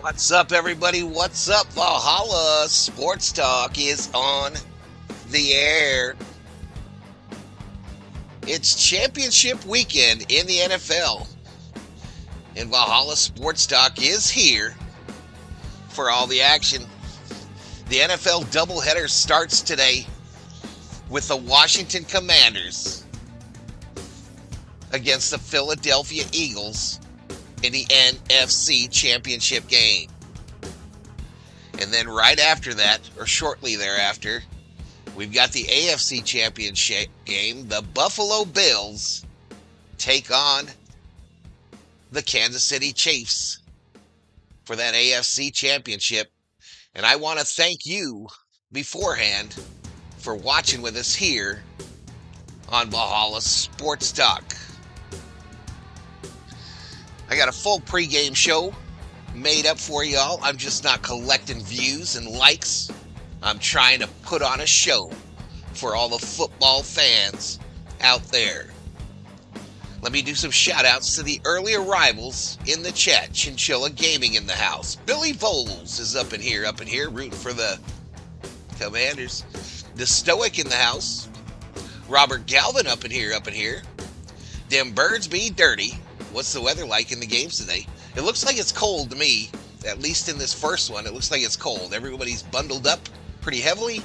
What's up, everybody? What's up? Valhalla Sports Talk is on the air. It's championship weekend in the NFL, and Valhalla Sports Talk is here for all the action. The NFL doubleheader starts today with the Washington Commanders against the Philadelphia Eagles in the NFC Championship game. And then right after that, or shortly thereafter, we've got the AFC Championship game. The Buffalo Bills take on the Kansas City Chiefs for that AFC Championship. And I want to thank you beforehand for watching with us here on Valhalla Sports Talk. I got a full pregame show made up for y'all. I'm just not collecting views and likes. I'm trying to put on a show for all the football fans out there. Let me do some shout outs to the early arrivals in the chat. Chinchilla Gaming in the house. Billy Bowles is up in here, rooting for the Commanders. The Stoic in the house. Robert Galvin up in here. Them birds be dirty. What's the weather like in the games today? It looks like it's cold to me, at least in this first one. It looks like it's cold. Everybody's bundled up pretty heavily.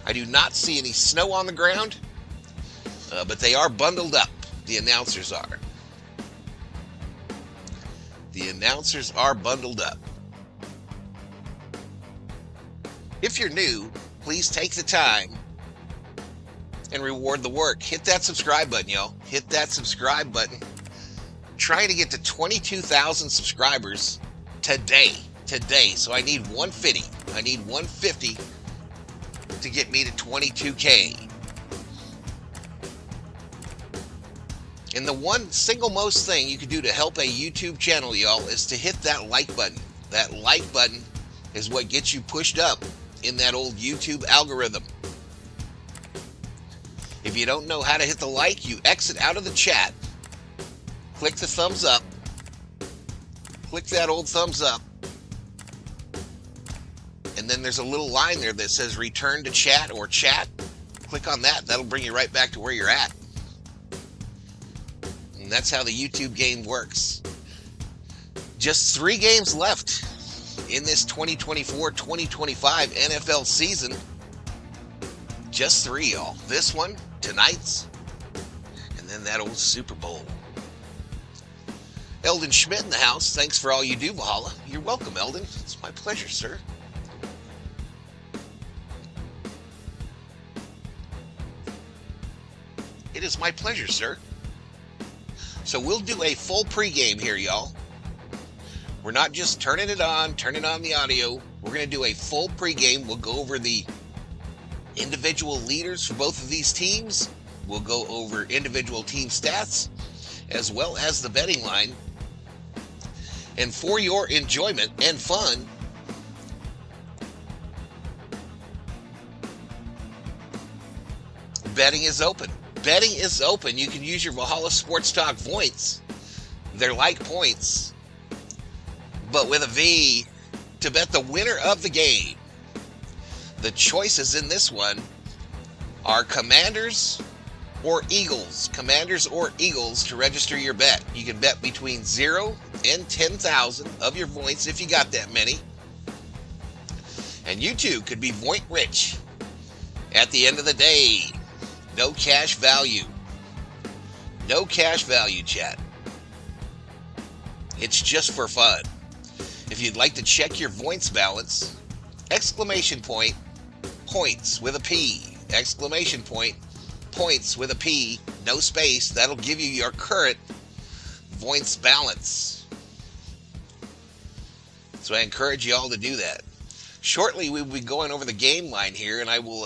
I do not see any snow on the ground, but they are bundled up. The announcers are. The announcers are bundled up. If you're new, please take the time and reward the work. Hit that subscribe button, y'all. Hit that subscribe button. Trying to get to 22,000 subscribers today. So I need 150. I need 150 to get me to 22K. And the one single most thing you can do to help a YouTube channel, y'all, is to hit that like button. That like button is what gets you pushed up in that old YouTube algorithm. If you don't know how to hit the like, you exit out of the chat. Click the thumbs up. Click that old thumbs up. And then there's a little line there that says return to chat or chat. Click on that. That'll bring you right back to where you're at. And that's how the YouTube game works. Just 3 games left in this 2024-2025 NFL season. Just 3, y'all. This one, tonight's, and then that old Super Bowl. Eldon Schmidt in the house. Thanks for all you do, Valhalla. You're welcome, Eldon. It's my pleasure, sir. It is my pleasure, sir. So we'll do a full pregame here, y'all. We're not just turning on the audio. We're going to do a full pregame. We'll go over the individual leaders for both of these teams. We'll go over individual team stats, as well as the betting line. And for your enjoyment and fun, betting is open. Betting is open. You can use your Valhalla Sports Talk points. They're like points, but with a V, to bet the winner of the game. The choices in this one are Commanders or Eagles. Commanders or Eagles to register your bet. You can bet between 0 and 10,000 of your points if you got that many. And you too could be point rich at the end of the day. No cash value. No cash value, chat. It's just for fun. If you'd like to check your points balance, exclamation point, points with a P. Exclamation point, points with a P, no space. That'll give you your current points balance. So I encourage you all to do that. Shortly, we will be going over the game line here, and I will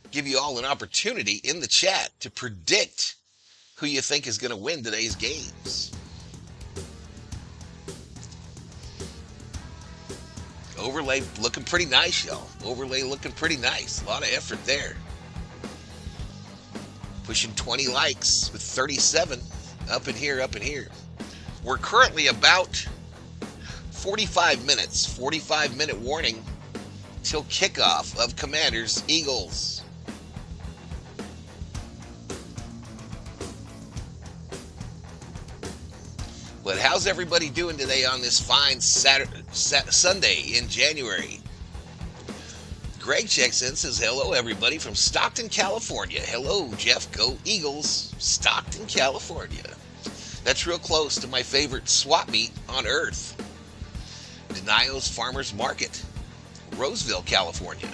give you all an opportunity in the chat to predict who you think is going to win today's games. Overlay looking pretty nice, y'all. Overlay looking pretty nice. A lot of effort there. Pushing 20 likes with 37 up in here. We're currently about 45 minutes, 45-minute warning till kickoff of Commanders-Eagles. But how's everybody doing today on this fine Sunday in January? Greg checks in, says, hello, everybody from Stockton, California. Hello, Jeff. Go Eagles. Stockton, California. That's real close to my favorite swap meet on earth. Denio's Farmers Market, Roseville, California.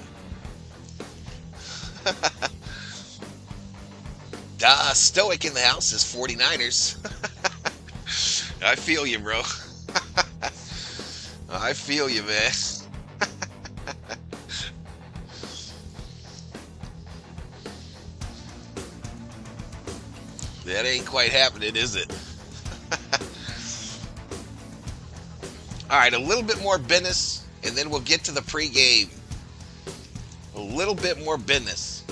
Stoic in the house says 49ers. I feel you, bro. I feel you, man. That ain't quite happening, is it? All right, a little bit more business, and then we'll get to the pregame. A little bit more business.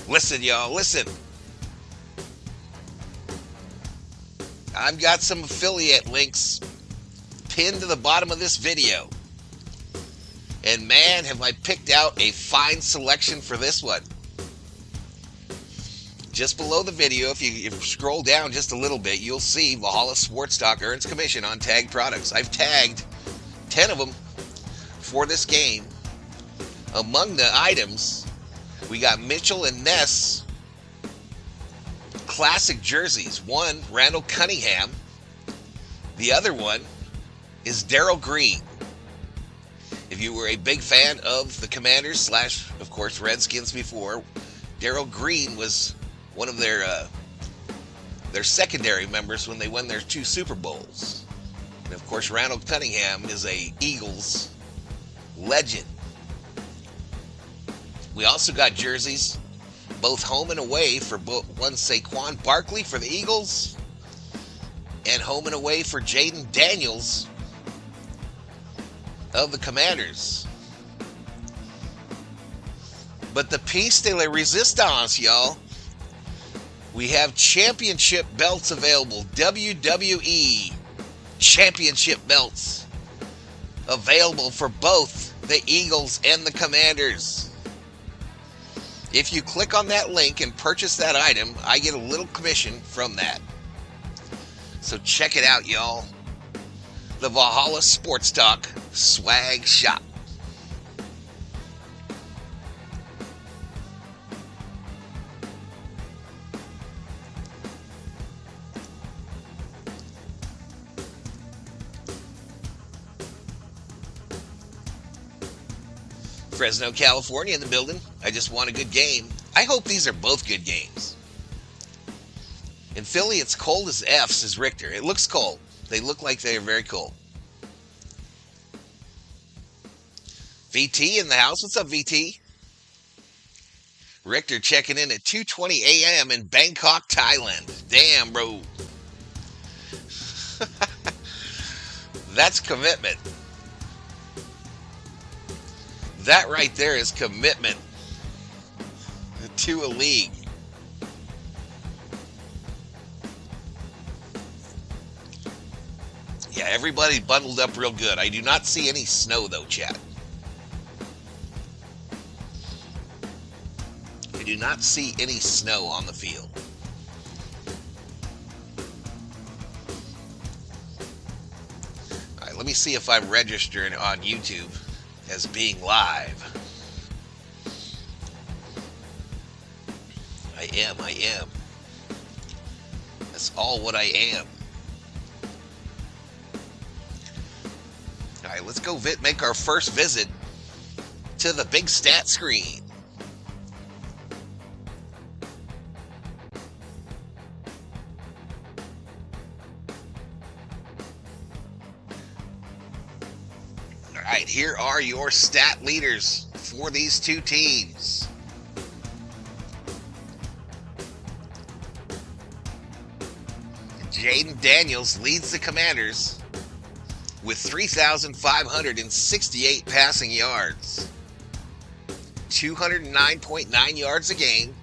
Listen, y'all, listen. I've got some affiliate links pinned to the bottom of this video. And man, have I picked out a fine selection for this one. Just below the video, if you scroll down just a little bit, you'll see Valhalla Sports Talk earns commission on tagged products. I've tagged 10 of them for this game. Among the items, we got Mitchell and Ness classic jerseys. One, Randall Cunningham. The other one is Darryl Green. If you were a big fan of the Commanders / of course, Redskins before, Darryl Green was one of their secondary members when they won their 2 Super Bowls. And of course, Randall Cunningham is a Eagles legend. We also got jerseys, both home and away, for one Saquon Barkley for the Eagles, and home and away for Jayden Daniels of the Commanders. But the piece de la resistance, y'all, we have championship belts available. WWE championship belts available for both the Eagles and the Commanders. If you click on that link and purchase that item, I get a little commission from that. So check it out, y'all. The Valhalla Sports Talk Swag Shop. Fresno, California in the building. I just want a good game. I hope these are both good games. In Philly, it's cold as F, says Richter. It looks cold. They look like they are very cold. VT in the house. What's up, VT? Richter checking in at 2:20 a.m. in Bangkok, Thailand. Damn, bro. That's commitment. That right there is commitment to a league. Yeah, everybody bundled up real good. I do not see any snow, though, chat. I do not see any snow on the field. All right, let me see if I'm registered on YouTube as being live. I am. That's all what I am. All right, let's go make our first visit to the big stat screen. All right, here are your stat leaders for these two teams. Jayden Daniels leads the Commanders with 3,568 passing yards, 209.9 yards a game,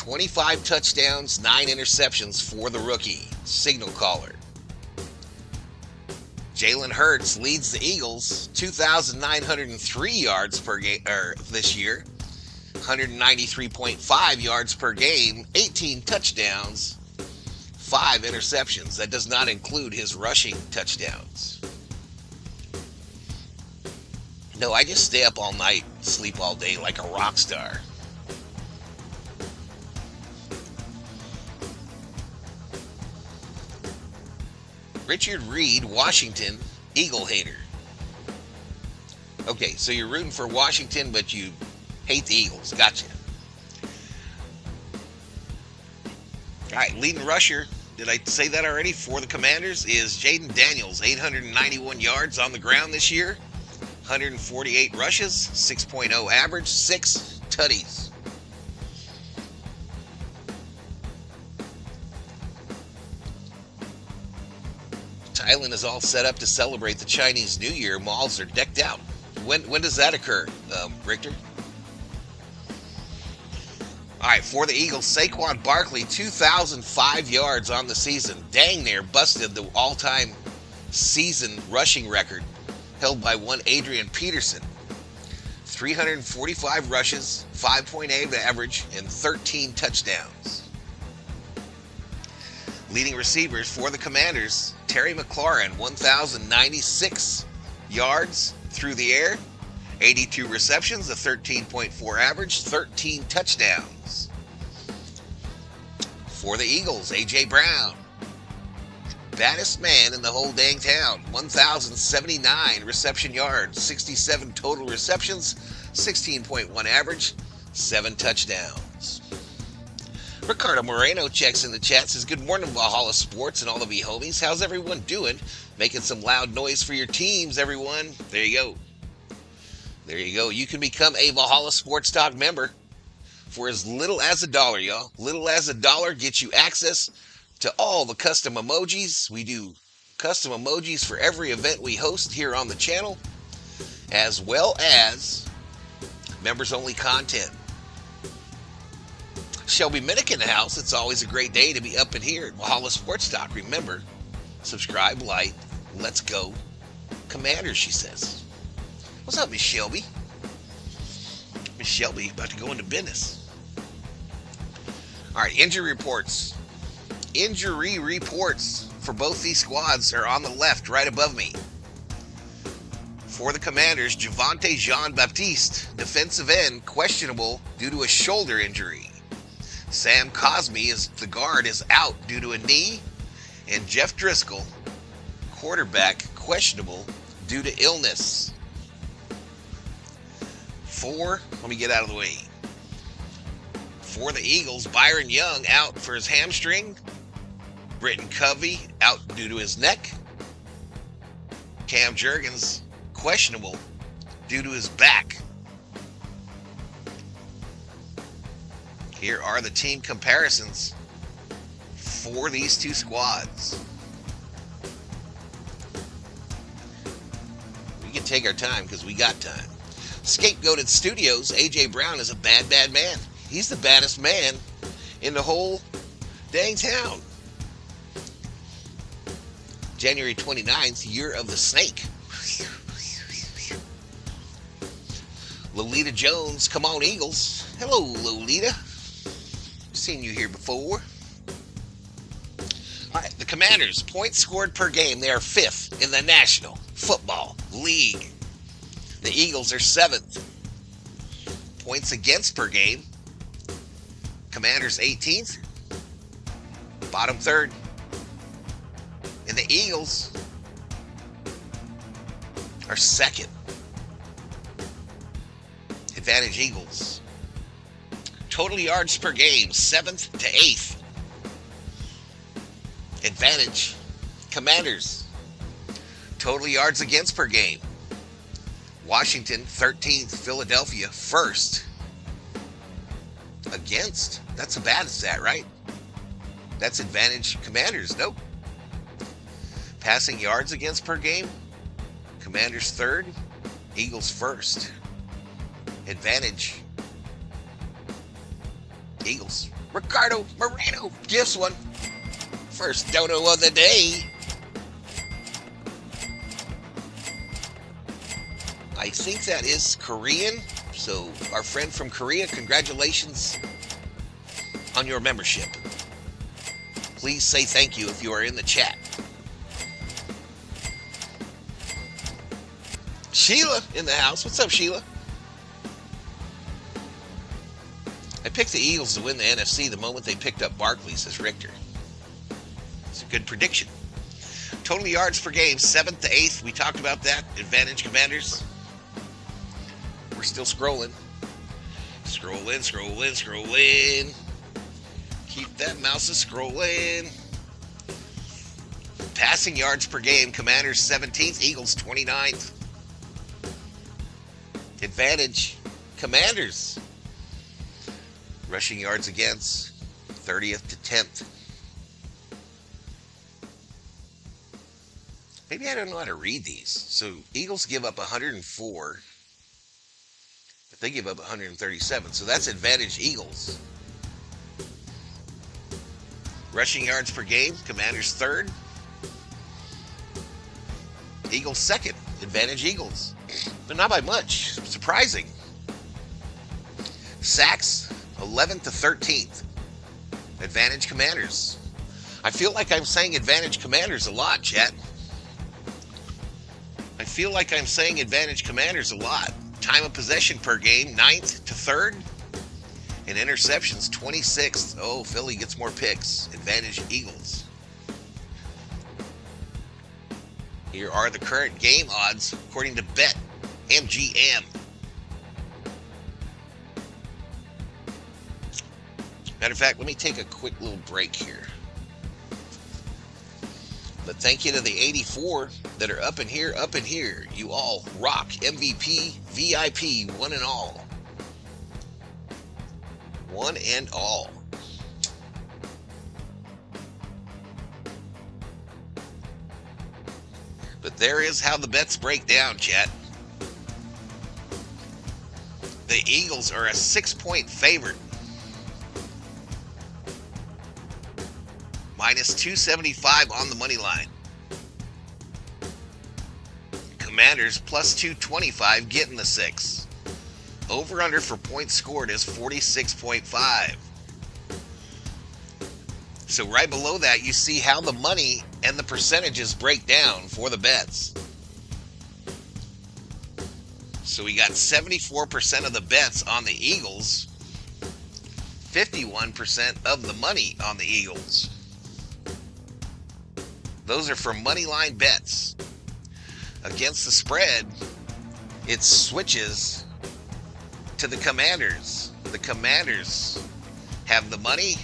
25 touchdowns, 9 interceptions for the rookie. Signal caller. Jalen Hurtz leads the Eagles, 2,903 yards per game this year, 193.5 yards per game, 18 touchdowns, 5 interceptions. That does not include his rushing touchdowns. No, I just stay up all night, sleep all day like a rock star. Richard Reed, Washington, Eagle hater. Okay, so you're rooting for Washington, but you hate the Eagles. Gotcha. All right, leading rusher, did I say that already, for the Commanders is Jayden Daniels, 891 yards on the ground this year, 148 rushes, 6.0 average, 6 tutties. Thailand is all set up to celebrate the Chinese New Year. Malls are decked out. When does that occur, Richter? All right, for the Eagles, Saquon Barkley, 2,005 yards on the season. Dang near busted the all-time season rushing record held by one Adrian Peterson. 345 rushes, 5.8 average, and 13 touchdowns. Leading receivers for the Commanders, Terry McLaurin, 1,096 yards through the air, 82 receptions, a 13.4 average, 13 touchdowns. For the Eagles, A.J. Brown, baddest man in the whole dang town, 1,079 reception yards, 67 total receptions, 16.1 average, 7 touchdowns. Ricardo Moreno checks in the chat, says, good morning, Valhalla Sports and all of you homies. How's everyone doing? Making some loud noise for your teams, everyone. There you go. There you go. You can become a Valhalla Sports Talk member for as little as $1, y'all. Little as $1 gets you access to all the custom emojis. We do custom emojis for every event we host here on the channel, as well as members-only content. Shelby Minnick in the house. It's always a great day to be up in here at Valhalla Sports Talk. Remember, subscribe, like, let's go Commanders, she says. What's up, Miss Shelby? Miss Shelby about to go into business. All right, injury reports. Injury reports for both these squads are on the left, right above me. For the Commanders, Javonte Jean-Baptiste, defensive end, questionable due to a shoulder injury. Sam Cosmi, the guard, is out due to a knee. And Jeff Driscoll, quarterback, questionable due to illness. Let me get out of the way. For the Eagles, Byron Young out for his hamstring. Britton Covey out due to his neck. Cam Jurgens, questionable due to his back. Here are the team comparisons for these two squads. We can take our time because we got time. Scapegoated Studios, A.J. Brown is a bad, bad man. He's the baddest man in the whole dang town. January 29th, Year of the Snake. Lolita Jones, come on Eagles. Hello, Lolita. Seen you here before. All right, the Commanders, points scored per game. They are 5th in the National Football League. The Eagles are 7th. Points against per game. Commanders 18th. Bottom 3rd. And the Eagles are 2nd. Advantage Eagles. Total yards per game, 7th to 8th. Advantage Commanders. Total yards against per game. Washington, 13th. Philadelphia, 1st. Against. That's a bad stat, right? That's advantage Commanders. Nope. Passing yards against per game. Commanders 3rd. Eagles 1st. Advantage Eagles. Ricardo Moreno gifts one. First dono of the day. I think that is Korean. So our friend from Korea, congratulations on your membership. Please say thank you if you are in the chat. Sheila in the house. What's up, Sheila? I picked the Eagles to win the NFC the moment they picked up Barkley, says Richter. It's a good prediction. Total yards per game, 7th to 8th. We talked about that. Advantage Commanders. We're still scrolling. Scrolling. Keep that mouse scrolling. Passing yards per game, Commanders 17th, Eagles 29th. Advantage, Commanders. Rushing yards against, 30th to 10th. Maybe I don't know how to read these. So Eagles give up 104. But they give up 137. So that's advantage Eagles. Rushing yards per game, Commanders 3rd. Eagles 2nd. Advantage Eagles. But not by much. Surprising. Sacks, 11th to 13th. Advantage Commanders. I feel like I'm saying advantage Commanders a lot, chat. I feel like I'm saying advantage Commanders a lot. Time of possession per game, 9th to 3rd. And interceptions, 26th. Oh, Philly gets more picks. Advantage Eagles. Here are the current game odds according to BetMGM. Matter of fact, let me take a quick little break here. But thank you to the 84 that are up in here. You all rock, MVP, VIP, one and all. One and all. But there is how the bets break down, chat. The Eagles are a 6-point favorite. Minus 275 on the money line. Commanders plus 225 getting the 6. Over under for points scored is 46.5. So right below that, you see how the money and the percentages break down for the bets. So we got 74% of the bets on the Eagles, 51% of the money on the Eagles. Those are for money line bets. Against the spread, it switches to the Commanders. The Commanders have the money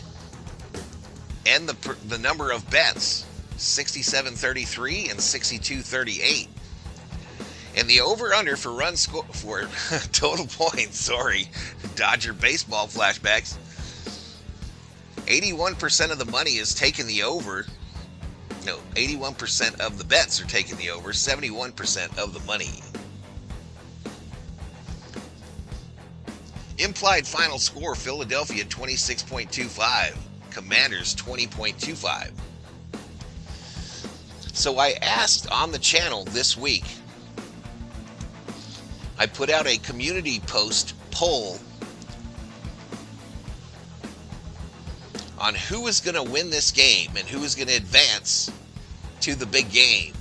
and the number of bets, 67-33 and 62-38. And the over-under for run score for total points, Dodger baseball flashbacks. 81% of the money is taking the over. No, 81% of the bets are taking the over, 71% of the money. Implied final score, Philadelphia 26.25, Commanders 20.25. So I asked on the channel this week, I put out a community poll on who is going to win this game and who is going to advance to the big game.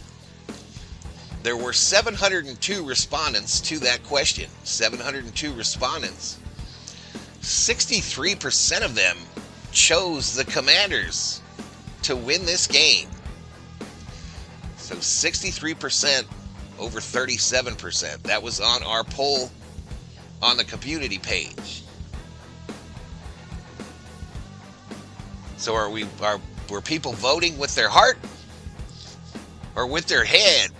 There were 702 respondents to that question. 702 respondents. 63% of them chose the Commanders to win this game. So 63% over 37%. That was on our poll on the community page. So were people voting with their heart or with their head?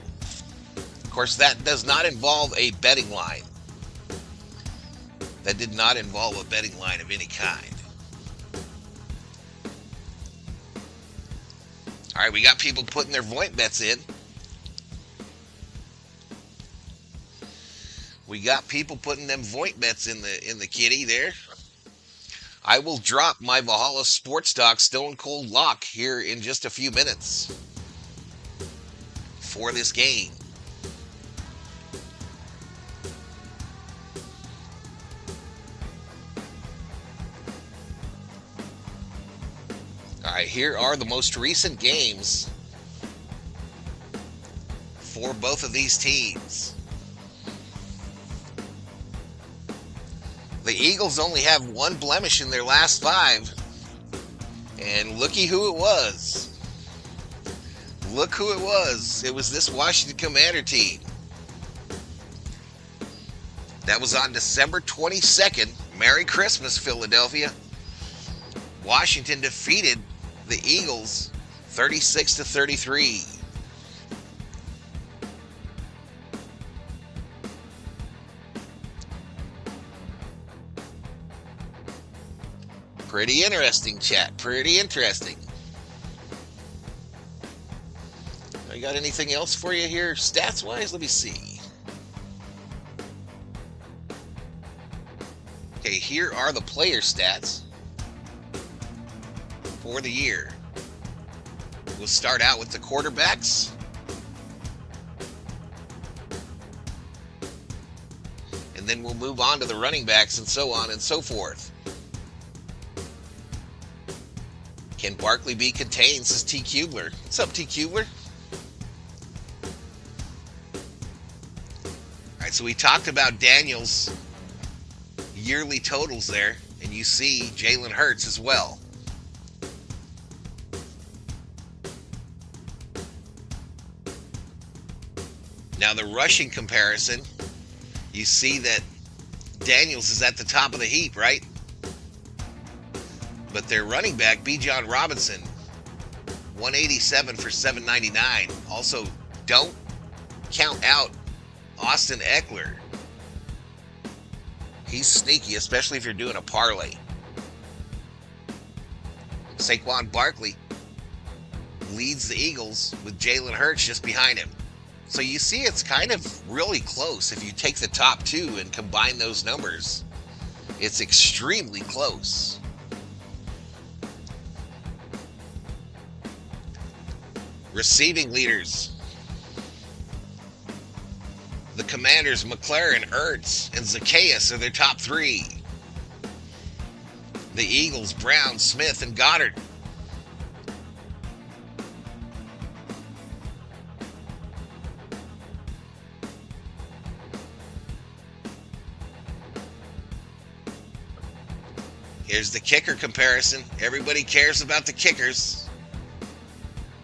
Of course, that does not involve a betting line. That did not involve a betting line of any kind. All right, we got people putting their Voint bets in. We got people putting them Voint bets in the kitty there. I will drop my Valhalla Sports Talk Stone Cold Lock here in just a few minutes for this game. All right, here are the most recent games for both of these teams. The Eagles only have one blemish in their last 5. And looky who it was. Look who it was. It was this Washington Commander team. That was on December 22nd. Merry Christmas, Philadelphia. Washington defeated the Eagles 36-33. Pretty interesting, chat. Pretty interesting. I got anything else for you here, stats-wise? Let me see. Okay, here are the player stats for the year. We'll start out with the quarterbacks. And then we'll move on to the running backs and so on and so forth. Can Barkley be contained, says T. Kubler. What's up, T. Kubler? All right, so we talked about Daniel's yearly totals there, and you see Jalen Hurts as well. Now the rushing comparison, you see that Daniels is at the top of the heap, right? But their running back, Bijan Robinson, 187 for 799. Also, don't count out Austin Eckler. He's sneaky, especially if you're doing a parlay. Saquon Barkley leads the Eagles with Jalen Hurts just behind him. So you see it's kind of really close. If you take the top 2 and combine those numbers, it's extremely close. Receiving leaders. The Commanders, McLaren, Ertz, and Zacchaeus are their top 3. The Eagles, Brown, Smith, and Goddard. Here's the kicker comparison. Everybody cares about the kickers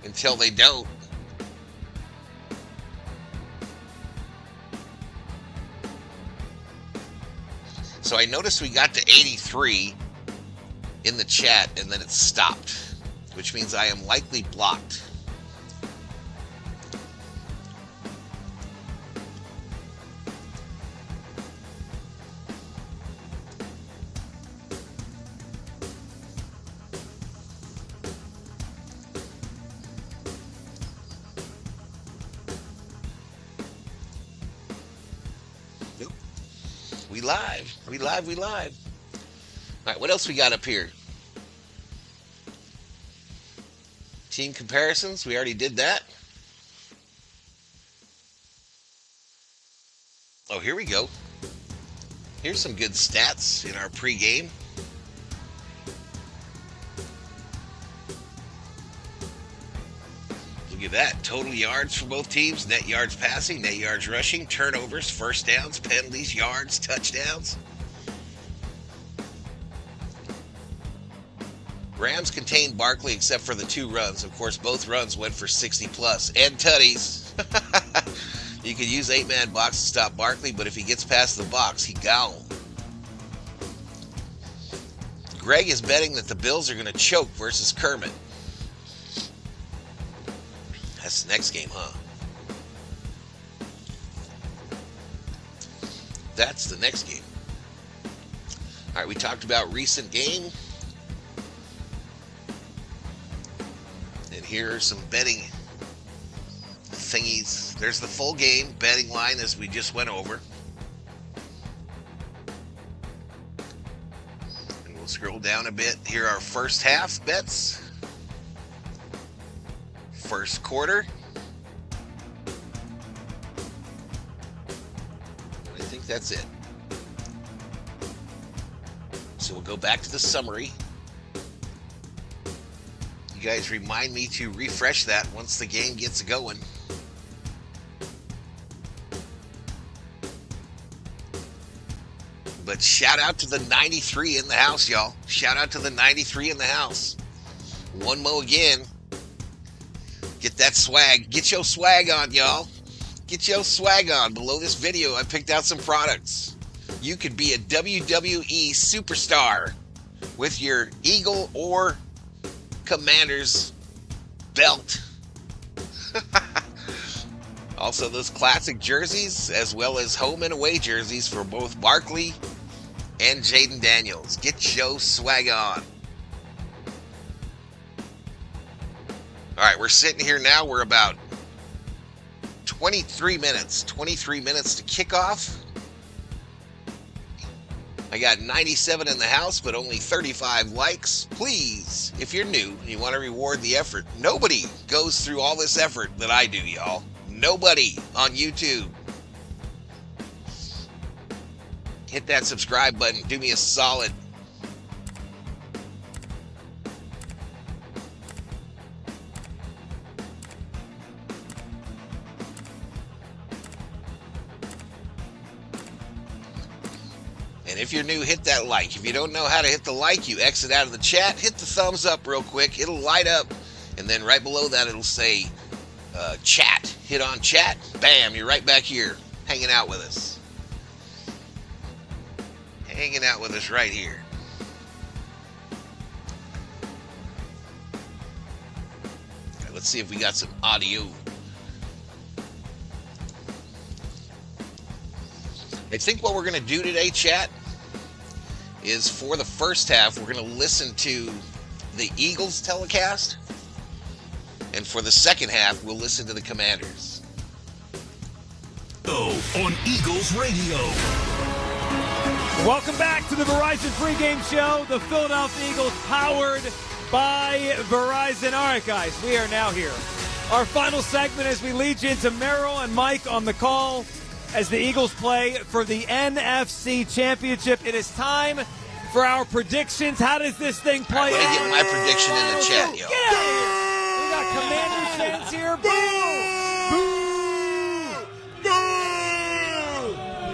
until they don't. So I noticed we got to 83 in the chat and then it stopped, which means I am likely blocked. We live. All right, what else we got up here? Team comparisons, we already did that. Oh, here we go. Here's some good stats in our pregame. Look at that. Total yards for both teams. Net yards passing, net yards rushing, turnovers, first downs, penalties, yards, touchdowns. Rams contained Barkley except for the 2 runs. Of course, both runs went for 60 plus. And tutties. You could use 8-man box to stop Barkley, but if he gets past the box, he gone. Greg is betting that the Bills are going to choke versus Kermit. That's the next game, huh? That's the next game. All right, we talked about recent game. And here are some betting thingies. There's the full game betting line as we just went over. And we'll Scroll down a bit. Here are first half bets. First quarter. I think that's it. So we'll go back to the summary. You guys remind me to refresh that once the game gets going. But shout out to the 93 in the house, y'all. Shout out to the 93 in the house. One more again. Get that swag. Get your swag on, y'all. Get your swag on. Below this video, I picked out some products. You could be a WWE superstar with your Eagle or Commanders belt. Also, those classic jerseys, as well as home and away jerseys for both Barkley and Jayden Daniels. Get your swag on. All right, we're sitting here now. We're about 23 minutes to kickoff. I got 97 in the house, but only 35 likes. Please, if you're new and you want to reward the effort, nobody goes through all this effort that I do, y'all. Nobody on YouTube. Hit that subscribe button. Do me a solid. And if you're new, hit that like. If you don't know how to hit the like, you exit out of the chat. Hit the thumbs up real quick. It'll light up. And then right below that, it'll say chat. Hit on chat. Bam, you're right back here hanging out with us. Hanging out with us right here. Right, let's see if we got some audio. I think what we're going to do today, chat, is for the first half, we're going to listen to the Eagles telecast. And for the second half, we'll listen to the Commanders. On Eagles Radio. Welcome back to the Verizon Pregame Show. The Philadelphia Eagles powered by Verizon. All right, guys, we are now here. Our final segment as we lead you into Merrill and Mike on the call as the Eagles play for the NFC Championship. It is time for our predictions. How does this thing play out? I'm going to get my prediction in the chat, yo. Get out of here. We got Commanders fans here. Boo! Boo!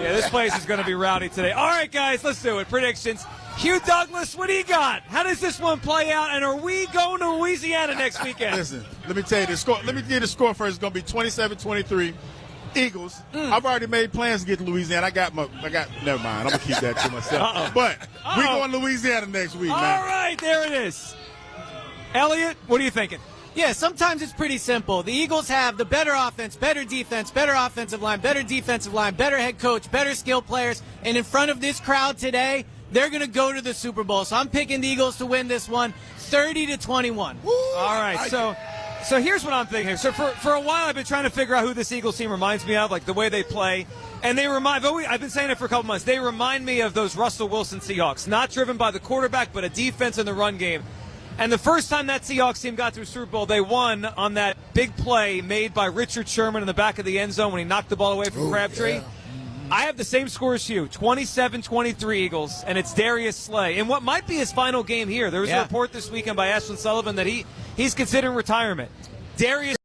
Yeah, this place is going to be rowdy today. All right, guys, let's do it. Predictions. Hugh Douglas, what do you got? How does this one play out? And are we going to Louisiana next weekend? Listen, let me tell you the score. Let me give you the score first. It's going to be 27-23. Eagles. I've already made plans to get to Louisiana. Never mind. I'm going to keep that to myself. But we're going to Louisiana next week, man. All right, there it is. Elliot, what are you thinking? Yeah, sometimes it's pretty simple. The Eagles have the better offense, better defense, better offensive line, better defensive line, better head coach, better skill players. And in front of this crowd today, they're going to go to the Super Bowl. So I'm picking the Eagles to win this one 30-21. All right, so here's what I'm thinking. So for a while I've been trying to figure out who this Eagles team reminds me of, like the way they play. And I've been saying it for a couple months. They remind me of those Russell Wilson Seahawks, not driven by the quarterback, but a defense in the run game. And the first time that Seahawks team got to a Super Bowl, they won on that big play made by Richard Sherman in the back of the end zone when he knocked the ball away from Crabtree. Yeah. I have the same score as you, 27-23 Eagles, and it's Darius Slay. And what might be his final game here. There was a report this weekend by Ashlyn Sullivan that he's considering retirement. Darius.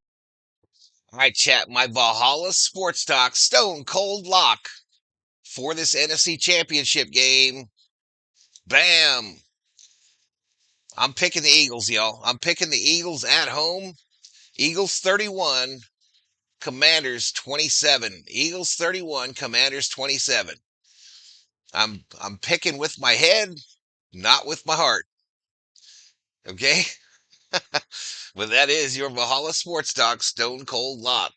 All right, chat, my Valhalla Sports Talk stone cold lock for this NFC Championship game. Bam. I'm picking the Eagles, y'all. I'm picking the Eagles at home. Eagles 31, Commanders 27. Eagles 31, Commanders 27. I'm picking with my head, not with my heart. Okay? But that is your Valhalla Sports Talk Stone Cold Lock.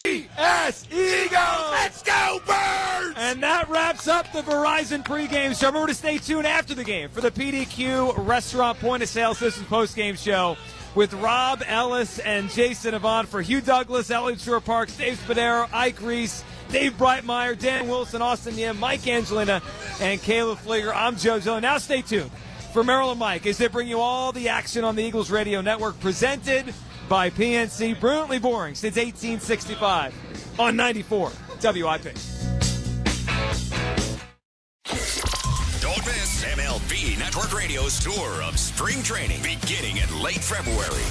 Yes, Eagles! Let's go, Birds! And that wraps up the Verizon pregame show. Remember to stay tuned after the game for the PDQ Restaurant Point of Sale Systems postgame show with Rob Ellis and Jason Avant. For Hugh Douglas, Elliot Shore Parks, Dave Spadero, Ike Reese, Dave Breitmeyer, Dan Wilson, Austin Yim, Mike Angelina, and Caleb Flieger. I'm JoJo. Now stay tuned for Merrill and Mike as they bring you all the action on the Eagles Radio Network, presented by PNC. Brilliantly boring since 1865 on 94 WIP. Don't miss MLB Network Radio's tour of spring training beginning in late February.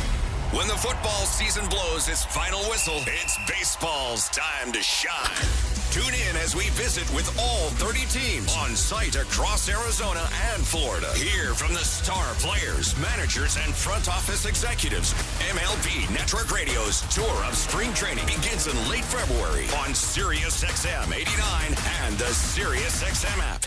When the football season blows its final whistle, it's baseball's time to shine. Tune in as we visit with all 30 teams on site across Arizona and Florida. Hear from the star players, managers, and front office executives. MLB Network Radio's tour of spring training begins in late February on SiriusXM 89 and the SiriusXM app.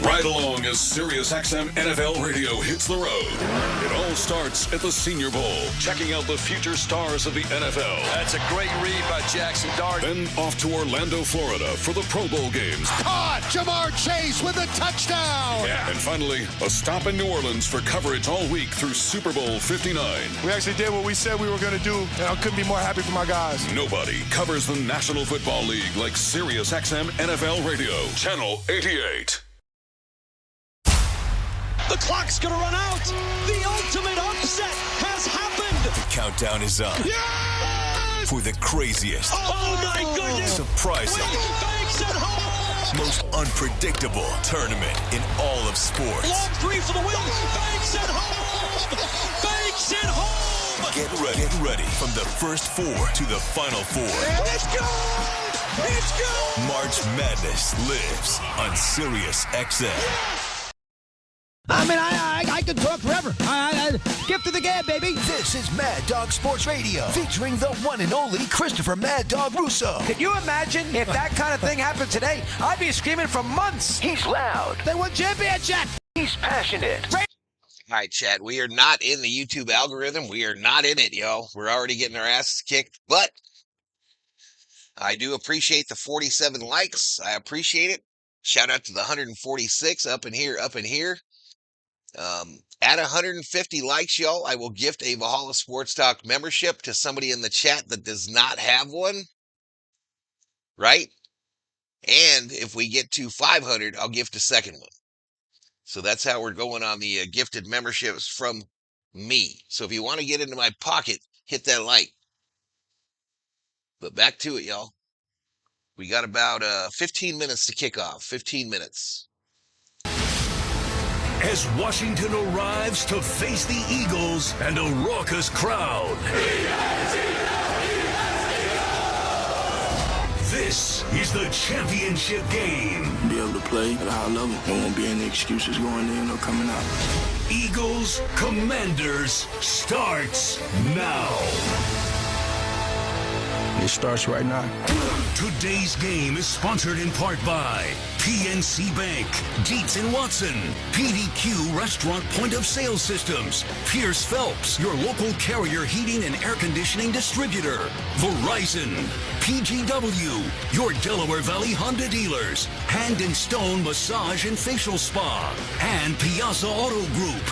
Right along as SiriusXM NFL Radio hits the road. It all starts at the Senior Bowl, checking out the future stars of the NFL. That's a great read by Jackson Dart. Then off to Orlando, Florida for the Pro Bowl games. Caught! Jamar Chase with a touchdown! Yeah. And finally, a stop in New Orleans for coverage all week through Super Bowl 59. We actually did what we said we were going to do, and I couldn't be more happy for my guys. Nobody covers the National Football League like SiriusXM NFL Radio, Channel 88. The clock's going to run out. The ultimate upset has happened. The countdown is up. Yes! For the craziest. Oh my goodness. Surprising. Banks at home. Most unpredictable tournament in all of sports. Long three for the win. Banks at home. Banks at home. Get ready from the first four to the final four. Let's go. Let's go. March Madness lives on SiriusXM. Yes. I mean, I could talk forever. Gift of the gab, baby. This is Mad Dog Sports Radio, featuring the one and only Christopher Mad Dog Russo. Can you imagine if that kind of thing happened today? I'd be screaming for months. He's loud. They won championship. He's passionate. All right, Chad, we are not in the YouTube algorithm. We are not in it, y'all. We're already getting our asses kicked, but I do appreciate the 47 likes. I appreciate it. Shout out to the 146 up in here. At 150 likes, y'all, I will gift a Valhalla Sports Talk membership to somebody in the chat that does not have one. Right? And if we get to 500, I'll gift a second one. So that's how we're going on the gifted memberships from me. So if you want to get into my pocket, hit that like. But back to it, y'all. We got about 15 minutes to kick off. 15 minutes. As Washington arrives to face the Eagles and a raucous crowd. This is the championship game. Be able to play at a high level. There won't be any excuses going in or coming out. Eagles Commanders starts now. It starts right now. Today's game is sponsored in part by PNC Bank, Dietz & Watson, PDQ Restaurant Point of Sale Systems, Pierce Phelps, your local Carrier heating and air conditioning distributor, Verizon, PGW, your Delaware Valley Honda dealers, Hand and Stone Massage and Facial Spa, and Piazza Auto Group.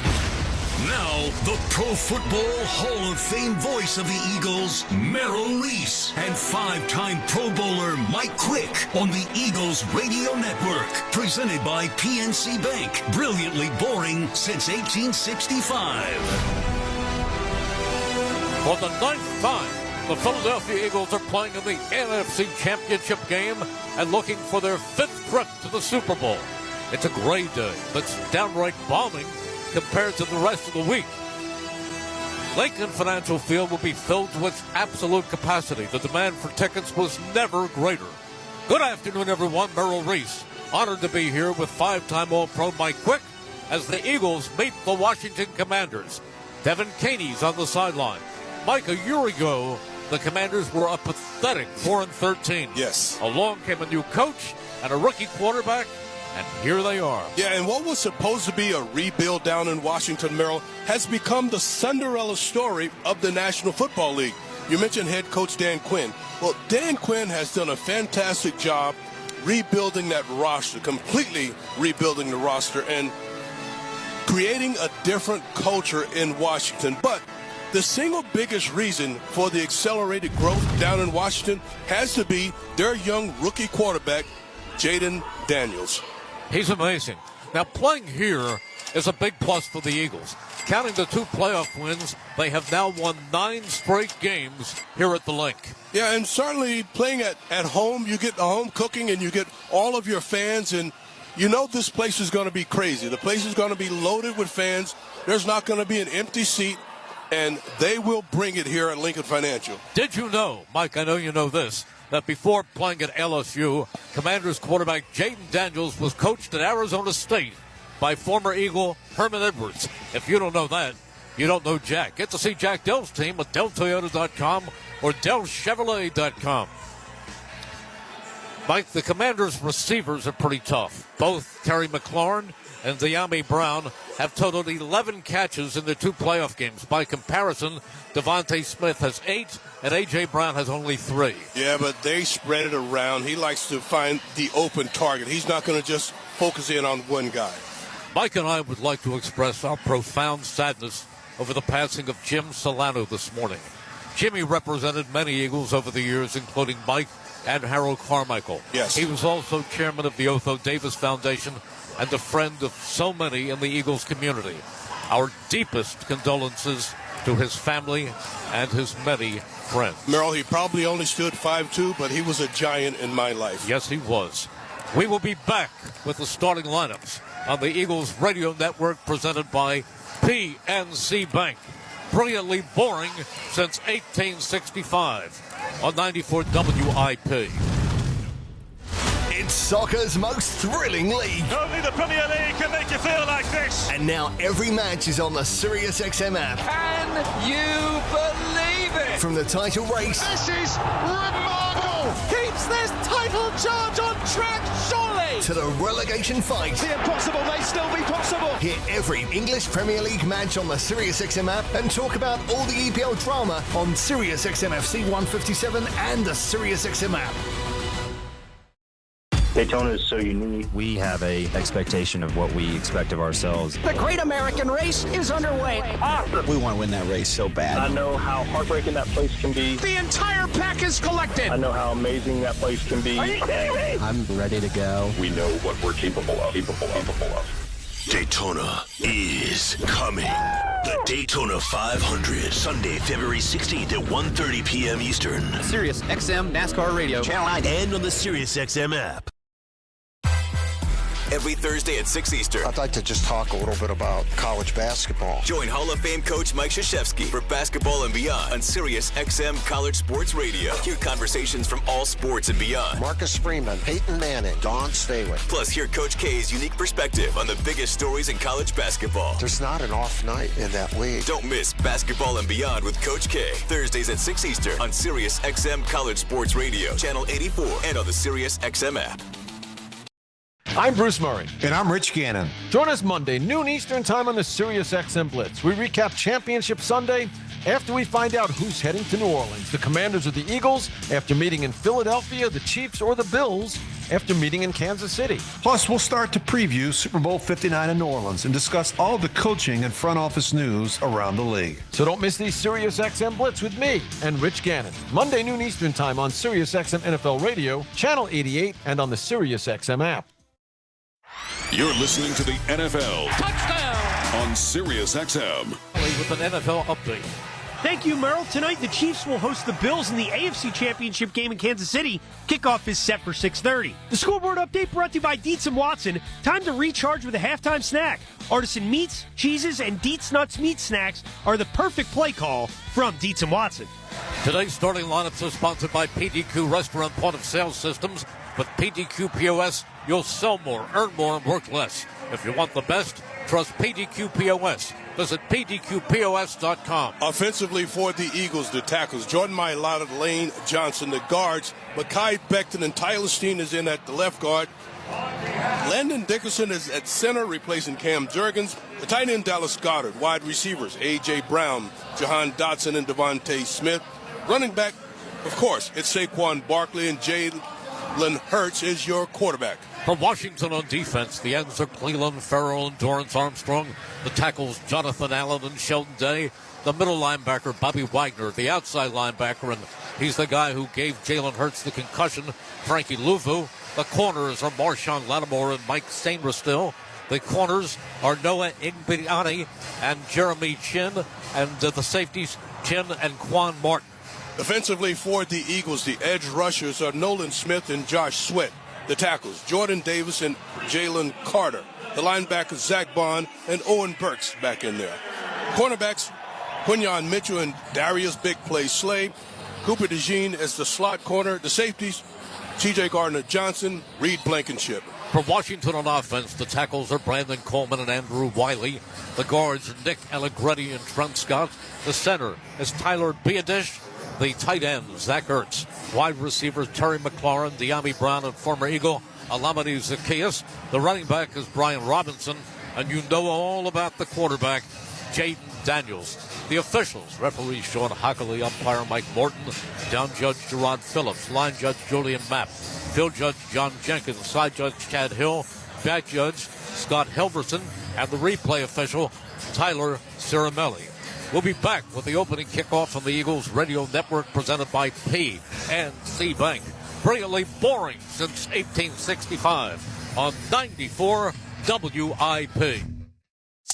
Now, the Pro Football Hall of Fame voice of the Eagles, Merrill Reese, and five-time Pro Bowler Mike Quick on the Eagles Radio Network. Presented by PNC Bank. Brilliantly boring since 1865. For the 9th time, the Philadelphia Eagles are playing in the NFC Championship game and looking for their 5th trip to the Super Bowl. It's a gray day that's downright bombing compared to the rest of the week. Lincoln Financial Field will be filled to its absolute capacity. The demand for tickets was never greater. Good afternoon, everyone. Merrill Reese, honored to be here with 5-time All-Pro Mike Quick as the Eagles meet the Washington Commanders. Devin Caney's on the sideline. Mike, a year ago, the Commanders were a pathetic 4-13. Yes. Along came a new coach and a rookie quarterback, and here they are. Yeah, and what was supposed to be a rebuild down in Washington, Merrill, has become the Cinderella story of the National Football League. You mentioned head coach Dan Quinn. Well, Dan Quinn has done a fantastic job rebuilding that roster, completely rebuilding the roster and creating a different culture in Washington. But the single biggest reason for the accelerated growth down in Washington has to be their young rookie quarterback, Jayden Daniels. He's amazing. Now, playing here is a big plus for the Eagles. Counting the 2 playoff wins, they have now won 9 straight games here at the Link. Yeah, and certainly playing at home, you get the home cooking and you get all of your fans, and you know this place is going to be crazy. The place is going to be loaded with fans. There's not going to be an empty seat, and they will bring it here at Lincoln Financial. Did you know, Mike, I know you know this, that before playing at LSU, Commanders quarterback Jayden Daniels was coached at Arizona State by former Eagle Herman Edwards. If you don't know that, you don't know Jack. Get to see Jack Dell's team at DellToyota.com or DellChevrolet.com. Mike, the Commanders' receivers are pretty tough. Both Terry McLaurin and De'Ami Brown have totaled 11 catches in their 2 playoff games. By comparison, Devontae Smith has 8 and A.J. Brown has only 3. Yeah, but they spread it around. He likes to find the open target. He's not going to just focus in on one guy. Mike and I would like to express our profound sadness over the passing of Jim Solano this morning. Jimmy represented many Eagles over the years, including Mike and Harold Carmichael. Yes. He was also chairman of the Otho Davis Foundation and a friend of so many in the Eagles community. Our deepest condolences to his family and his many friends. Merrill, he probably only stood 5'2", but he was a giant in my life. Yes, he was. We will be back with the starting lineups on the Eagles Radio Network presented by PNC Bank. Brilliantly boring since 1865 on 94 WIP. It's soccer's most thrilling league. Only the Premier League can make you feel like this. And now every match is on the SiriusXM app. Can you believe it? From the title race. This is remarkable. Keeps this title charge on track, surely. To the relegation fight. The impossible may still be possible. Hear every English Premier League match on the SiriusXM app and talk about all the EPL drama on SiriusXM FC 157 and the SiriusXM app. Daytona is so unique. We have a expectation of what we expect of ourselves. The Great American Race is underway. Awesome. We want to win that race so bad. I know how heartbreaking that place can be. The entire pack is collected. I know how amazing that place can be. Are you kidding me? I'm ready to go. We know what we're capable of. Daytona is coming. The Daytona 500, Sunday, February 16th at 1:30 p.m. Eastern. Sirius XM NASCAR Radio. Channel 9. And on the SiriusXM app. Every Thursday at 6 Eastern. I'd like to just talk a little bit about college basketball. Join Hall of Fame coach Mike Krzyzewski for basketball and beyond on Sirius XM College Sports Radio. Hear conversations from all sports and beyond. Marcus Freeman, Peyton Manning, Don Staley. Plus, hear Coach K's unique perspective on the biggest stories in college basketball. There's not an off night in that league. Don't miss Basketball and Beyond with Coach K. Thursdays at 6 Eastern on Sirius XM College Sports Radio, Channel 84, and on the Sirius XM app. I'm Bruce Murray. And I'm Rich Gannon. Join us Monday, noon Eastern time on the SiriusXM Blitz. We recap Championship Sunday after we find out who's heading to New Orleans. The Commanders or the Eagles after meeting in Philadelphia, the Chiefs or the Bills after meeting in Kansas City. Plus, we'll start to preview Super Bowl 59 in New Orleans and discuss all the coaching and front office news around the league. So don't miss the SiriusXM Blitz with me and Rich Gannon. Monday, noon Eastern time on SiriusXM NFL Radio, Channel 88, and on the SiriusXM app. You're listening to the NFL Touchdown on Sirius XM. With an NFL update. Thank you, Merrill. Tonight, the Chiefs will host the Bills in the AFC Championship game in Kansas City. Kickoff is set for 6:30. The scoreboard update brought to you by Dietz & Watson. Time to recharge with a halftime snack. Artisan meats, cheeses, and Dietz Nuts meat snacks are the perfect play call from Dietz & Watson. Today's starting lineups are sponsored by PDQ Restaurant Point of Sale Systems. With PDQ POS, you'll sell more, earn more, and work less. If you want the best, trust PDQ POS. Visit PDQPOS.com. Offensively for the Eagles, the tackles, Jordan Mailata, Lane Johnson, the guards, Mekhi Becton and Tyler Steen is in at the left guard. Landon Dickerson is at center, replacing Cam Jurgens. The tight end, Dallas Goedert. Wide receivers, A.J. Brown, Jahan Dotson, and Devontae Smith. Running back, of course, it's Saquon Barkley, and Jalen Hurtz is your quarterback. For Washington on defense, the ends are Cleveland Farrell and Dorrance Armstrong. The tackles, Jonathan Allen and Sheldon Day. The middle linebacker, Bobby Wagner. The outside linebacker and He's the guy who gave Jalen Hurts the concussion, Frankie Louvu. The corners are Marshawn Lattimore and Mike Sainristil. The corners are Noah Igbiani and Jeremy Chin, and the safeties, Chin and Quan Martin. Defensively for the Eagles, the edge rushers are Nolan Smith and Josh Sweat. The tackles, Jordan Davis and Jalen Carter. The linebackers, Zach Bond and Owen Burks back in there. Cornerbacks, Quinyon Mitchell and Darius Big Play Slay. Cooper DeJean as the slot corner. The safeties, T.J. Gardner-Johnson, Reed Blankenship. For Washington on offense, the tackles are Brandon Coleman and Andrew Wiley. The guards, Nick Allegretti and Trent Scott. The center is Tyler Biadish. The tight end, Zach Ertz. Wide receivers, Terry McLaurin, De'Ami Brown, and former Eagle, Alameda Zacchaeus. The running back is Brian Robinson. And you know all about the quarterback, Jayden Daniels. The officials, referee Sean Hockley, umpire Mike Morton, down judge Gerard Phillips, line judge Julian Mapp, field judge John Jenkins, side judge Chad Hill, back judge Scott Helverson, and the replay official, Tyler Ciramelli. We'll be back with the opening kickoff on the Eagles Radio Network presented by PNC Bank. Brilliantly boring since 1865 on 94 WIP.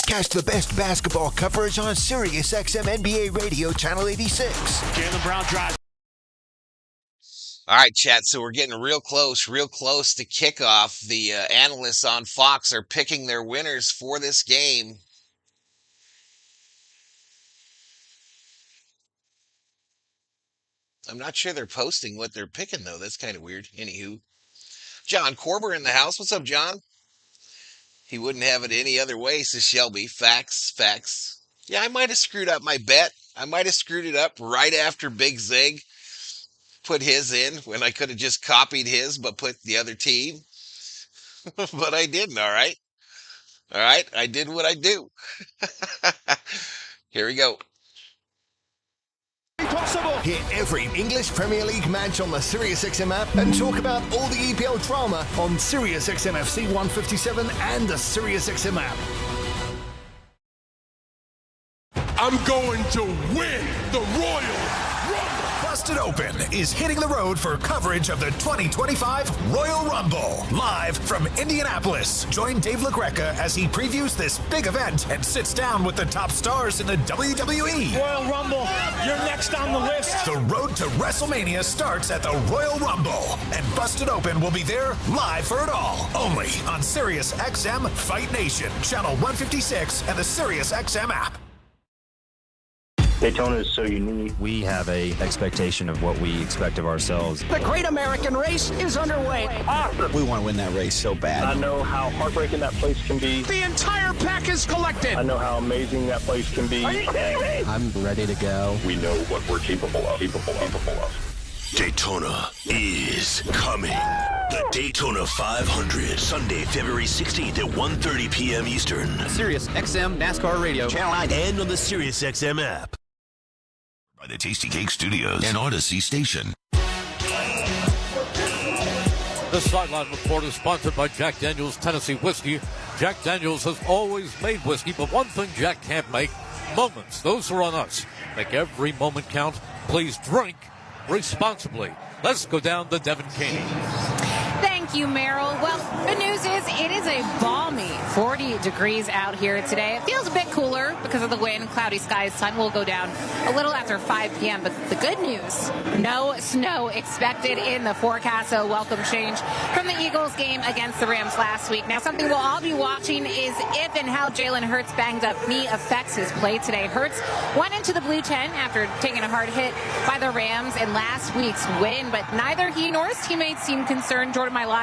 Catch the best basketball coverage on Sirius XM NBA Radio Channel 86. Jalen Brown drives. All right, chat. So we're getting real close to kickoff. The analysts on Fox are picking their winners for this game. I'm not sure they're posting what they're picking, though. That's kind of weird. Anywho, John Korber in the house. What's up, John? He wouldn't have it any other way, says Shelby. Facts. Yeah, I might have screwed up my bet. I might have screwed it up right after Big Zig put his in when I could have just copied his but put the other team. But I didn't, all right? All right, I did what I do. Here we go. Hear every English Premier League match on the SiriusXM app and talk about all the EPL drama on SiriusXM FC 157 and the SiriusXM app. I'm going to win the Royal Busted Open is hitting the road for coverage of the 2025 Royal Rumble. Live from Indianapolis. Join Dave LaGreca as he previews this big event and sits down with the top stars in the WWE. Royal Rumble, you're next on the list. The road to WrestleMania starts at the Royal Rumble, and Busted Open will be there live for it all. Only on SiriusXM Fight Nation, Channel 156, and the SiriusXM app. Daytona is so unique. We have a expectation of what we expect of ourselves. The Great American Race is underway. Awesome. We want to win that race so bad. I know how heartbreaking that place can be. The entire pack is collected. I know how amazing that place can be. Are you kidding me? I'm ready to go. We know what we're capable of. Daytona is coming. The Daytona 500, Sunday, February 16th at 1:30 p.m. Eastern. Sirius XM NASCAR Radio, Channel 9, and on the SiriusXM app. By the Tasty Cake Studios and Odyssey Station. This sideline report is sponsored by Jack Daniel's Tennessee Whiskey. Jack Daniel's has always made whiskey, but one thing Jack can't make, moments. Those are on us. Make every moment count. Please drink responsibly. Let's go down to Devin Caney. Thank you, Merrill. Well, the news is it is a balmy 40 degrees out here today. It feels a bit cooler because of the wind, cloudy skies. Sun will go down a little after 5 p.m. But the good news, no snow expected in the forecast. So welcome change from the Eagles game against the Rams last week. Now, something we'll all be watching is if and how Jalen Hurts' banged up knee affects his play today. Hurts went into the blue tent after taking a hard hit by the Rams in last week's win, but neither he nor his teammates seemed concerned. Jordan Mailata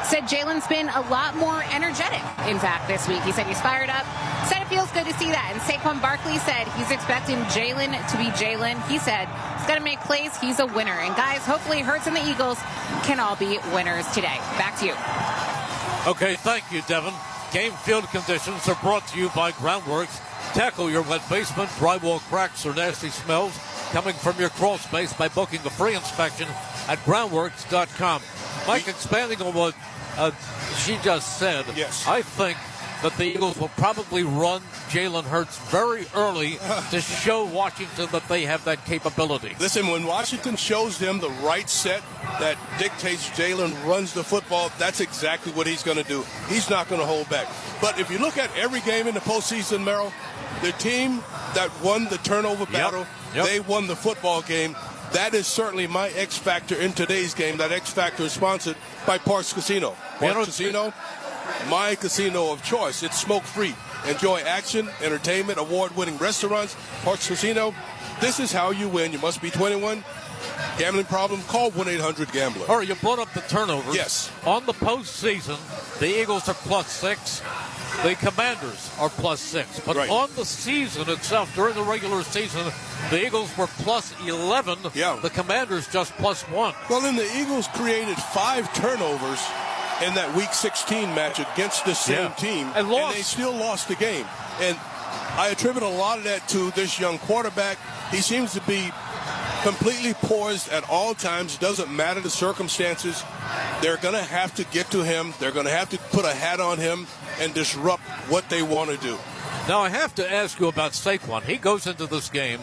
said Jalen's been a lot more energetic, in fact, this week. He said he's fired up, said it feels good to see that. And Saquon Barkley said he's expecting Jalen to be Jalen. He said he's going to make plays. He's a winner. And guys, hopefully Hurts and the Eagles can all be winners today. Back to you. Okay, thank you, Devin. Game field conditions are brought to you by Groundworks. Tackle your wet basement, drywall cracks, or nasty smells coming from your crawl space by booking a free inspection at groundworks.com. Mike, expanding on what she just said, yes. I think that the Eagles will probably run Jalen Hurts very early to show Washington that they have that capability. Listen, when Washington shows them the right set that dictates Jalen runs the football, that's exactly what he's going to do. He's not going to hold back. But if you look at every game in the postseason, Merrill, the team that won the turnover battle, they won the football game. That is certainly my X factor in today's game. That X factor is sponsored by Parks Casino. Parks Casino, my casino of choice. It's smoke-free. Enjoy action, entertainment, award-winning restaurants. Parks Casino, this is how you win. You must be 21. Gambling problem? Call 1-800-GAMBLER. All right, you brought up the turnovers. Yes. On the postseason, the Eagles are +6. The Commanders are +6. But on the season itself, during the regular season, the Eagles were +11. Yeah. The Commanders just +1. Well, then the Eagles created 5 turnovers in that Week 16 match against the same team. And they still lost the game. And I attribute a lot of that to this young quarterback. He seems to be completely poised at all times. Doesn't matter the circumstances. They're going to have to get to him. They're going to have to put a hat on him and disrupt what they want to do. Now, I have to ask you about Saquon. He goes into this game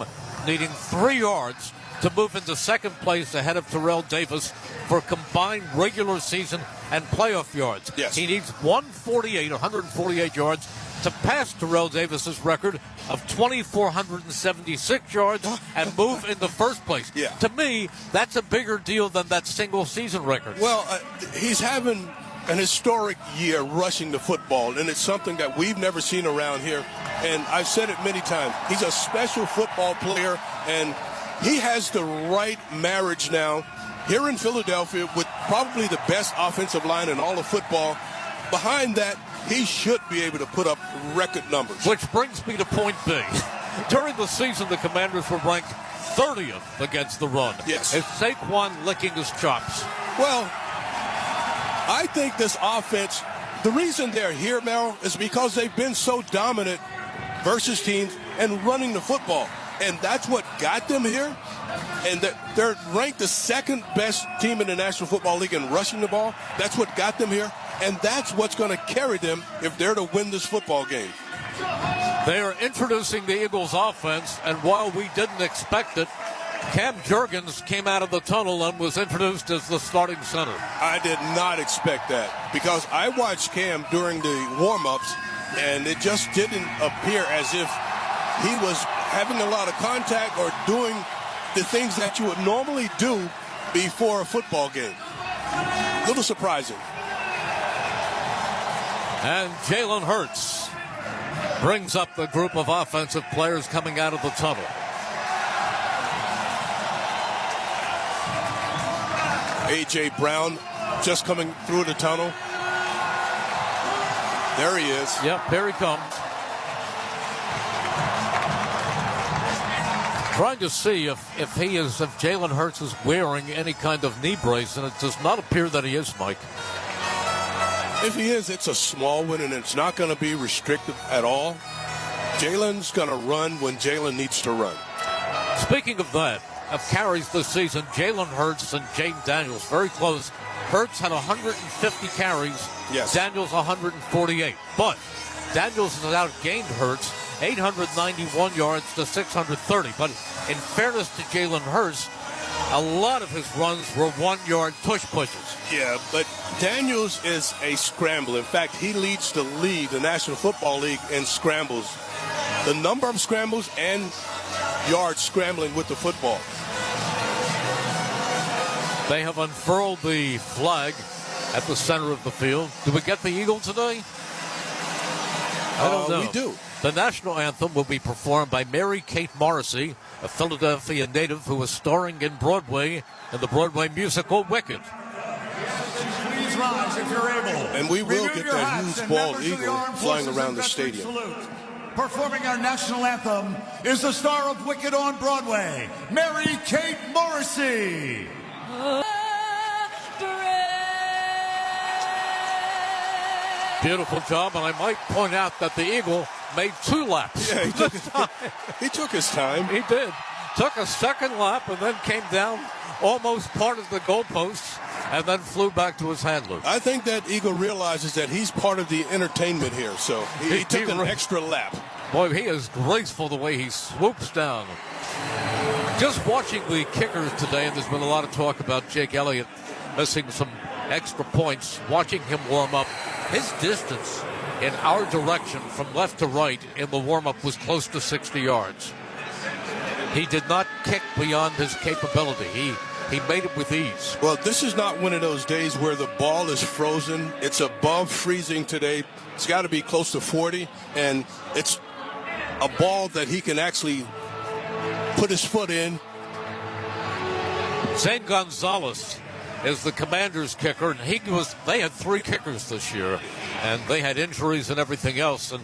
needing 3 yards to move into second place ahead of Terrell Davis for combined regular season and playoff yards. Yes. He needs 148 yards to pass Terrell Davis's record of 2,476 yards and move in the first place. Yeah. To me, that's a bigger deal than that single season record. Well, he's having an historic year rushing the football, and it's something that we've never seen around here. And I've said it many times. He's a special football player, and he has the right marriage now here in Philadelphia with probably the best offensive line in all of football. Behind that, he should be able to put up record numbers. Which brings me to point B. During the season, the Commanders were ranked 30th against the run. Yes. Is Saquon licking his chops? Well, I think this offense, the reason they're here, Merrill, is because they've been so dominant versus teams and running the football. And that's what got them here. And they're ranked the second best team in the National Football League in rushing the ball. That's what got them here. And that's what's going to carry them if they're to win this football game. They are introducing the Eagles offense, and while we didn't expect it, Cam Jurgens came out of the tunnel and was introduced as the starting center. I did not expect that because I watched Cam during the warm-ups, and it just didn't appear as if he was having a lot of contact or doing the things that you would normally do before a football game. A little surprising. And Jalen Hurts brings up the group of offensive players coming out of the tunnel. A.J. Brown just coming through the tunnel. There he is. Yep, here he comes. Trying to see if Jalen Hurts is wearing any kind of knee brace, and it does not appear that he is, Mike. If he is, it's a small one, and it's not going to be restricted at all. Jalen's going to run when Jalen needs to run. Speaking of that, of carries this season, Jalen Hurts and Jayden Daniels, very close. Hurts had 150 carries. Yes. Daniels 148. But Daniels has outgained Hurts 891 yards to 630. But in fairness to Jalen Hurts, a lot of his runs were 1-yard pushes. Yeah, but Daniels is a scrambler. In fact, he leads the league, the National Football League, in scrambles. The number of scrambles and yards scrambling with the football. They have unfurled the flag at the center of the field. Do we get the Eagle today? I don't know. We do. The national anthem will be performed by Mary Kate Morrissey, a Philadelphia native who is starring in Broadway in the Broadway musical Wicked. Please rise if you're able. And we will get that huge bald eagle flying around the stadium. Salute. Performing our national anthem is the star of Wicked on Broadway, Mary Kate Morrissey. Beautiful job, and I might point out that the Eagle made 2 laps. Yeah, he took his time. He did. Took a second lap and then came down almost part of the goalposts and then flew back to his handler. I think that Eagle realizes that he's part of the entertainment here, so he took an extra lap. Boy, he is graceful the way he swoops down. Just watching the kickers today, and there's been a lot of talk about Jake Elliott missing some extra points. Watching him warm up, his distance in our direction from left to right in the warm-up was close to 60 yards. He did not kick beyond his capability. He made it with ease. Well, this is not one of those days where the ball is frozen. It's above freezing today. It's got to be close to 40, and it's a ball that he can actually put his foot in. Zane Gonzalez is the Commanders' kicker, and they had 3 kickers this year, and they had injuries and everything else. And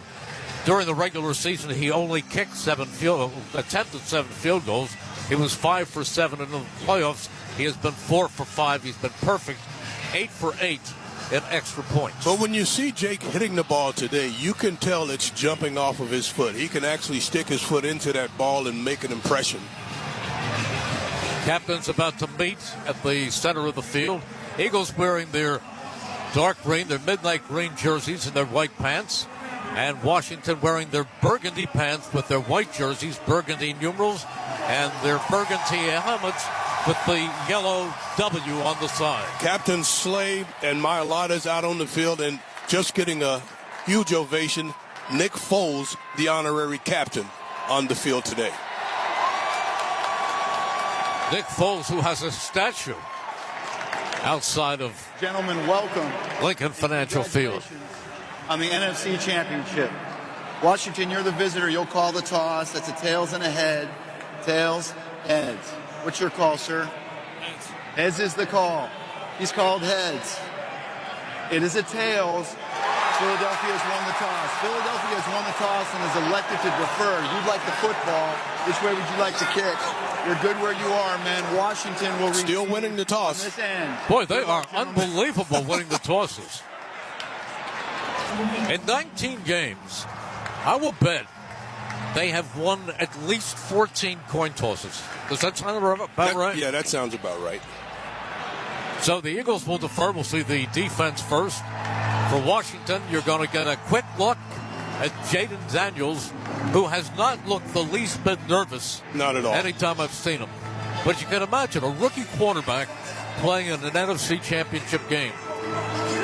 during the regular season, he only attempted 7 field goals. He was 5 for 7 in the playoffs. He has been 4 for 5. He's been perfect, 8 for 8 in extra points. But when you see Jake hitting the ball today, you can tell it's jumping off of his foot. He can actually stick his foot into that ball and make an impression. Captains about to meet at the center of the field. Eagles wearing their dark green, their midnight green jerseys and their white pants. And Washington wearing their burgundy pants with their white jerseys, burgundy numerals, and their burgundy helmets with the yellow W on the side. Captain Slade and Mailata's out on the field and just getting a huge ovation. Nick Foles, the honorary captain, on the field today. Nick Foles, who has a statue outside of Gentlemen, welcome. Lincoln Financial Field on the NFC Championship. Washington, you're the visitor. You'll call the toss. That's a tails and a head. Tails, heads. What's your call, sir? Heads. Heads is the call. He's called heads. It is a tails. Philadelphia has won the toss. Philadelphia has won the toss and is elected to defer. You'd like the football. Which way would you like to kick? You're good where you are, man. Washington will still winning the toss. On this end. Boy, they are unbelievable winning the tosses. In 19 games, I will bet they have won at least 14 coin tosses. Does that sound about right? Yeah, that sounds about right. So the Eagles will defer. We'll see the defense first. For Washington, you're going to get a quick look at Jayden Daniels, who has not looked the least bit nervous. Not at all. Anytime I've seen him. But you can imagine a rookie quarterback playing in an NFC Championship game.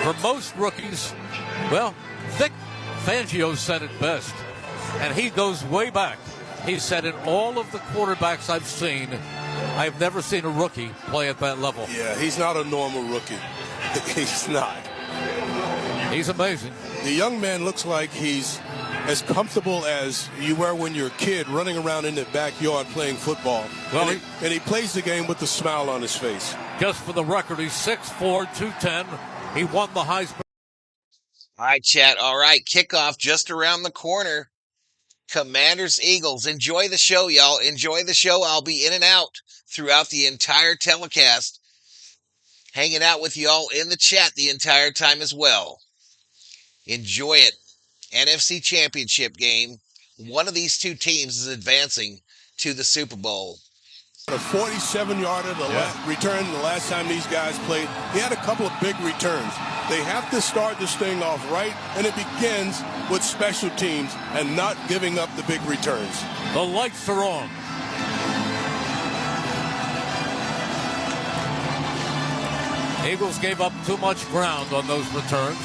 For most rookies, well, Vic Fangio said it best, and he goes way back. He said, in all of the quarterbacks I've seen, I've never seen a rookie play at that level. Yeah, he's not a normal rookie. He's not. He's amazing. The young man looks like he's as comfortable as you were when you're a kid running around in the backyard playing football. Well, and he plays the game with a smile on his face. Just for the record, he's 6'4", 210. He won the Heisman. All right, chat. All right, kickoff just around the corner. Commanders, Eagles. Enjoy the show, y'all. Enjoy the show. I'll be in and out throughout the entire telecast. Hanging out with y'all in the chat the entire time as well. Enjoy it. NFC Championship game. One of these two teams is advancing to the Super Bowl. A 47-yarder return the last time these guys played. He had a couple of big returns. They have to start this thing off right, and it begins with special teams and not giving up the big returns. The lights are on. Eagles gave up too much ground on those returns.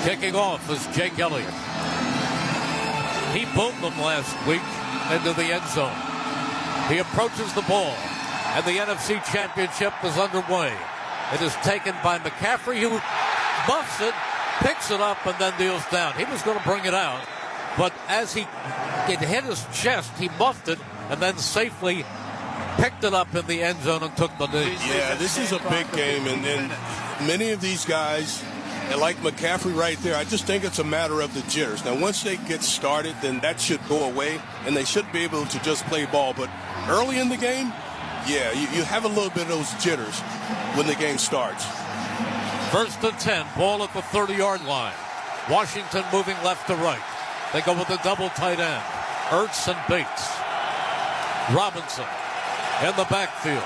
Kicking off is Jake Elliott. He boomed them last week into the end zone. He approaches the ball, and the NFC Championship is underway. It is taken by McCaffrey, who buffs it, picks it up, and then deals down. He was going to bring it out, but as it hit his chest, he muffed it, and then safely picked it up in the end zone and took the knee. Yeah, this is a big game, and many of these guys, and like McCaffrey right there, I just think it's a matter of the jitters. Now, once they get started, then that should go away, and they should be able to just play ball. But early in the game, yeah, you have a little bit of those jitters when the game starts. 1st and 10, ball at the 30-yard line. Washington moving left to right. They go with a double tight end. Hurtz and Bates. Robinson in the backfield.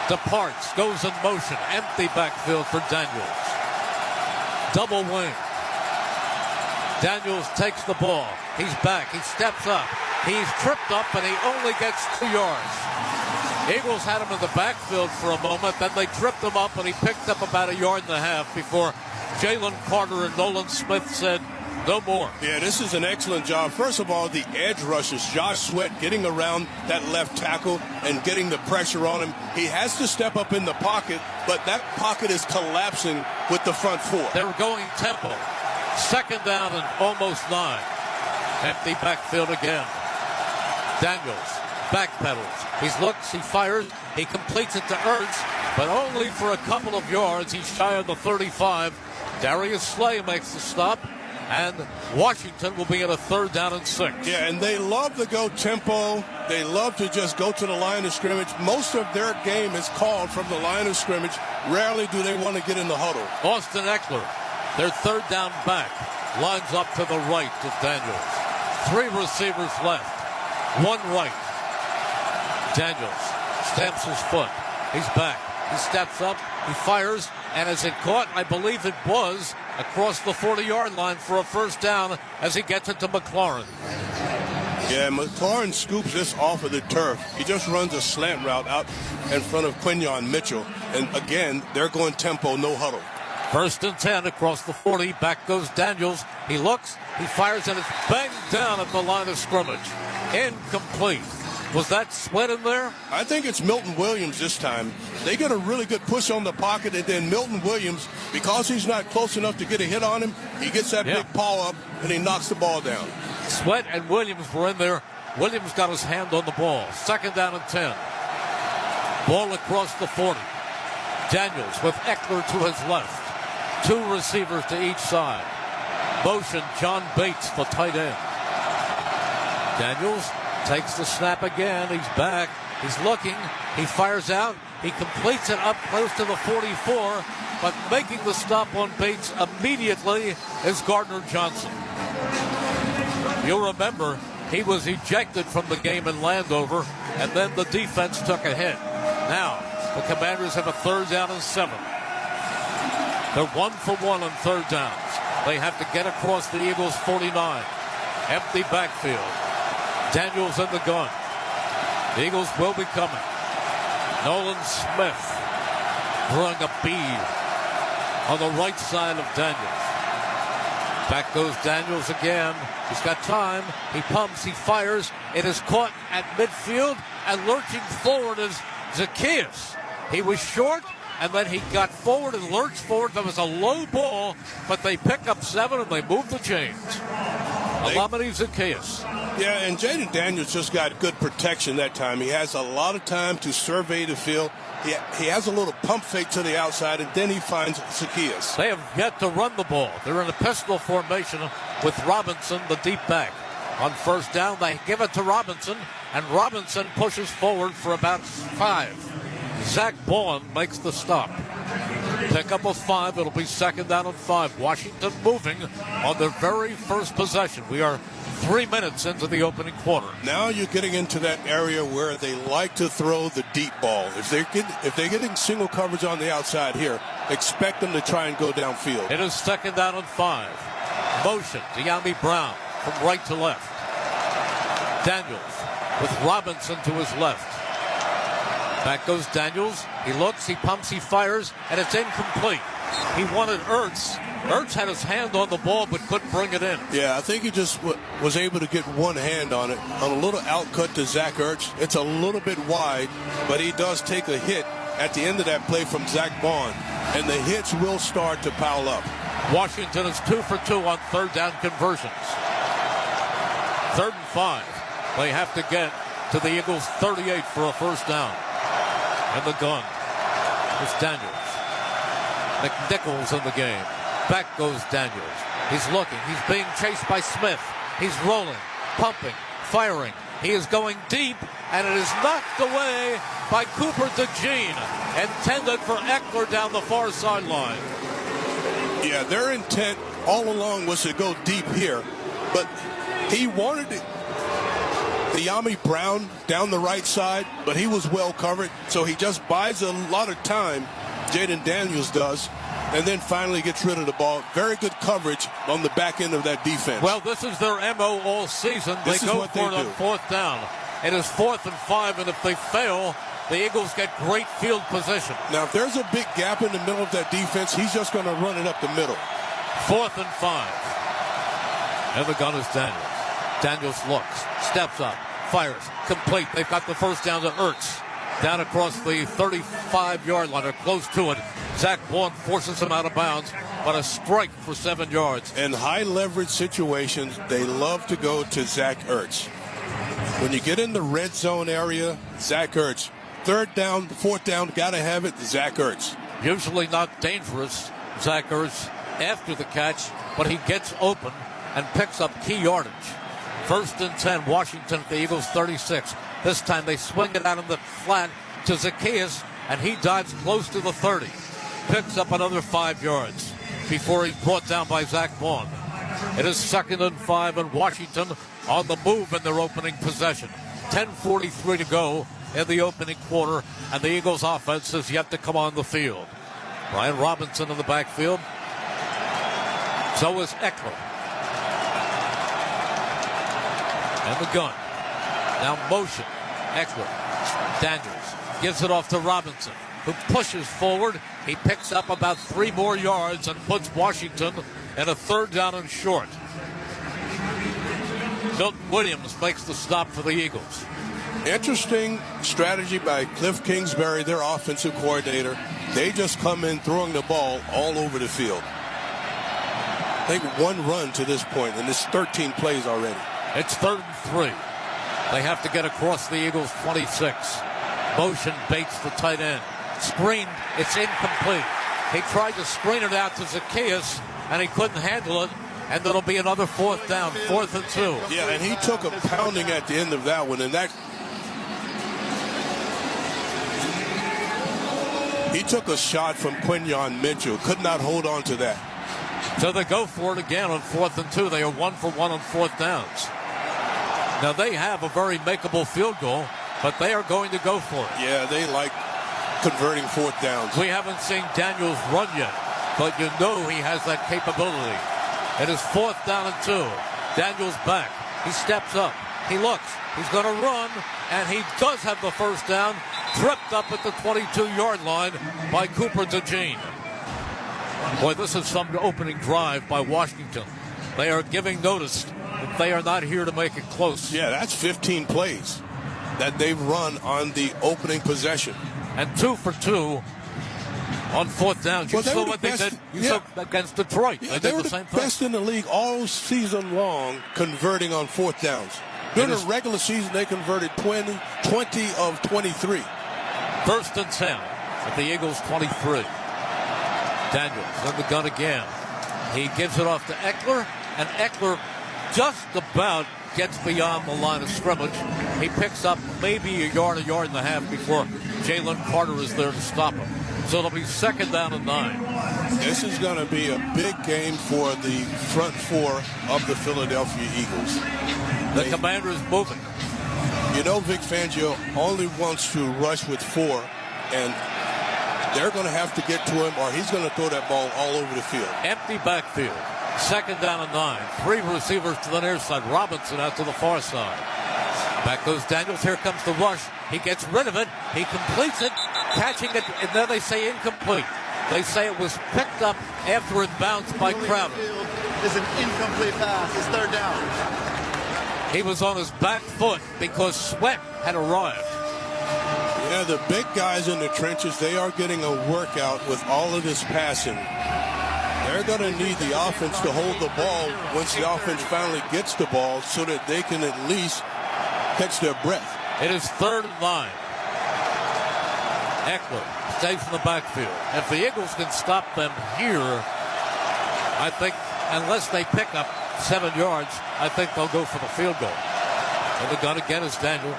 Departs, goes in motion. Empty backfield for Daniels. Double wing. Daniels takes the ball. He's back. He steps up. He's tripped up, and he only gets 2 yards. Eagles had him in the backfield for a moment. Then they tripped him up, and he picked up about 1.5 yards before Jalen Carter and Nolan Smith said, no more. Yeah, this is an excellent job. First of all, the edge rushers, Josh Sweat getting around that left tackle and getting the pressure on him. He has to step up in the pocket, but that pocket is collapsing with the front four. They're going tempo. 2nd down and almost 9. Empty backfield again. Daniels backpedals. He looks, he fires, he completes it to Hurtz, but only for a couple of yards. He's shy of the 35. Darius Slay makes the stop, and Washington will be at a 3rd down and 6. Yeah, and they love to go tempo. They love to just go to the line of scrimmage. Most of their game is called from the line of scrimmage. Rarely do they want to get in the huddle. Austin Eckler, their 3rd down back, lines up to the right of Daniels. 3 receivers left, 1 right. Daniels stamps his foot. He's back. He steps up. He fires. And is it caught? I believe it was across the 40-yard line for a 1st down as he gets it to McLaurin. Yeah, McLaurin scoops this off of the turf. He just runs a slant route out in front of Quinyon Mitchell. And again, they're going tempo, no huddle. 1st and 10 across the 40. Back goes Daniels. He looks. He fires, and it's banged down at the line of scrimmage. Incomplete. Was that Sweat in there? I think it's Milton Williams this time. They get a really good push on the pocket, and then Milton Williams, because he's not close enough to get a hit on him, he gets that big paw up, and he knocks the ball down. Sweat and Williams were in there. Williams got his hand on the ball. 2nd down and 10. Ball across the 40. Daniels with Eckler to his left. 2 receivers to each side. Motion, John Bates, the tight end. Daniels takes the snap again. He's back. He's looking. He fires out. He completes it up close to the 44, but making the stop on Bates immediately is Gardner Johnson. You'll remember he was ejected from the game in Landover, and then the defense took a hit. Now, the Commanders have a 3rd down and 7. They're 1 for 1 on 3rd downs. They have to get across the Eagles' 49. Empty backfield. Daniels in the gun. The Eagles will be coming. Nolan Smith throwing a bead on the right side of Daniels. Back goes Daniels again. He's got time. He pumps. He fires. It is caught at midfield, and lurching forward is Zacchaeus. He was short, and then he got forward and lurched forward. There was a low ball, but they pick up 7 and they move the chains. Alameda Zacchaeus. Yeah, and Jayden Daniels just got good protection that time. He has a lot of time to survey the field. He has a little pump fake to the outside, and then he finds Zacchaeus. They have yet to run the ball. They're in a pistol formation with Robinson, the deep back. On 1st down, they give it to Robinson, and Robinson pushes forward for about 5. Zach Bowen makes the stop. Pick up a 5. It'll be 2nd down and 5. Washington moving on their very first possession. We are 3 minutes into the opening quarter. Now you're getting into that area where they like to throw the deep ball. If they're getting single coverage on the outside here, expect them to try and go downfield. It is 2nd down and 5. Motion, De'Ami Brown from right to left. Daniels with Robinson to his left. Back goes Daniels. He looks, he pumps, he fires, and it's incomplete. He wanted Hurtz. Hurtz had his hand on the ball but couldn't bring it in. Yeah, I think he just was able to get one hand on it. On a little outcut to Zach Ertz. It's a little bit wide, but he does take a hit at the end of that play from Zach Bond. And the hits will start to pile up. Washington is 2 for 2 on 3rd down conversions. 3rd and 5. They have to get to the Eagles' 38 for a 1st down. And the gun. It's Daniels. McNichols in the game. Back goes Daniels. He's looking. He's being chased by Smith. He's rolling, pumping, firing. He is going deep, and it is knocked away by Cooper DeJean, intended for Eckler down the far sideline. Yeah, their intent all along was to go deep here, but he wanted it. De'Ami Brown down the right side, but he was well covered, so he just buys a lot of time, Jayden Daniels does, and then finally gets rid of the ball. Very good coverage on the back end of that defense. Well, this is their MO all season. They go for it on fourth down. It is 4th and 5, and if they fail, the Eagles get great field position. Now, if there's a big gap in the middle of that defense, he's just going to run it up the middle. 4th and 5. And the gun is Daniels. Daniels looks, steps up, fires, complete. They've got the first down to Hurtz. Down across the 35-yard line, or close to it. Zach Vaughn forces him out of bounds, but a strike for 7 yards. In high-leverage situations, they love to go to Zach Ertz. When you get in the red zone area, Zach Ertz. 3rd down, 4th down, got to have it, Zach Ertz. Usually not dangerous, Zach Ertz, after the catch, but he gets open and picks up key yardage. 1st and 10, Washington at the Eagles 36. This time they swing it out in the flat to Zacchaeus, and he dives close to the 30. Picks up another 5 yards before he's brought down by Zach Vaughn. It is 2nd and 5, and Washington on the move in their opening possession. 10:43 to go in the opening quarter, and the Eagles offense is yet to come on the field. Brian Robinson in the backfield. So is Eckler. And the gun. Now motion. Eckler. Daniels gives it off to Robinson, who pushes forward. He picks up about 3 more yards and puts Washington in a 3rd down and short. Milton Williams makes the stop for the Eagles. Interesting strategy by Cliff Kingsbury, their offensive coordinator. They just come in throwing the ball all over the field. I think 1 run to this point, and it's 13 plays already. It's 3rd and 3. They have to get across the Eagles 26. Motion baits the tight end. Screen, it's incomplete. He tried to screen it out to Zacchaeus, and he couldn't handle it. And there'll be another 4th down, 4th and 2. Yeah, and he took a pounding at the end of that one, and he took a shot from Quinyon Mitchell. Could not hold on to that. So they go for it again on 4th and 2. They are 1 for 1 on 4th downs. Now they have a very makeable field goal, but they are going to go for it. Yeah, they like converting 4th downs. We haven't seen Daniels run yet, but you know he has that capability. It is 4th down and 2. Daniels back. He steps up. He looks. He's going to run, and he does have the first down, tripped up at the 22-yard line by Cooper DeJean. Boy, this is some opening drive by Washington. They are giving notice that they are not here to make it close. Yeah, that's 15 plays that they've run on the opening possession. And 2 for 2 on 4th down. You saw what they did against Detroit. Yeah, they were did the same thing. Best in the league all season long converting on 4th downs. During the regular season, they converted 20 of 23. 1st and 10 at the Eagles 23. Daniels in the gun again. He gives it off to Eckler, and Eckler just about gets beyond the line of scrimmage. He picks up maybe a yard and a half before Jalen Carter is there to stop him. So it'll be 2nd down and 9. This is going to be a big game for the front 4 of the Philadelphia Eagles. The Commanders moving. You know, Vic Fangio only wants to rush with 4, and they're going to have to get to him, or he's going to throw that ball all over the field. Empty backfield. 2nd down and 9. 3 receivers to the near side. Robinson out to the far side. Back goes Daniels. Here comes the rush. He gets rid of it. He completes it, catching it, and then they say incomplete. They say it was picked up after it bounced by Crowder. It's an incomplete pass. It's 3rd down. He was on his back foot because Sweat had arrived. Yeah, the big guys in the trenches, they are getting a workout with all of this passing. They're going to need the offense to hold the ball once the offense finally gets the ball so that they can at least catch their breath. It is 3rd and 9. Eckler stays in the backfield. If the Eagles can stop them here, I think, unless they pick up 7 yards, I think they'll go for the field goal. And the gun again is Daniel.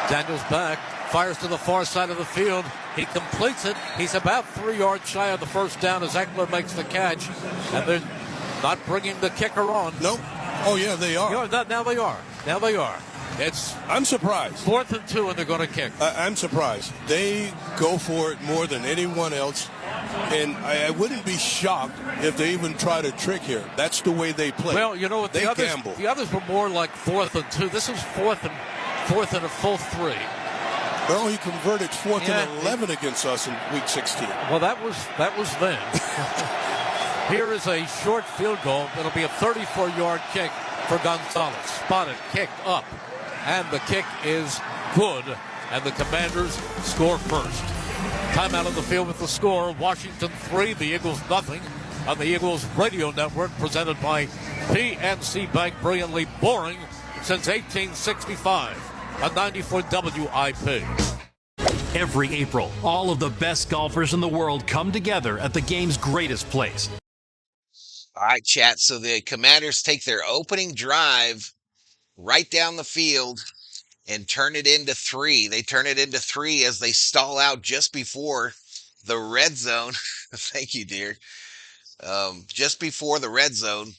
Daniels back, fires to the far side of the field. He completes it. He's about 3 yards shy of the first down as Eckler makes the catch. And they're not bringing the kicker on. Nope. Oh, yeah, they are. Now they are. Now they are. I'm surprised. 4th and 2, and they're going to kick. I'm surprised. They go for it more than anyone else, and I wouldn't be shocked if they even tried a trick here. That's the way they play. Well, you know what? They gamble. The others were more like 4th and 2. This is 4th and a full 3. Well, he converted 4th and 11 against us in Week 16. Well, that was then. Here is a short field goal. It'll be a 34-yard kick for Gonzalez. Spotted, kicked up, and the kick is good, and the Commanders score first. Timeout on the field with the score. Washington 3, the Eagles nothing on the Eagles Radio Network, presented by PNC Bank. Brilliantly boring since 1865 on 94 WIP. Every April, all of the best golfers in the world come together at the game's greatest place. All right, chat. So the Commanders take their opening drive right down the field and turn it into 3. They turn it into 3 as they stall out just before the red zone. Thank you, dear. Just before the red zone.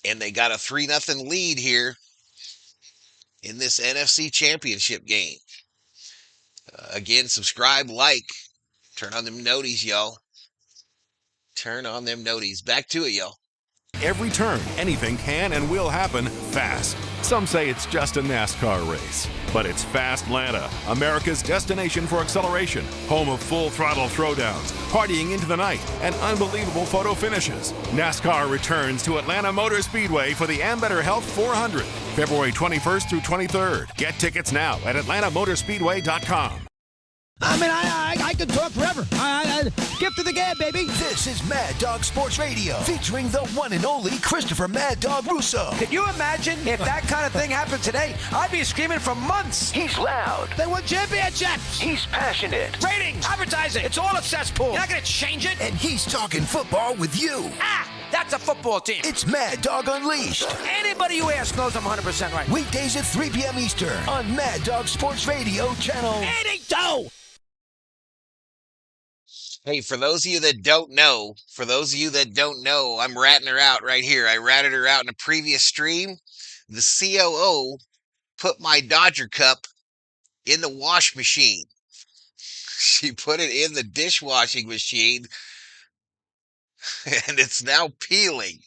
And they got a 3-0 lead here in this NFC Championship game. Again, subscribe, like, turn on them noties, y'all. Turn on them noties. Back to it, y'all. Every turn, anything can and will happen fast. Some say it's just a NASCAR race, but it's Fast Atlanta, America's destination for acceleration, home of full throttle throwdowns, partying into the night, and unbelievable photo finishes. NASCAR returns to Atlanta Motor Speedway for the Ambetter Health 400, February 21st through 23rd. Get tickets now at AtlantaMotorspeedway.com. I mean, I could talk forever. Give to the gab, baby. This is Mad Dog Sports Radio, featuring the one and only Christopher Mad Dog Russo. Can you imagine if that kind of thing happened today? I'd be screaming for months. He's loud. They won championships. He's passionate. Ratings, advertising, it's all a cesspool. You're not going to change it. And he's talking football with you. That's a football team. It's Mad Dog Unleashed. Anybody you ask knows I'm 100% right. Weekdays at 3 p.m. Eastern on Mad Dog Sports Radio, channel 82. Hey, for those of you that don't know, I'm ratting her out right here. I ratted her out in a previous stream. The COO put my Dodger cup in the wash machine. She put it in the dishwashing machine, and it's now peeling.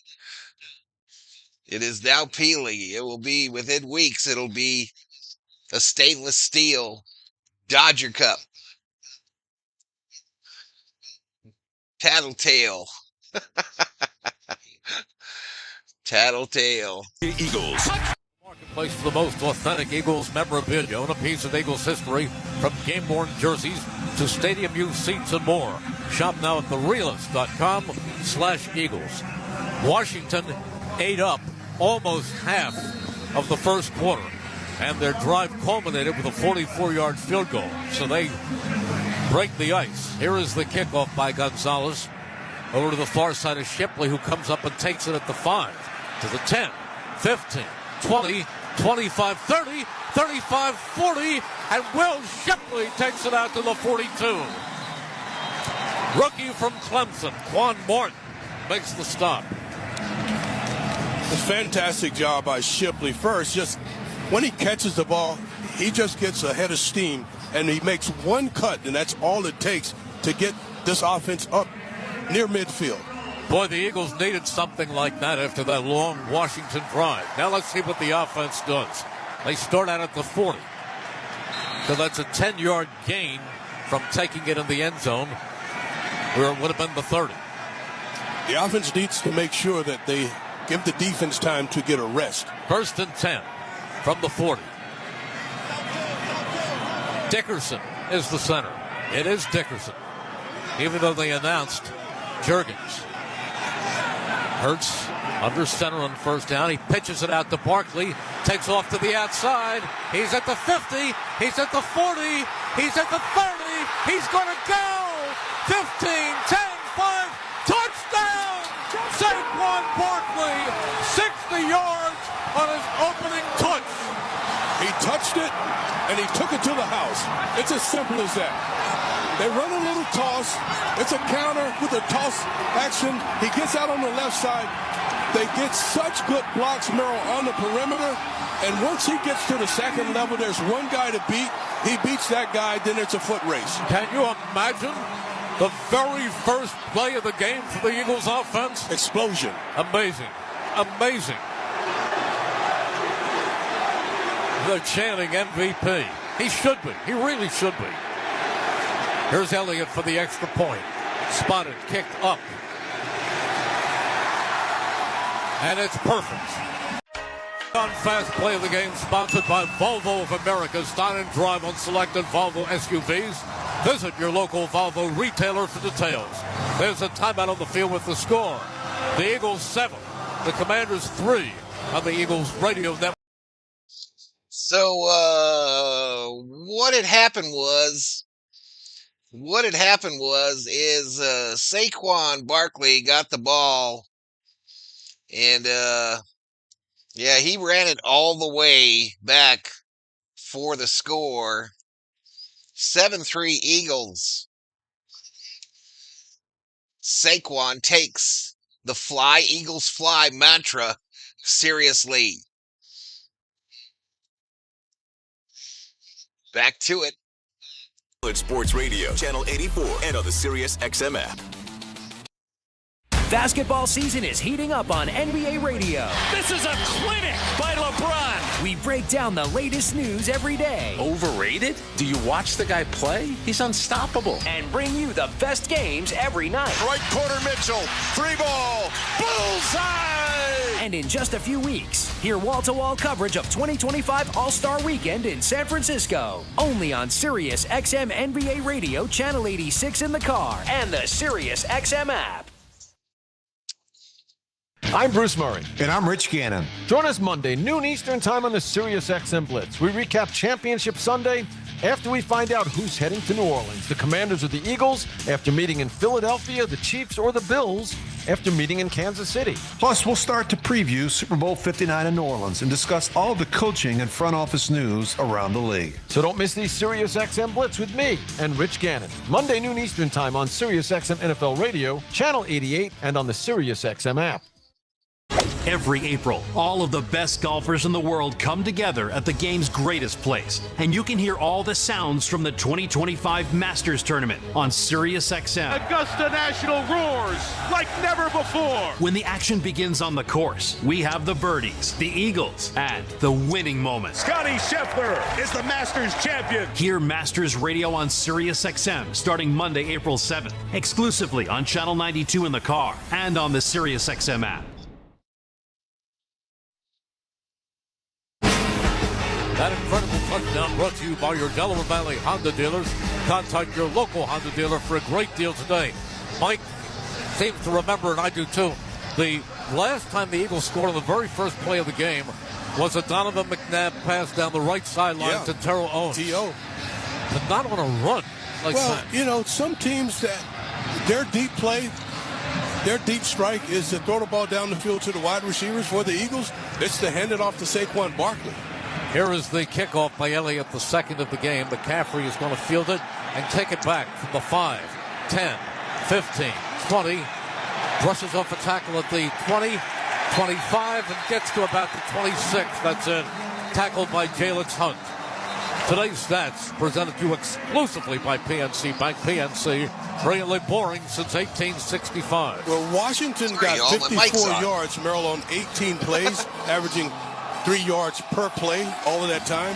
It is now peeling. It will be, within weeks, it'll be a stainless steel Dodger cup. Tattletale. Tattletale. Eagles. Marketplace for the most authentic Eagles memorabilia. Own a piece of Eagles history, from game-worn jerseys to stadium-used seats and more. Shop now at therealist.com/Eagles. Washington ate up almost half of the first quarter, and their drive culminated with a 44-yard field goal. So they break the ice. Here is the kickoff by Gonzalez. Over to the far side of Shipley, who comes up and takes it at the 5. To the 10, 15, 20, 25, 30, 35, 40, and Will Shipley takes it out to the 42. Rookie from Clemson, Quan Morton, makes the stop. A fantastic job by Shipley. First, just when he catches the ball, he just gets a head of steam, and he makes one cut, and that's all it takes to get this offense up near midfield. Boy, the Eagles needed something like that after that long Washington drive. Now let's see what the offense does. They start out at the 40. So that's a 10-yard gain from taking it in the end zone, where it would have been the 30. The offense needs to make sure that they give the defense time to get a rest. 1st and 10 from the 40. Dickerson is the center. It is Dickerson, even though they announced Juergens. Hurtz under center on first down. He pitches it out to Barkley. Takes off to the outside. He's at the 50. He's at the 40. He's at the 30. He's going to go. 15, 10, 5. Touchdown! Saquon Barkley, 60 yards on his opening touch. He touched it, and he took it to the house. It's as simple as that. They run a little toss. It's a counter with a toss action. He gets out on the left side. They get such good blocks, Merrill, on the perimeter. And once he gets to the second level, there's one guy to beat. He beats that guy, then it's a foot race. Can you imagine the very first play of the game for the Eagles offense? Explosion. Amazing. Amazing. They're chanting MVP. He should be. He really should be. Here's Elliott for the extra point. Spotted, kicked up. And it's perfect. On fast play of the game, sponsored by Volvo of America. Start and drive on selected Volvo SUVs. Visit your local Volvo retailer for details. There's a timeout on the field with the score. The Eagles 7, the Commanders 3 on the Eagles radio network. So what had happened was Saquon Barkley got the ball, and yeah, he ran it all the way back for the score. 7-3 Eagles. Saquon takes the fly Eagles fly mantra seriously. Back to it. Sports Radio, Channel 84, and on the Sirius XM app. Basketball season is heating up on NBA radio. This is a clinic by LeBron. We break down the latest news every day. Overrated? Do you watch the guy play? He's unstoppable. And bring you the best games every night. Right corner Mitchell, 3-ball, bullseye! And in just a few weeks, hear wall-to-wall coverage of 2025 All-Star Weekend in San Francisco. Only on Sirius XM NBA Radio, Channel 86 in the car, and the Sirius XM app. I'm Bruce Murray. And I'm Rich Gannon. Join us Monday, noon Eastern time on the Sirius XM Blitz. We recap Championship Sunday after we find out who's heading to New Orleans. The Commanders or the Eagles after meeting in Philadelphia, the Chiefs or the Bills after meeting in Kansas City. Plus, we'll start to preview Super Bowl 59 in New Orleans and discuss all the coaching and front office news around the league. So don't miss the Sirius XM Blitz with me and Rich Gannon. Monday, noon Eastern time on Sirius XM NFL Radio, Channel 88, and on the Sirius XM app. Every April, all of the best golfers in the world come together at the game's greatest place. And you can hear all the sounds from the 2025 Masters Tournament on Sirius XM. Augusta National roars like never before. When the action begins on the course, we have the birdies, the eagles, and the winning moments. Scotty Scheffler is the Masters champion. Hear Masters Radio on Sirius XM starting Monday, April 7th, exclusively on Channel 92 in the car and on the Sirius XM app. That incredible touchdown brought to you by your Delaware Valley Honda dealers. Contact your local Honda dealer for a great deal today. Mike seems to remember, and I do too, the last time the Eagles scored on the very first play of the game was a Donovan McNabb pass down the right sideline to Terrell Owens. T.O. But not on a run like that. Well, you know, some teams that their deep play, their deep strike is to throw the ball down the field to the wide receivers. For the Eagles, it's to hand it off to Saquon Barkley. Here is the kickoff by Elliott, the second of the game. McCaffrey is going to field it and take it back from the 5, 10, 15, 20. Brushes off a tackle at the 20, 25, and gets to about the 26. That's it. Tackled by Jalen Hunt. Today's stats presented to you exclusively by PNC Bank. PNC, brilliantly boring since 1865. Well, Washington got 54 yards, Merrill, on 18 plays, averaging 3 yards per play all of that time.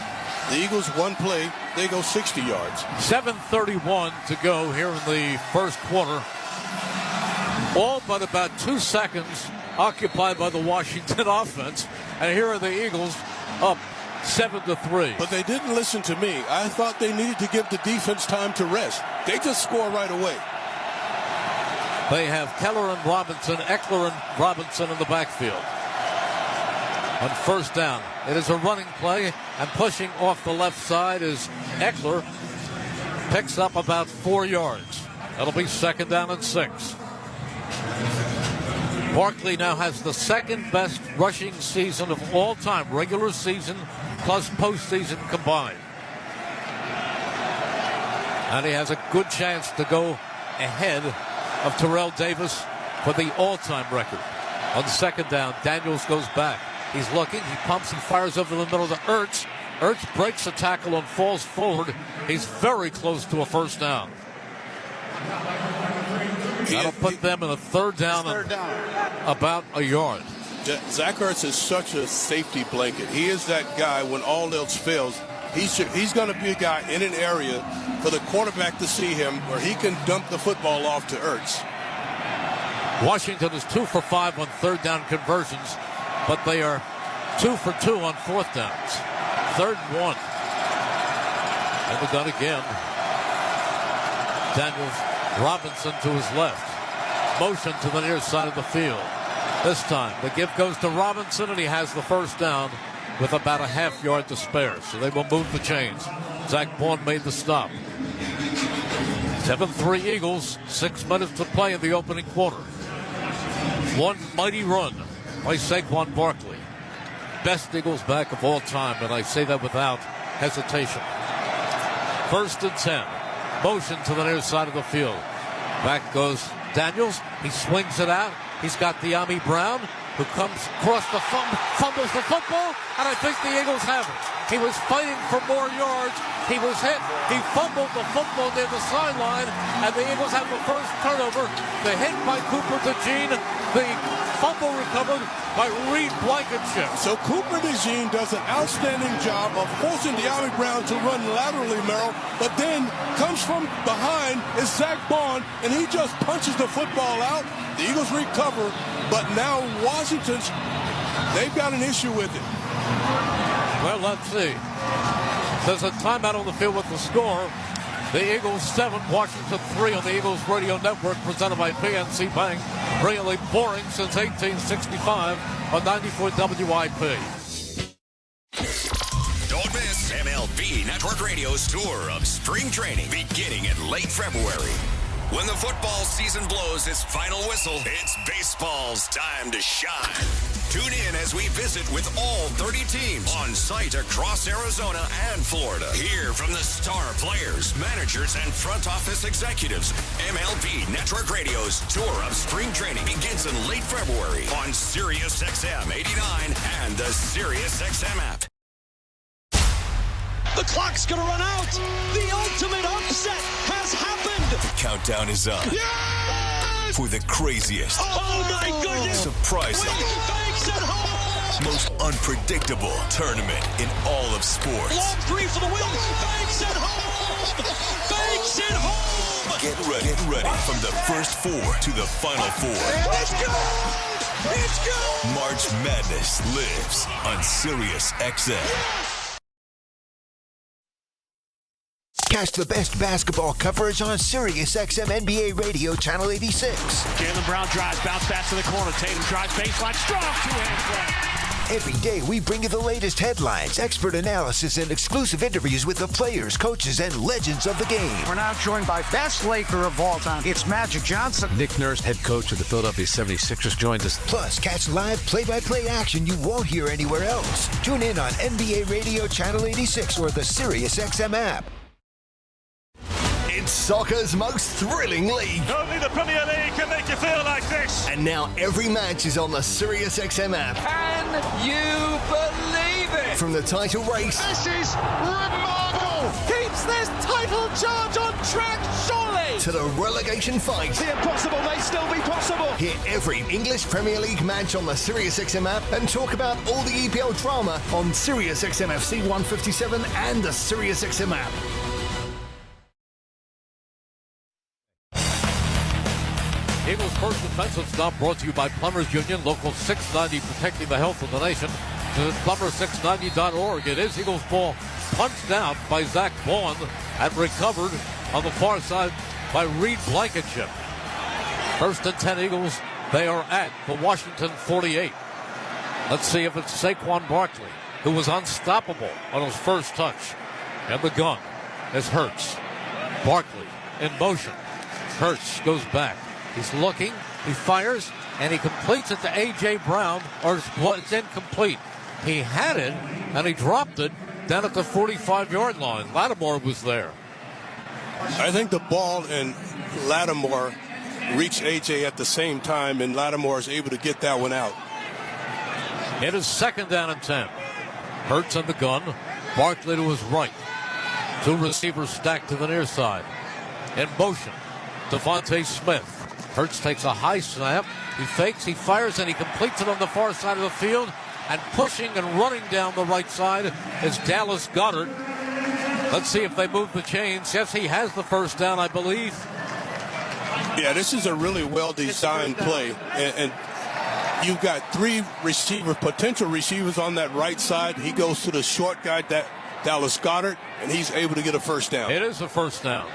The Eagles, one play, they go 60 yards. 7:31 to go here in the first quarter. All but about 2 seconds occupied by the Washington offense. And here are the Eagles up 7-3. But they didn't listen to me. I thought they needed to give the defense time to rest. They just score right away. They have Keller and Robinson, Eckler and Robinson in the backfield. On first down, it is a running play, and pushing off the left side is Eckler. Picks up about 4 yards. That'll be second down and 6. Barkley now has the second best rushing season of all time, regular season plus postseason combined. And he has a good chance to go ahead of Terrell Davis for the all-time record. On second down, Daniels goes back. He's looking. He pumps. He fires over the middle to Hurtz. Hurtz breaks the tackle and falls forward. He's very close to a first down. That'll put them in a third down. About a yard. Zach Ertz is such a safety blanket. He is that guy when all else fails. He's going to be a guy in an area for the quarterback to see him where he can dump the football off to Ertz. Washington is 2 for 5 on third down conversions, but they are 2 for 2 on fourth downs. 3rd and 1. And the gun again. Daniels Robinson to his left. Motion to the near side of the field. This time, the give goes to Robinson, and he has the first down with about a half yard to spare. So they will move the chains. Zach Vaughn made the stop. 7-3 Eagles, 6 minutes to play in the opening quarter. One mighty run by Saquon Barkley. Best Eagles back of all time, and I say that without hesitation. 1st and 10. Motion to the near side of the field. Back goes Daniels. He swings it out. He's got De'Ami Brown, who comes across the fumbles the football, and I think the Eagles have it. He was fighting for more yards. He was hit. He fumbled the football near the sideline, and the Eagles have the first turnover. The hit by Cooper DeJean. The fumble recovered by Reed Blankenship. So Cooper DeJean does an outstanding job of forcing De'Ami Brown to run laterally, Merrill, but then comes from behind is Zach Vaughn, and he just punches the football out. The Eagles recover, but now Washington's, they've got an issue with it. Well, let's see. There's a timeout on the field with the score. The Eagles 7, Washington 3 on the Eagles Radio Network, presented by PNC Bank. Brilliantly boring since 1865 on 94 WIP. Don't miss MLB Network Radio's tour of spring training beginning in late February. When the football season blows its final whistle, it's baseball's time to shine. Tune in as we visit with all 30 teams on site across Arizona and Florida. Hear from the star players, managers, and front office executives. MLB Network Radio's tour of spring training begins in late February on Sirius XM 89 and the Sirius XM app. The clock's going to run out. The ultimate upset has happened. The countdown is up. Yes! For the craziest. Oh my goodness. Surprising. Banks at home. Most unpredictable tournament in all of sports. Long 3 for the win. Banks at home. Banks at home. Get ready from the first 4 to the final 4. Let's go. Let's go. March Madness lives on Sirius XM. Catch the best basketball coverage on Sirius XM NBA Radio Channel 86. Jalen Brown drives, bounce back to the corner. Tatum drives baseline, strong two-hand grab. Every day we bring you the latest headlines, expert analysis, and exclusive interviews with the players, coaches, and legends of the game. We're now joined by best Laker of all time. It's Magic Johnson. Nick Nurse, head coach of the Philadelphia 76ers, joins us. Plus, catch live play-by-play action you won't hear anywhere else. Tune in on NBA Radio Channel 86 or the Sirius XM app. It's soccer's most thrilling league. Only the Premier League can make you feel like this. And now every match is on the Sirius XM app. Can you believe it? From the title race. This is remarkable. Keeps this title charge on track, surely. To the relegation fight. The impossible may still be possible. Hear every English Premier League match on the Sirius XM app and talk about all the EPL drama on Sirius XM FC 157 and the Sirius XM app. Eagles First Defensive Stop brought to you by Plumbers Union, Local 690, protecting the health of the nation. Visit plumber690.org. It is Eagles ball punched out by Zach Vaughn and recovered on the far side by Reed Blankenship. 1st and 10 Eagles. They are at the Washington 48. Let's see if it's Saquon Barkley, who was unstoppable on his first touch. And the gun is Hurtz. Barkley in motion. Hurtz goes back. He's looking, he fires, and he completes it to A.J. Brown, or it's incomplete. He had it, and he dropped it down at the 45-yard line. Lattimore was there. I think the ball in Lattimore reached A.J. at the same time, and Lattimore is able to get that one out. It is 2nd down and 10. Hurts on the gun. Barkley to his right. 2 receivers stacked to the near side. In motion, Devontae Smith. Hurts takes a high snap. He fakes, he fires, and he completes it on the far side of the field. And pushing and running down the right side is Dallas Goedert. Let's see if they move the chains. Yes, he has the first down, I believe. Yeah, this is a really well-designed play. And you've got 3 potential receivers on that right side. He goes to the short guy, Dallas Goedert, and he's able to get a first down. It is a first down.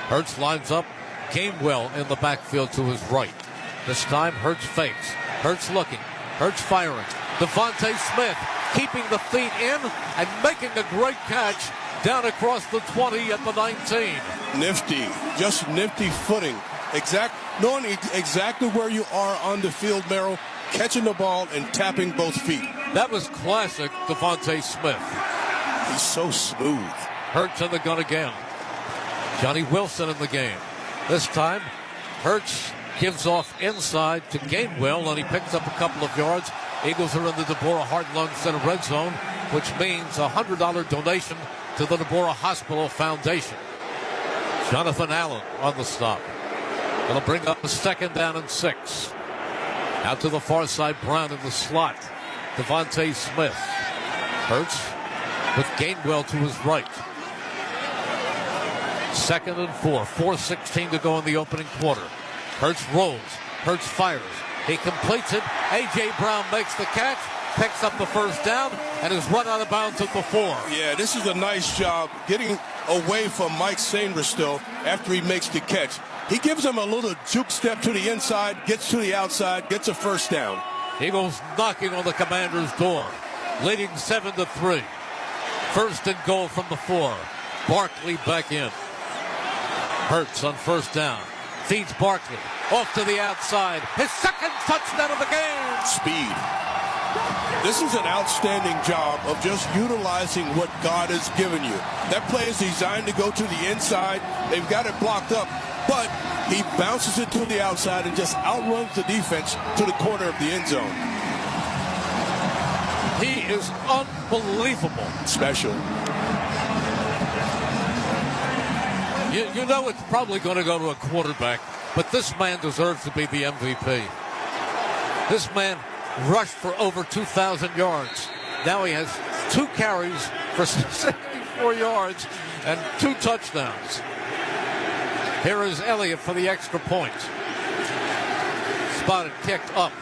Hurts lines up. Gainwell in the backfield to his right. This time, Hurts fakes. Hurts looking. Hurts firing. Devontae Smith keeping the feet in and making a great catch down across the 20 at the 19. Nifty. Just nifty footing. Knowing exactly where you are on the field, Merrill, catching the ball and tapping both feet. That was classic Devontae Smith. He's so smooth. Hurts in the gun again. Johnny Wilson in the game. This time, Hurts gives off inside to Gainwell, and he picks up a couple of yards. Eagles are in the Deborah Hart-Lung Center red zone, which means a $100 donation to the Deborah Hospital Foundation. Jonathan Allen on the stop. It'll bring up a 2nd down and 6. Out to the far side, Brown in the slot. Devontae Smith. Hurts with Gainwell to his right. 2nd and 4. 4:16 to go in the opening quarter. Hurts rolls. Hurts fires. He completes it. A.J. Brown makes the catch, picks up the first down, and is run out of bounds at the 4. Yeah, this is a nice job getting away from Mike Sainristil after he makes the catch. He gives him a little juke step to the inside, gets to the outside, gets a first down. Eagles knocking on the Commander's door, leading 7-3. 1st and goal from the 4. Barkley back in. Hurts on first down. Feeds Barkley. Off to the outside. His 2nd touchdown of the game. Speed. This is an outstanding job of just utilizing what God has given you. That play is designed to go to the inside. They've got it blocked up, but he bounces it to the outside and just outruns the defense to the corner of the end zone. He is unbelievable. Special. You know it's probably going to go to a quarterback, but this man deserves to be the MVP. This man rushed for over 2,000 yards. Now he has 2 carries for 64 yards and 2 touchdowns. Here is Elliott for the extra point. Spotted, kicked up.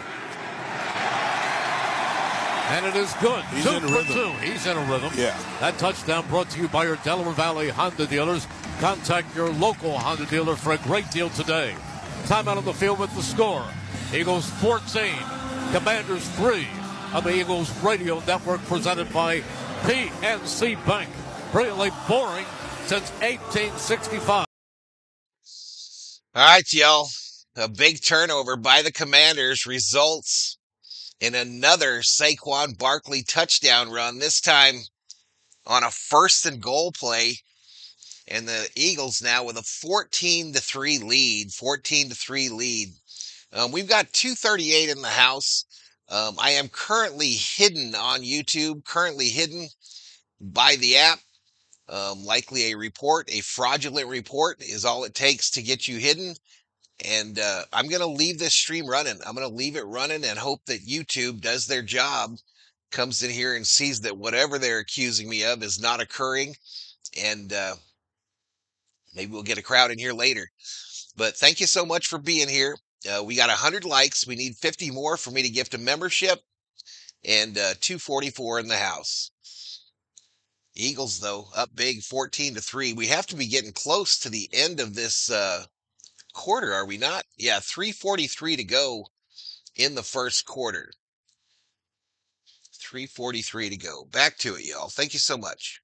And it is good. He's 2 in for rhythm. 2. He's in a rhythm. Yeah. That touchdown brought to you by your Delaware Valley Honda dealers. Contact your local Honda dealer for a great deal today. Timeout on the field with the score. Eagles 14, Commanders 3 on the Eagles Radio Network, presented by PNC Bank. Brilliantly boring since 1865. All right, y'all. A big turnover by the Commanders results in another Saquon Barkley touchdown run, this time on a 1st and goal play. And the Eagles now with a 14-3 lead. 14-3 lead. We've got 238 in the house. I am currently hidden on YouTube. Currently hidden by the app. Likely a fraudulent report is all it takes to get you hidden. And I'm going to leave this stream running. I'm going to leave it running and hope that YouTube does their job, comes in here and sees that whatever they're accusing me of is not occurring. And maybe we'll get a crowd in here later. But thank you so much for being here. We got 100 likes. We need 50 more for me to gift a membership. And 244 in the house. Eagles, though, up big, 14-3. We have to be getting close to the end of this quarter, are we not? Yeah, 3:43 to go in the first quarter. 3:43 to go. Back to it, y'all. Thank you so much.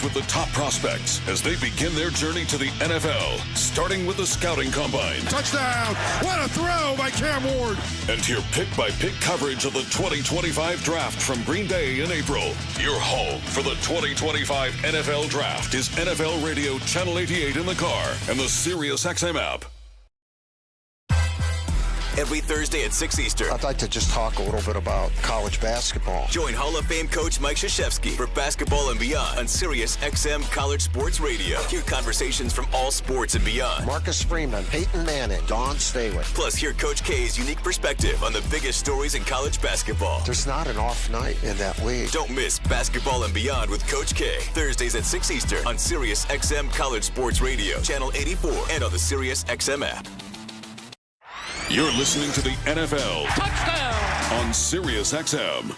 with the top prospects as they begin their journey to the NFL, starting with the scouting combine. Touchdown! What a throw by Cam Ward! And hear pick-by-pick coverage of the 2025 draft from Green Bay in April. Your home for the 2025 NFL Draft is NFL Radio Channel 88 in the car and the SiriusXM app. Every Thursday at 6 Eastern. I'd like to just talk a little bit about college basketball. Join Hall of Fame coach Mike Krzyzewski for Basketball and Beyond on SiriusXM College Sports Radio. Hear conversations from all sports and beyond. Marcus Freeman, Peyton Manning, Don Staley. Plus, hear Coach K's unique perspective on the biggest stories in college basketball. There's not an off night in that league. Don't miss Basketball and Beyond with Coach K. Thursdays at 6 Eastern on SiriusXM College Sports Radio, Channel 84, and on the SiriusXM app. You're listening to the NFL Touchdown on SiriusXM.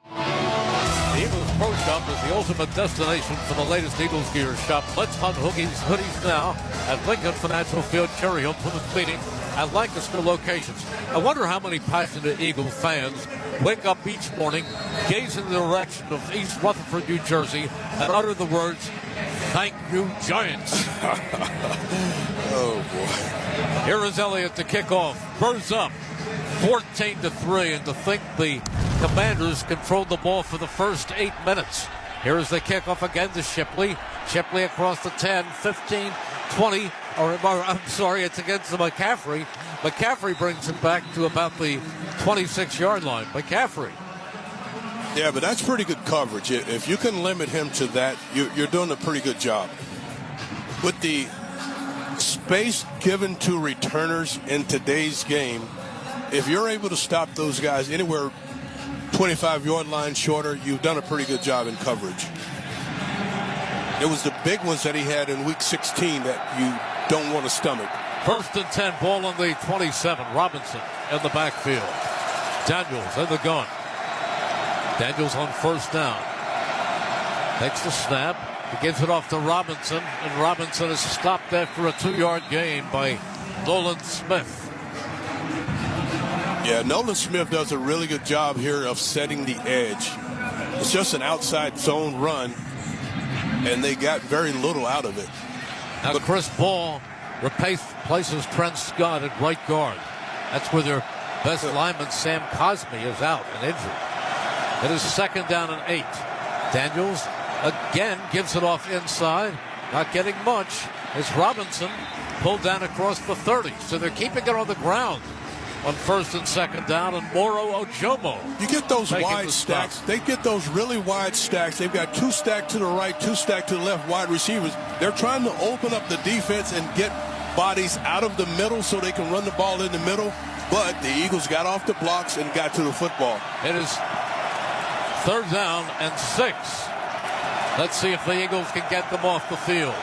The Eagles Pro Shop is the ultimate destination for the latest Eagles gear. Shop Let's Hunt hoodies now at Lincoln Financial Field, Cherry Hill, Plymouth Meeting, and Lancaster locations. I wonder how many passionate Eagle fans wake up each morning, gaze in the direction of East Rutherford, New Jersey, and utter the words, "Thank you, Giants." Oh, boy. Here is Elliott to kick off. Spurs up 14-3, and to think the Commanders controlled the ball for the first 8 minutes. Here is the kickoff again to Shipley. Shipley across the 10, 15, 20. I'm sorry, it's against the McCaffrey. McCaffrey brings him back to about the 26-yard line. McCaffrey. Yeah, but that's pretty good coverage. If you can limit him to that, you're doing a pretty good job. With the space given to returners in today's game, if you're able to stop those guys anywhere 25-yard line shorter, you've done a pretty good job in coverage. It was the big ones that he had in week 16 that you don't want to stomach. 1st and 10, ball on the 27. Robinson in the backfield. Daniels in the gun. Daniels on 1st down. Takes the snap. He gives it off to Robinson, and Robinson is stopped after a 2-yard gain by Nolan Smith. Yeah, Nolan Smith does a really good job here of setting the edge. It's just an outside zone run, and they got very little out of it. Now Chris Ball replaces Trent Scott at right guard. That's where their best lineman, Sam Cosme, is out and injured. It is 2nd down and 8. Daniels again gives it off inside. Not getting much. It's Robinson pulled down across the 30. So they're keeping it on the ground on 1st and 2nd down. And Moro Ojomo. You get those wide stacks. They get those really wide stacks. They've got 2 stacked to the right, 2 stacked to the left wide receivers. They're trying to open up the defense and get bodies out of the middle so they can run the ball in the middle. But the Eagles got off the blocks and got to the football. It is 3rd down and 6. Let's see if the Eagles can get them off the field.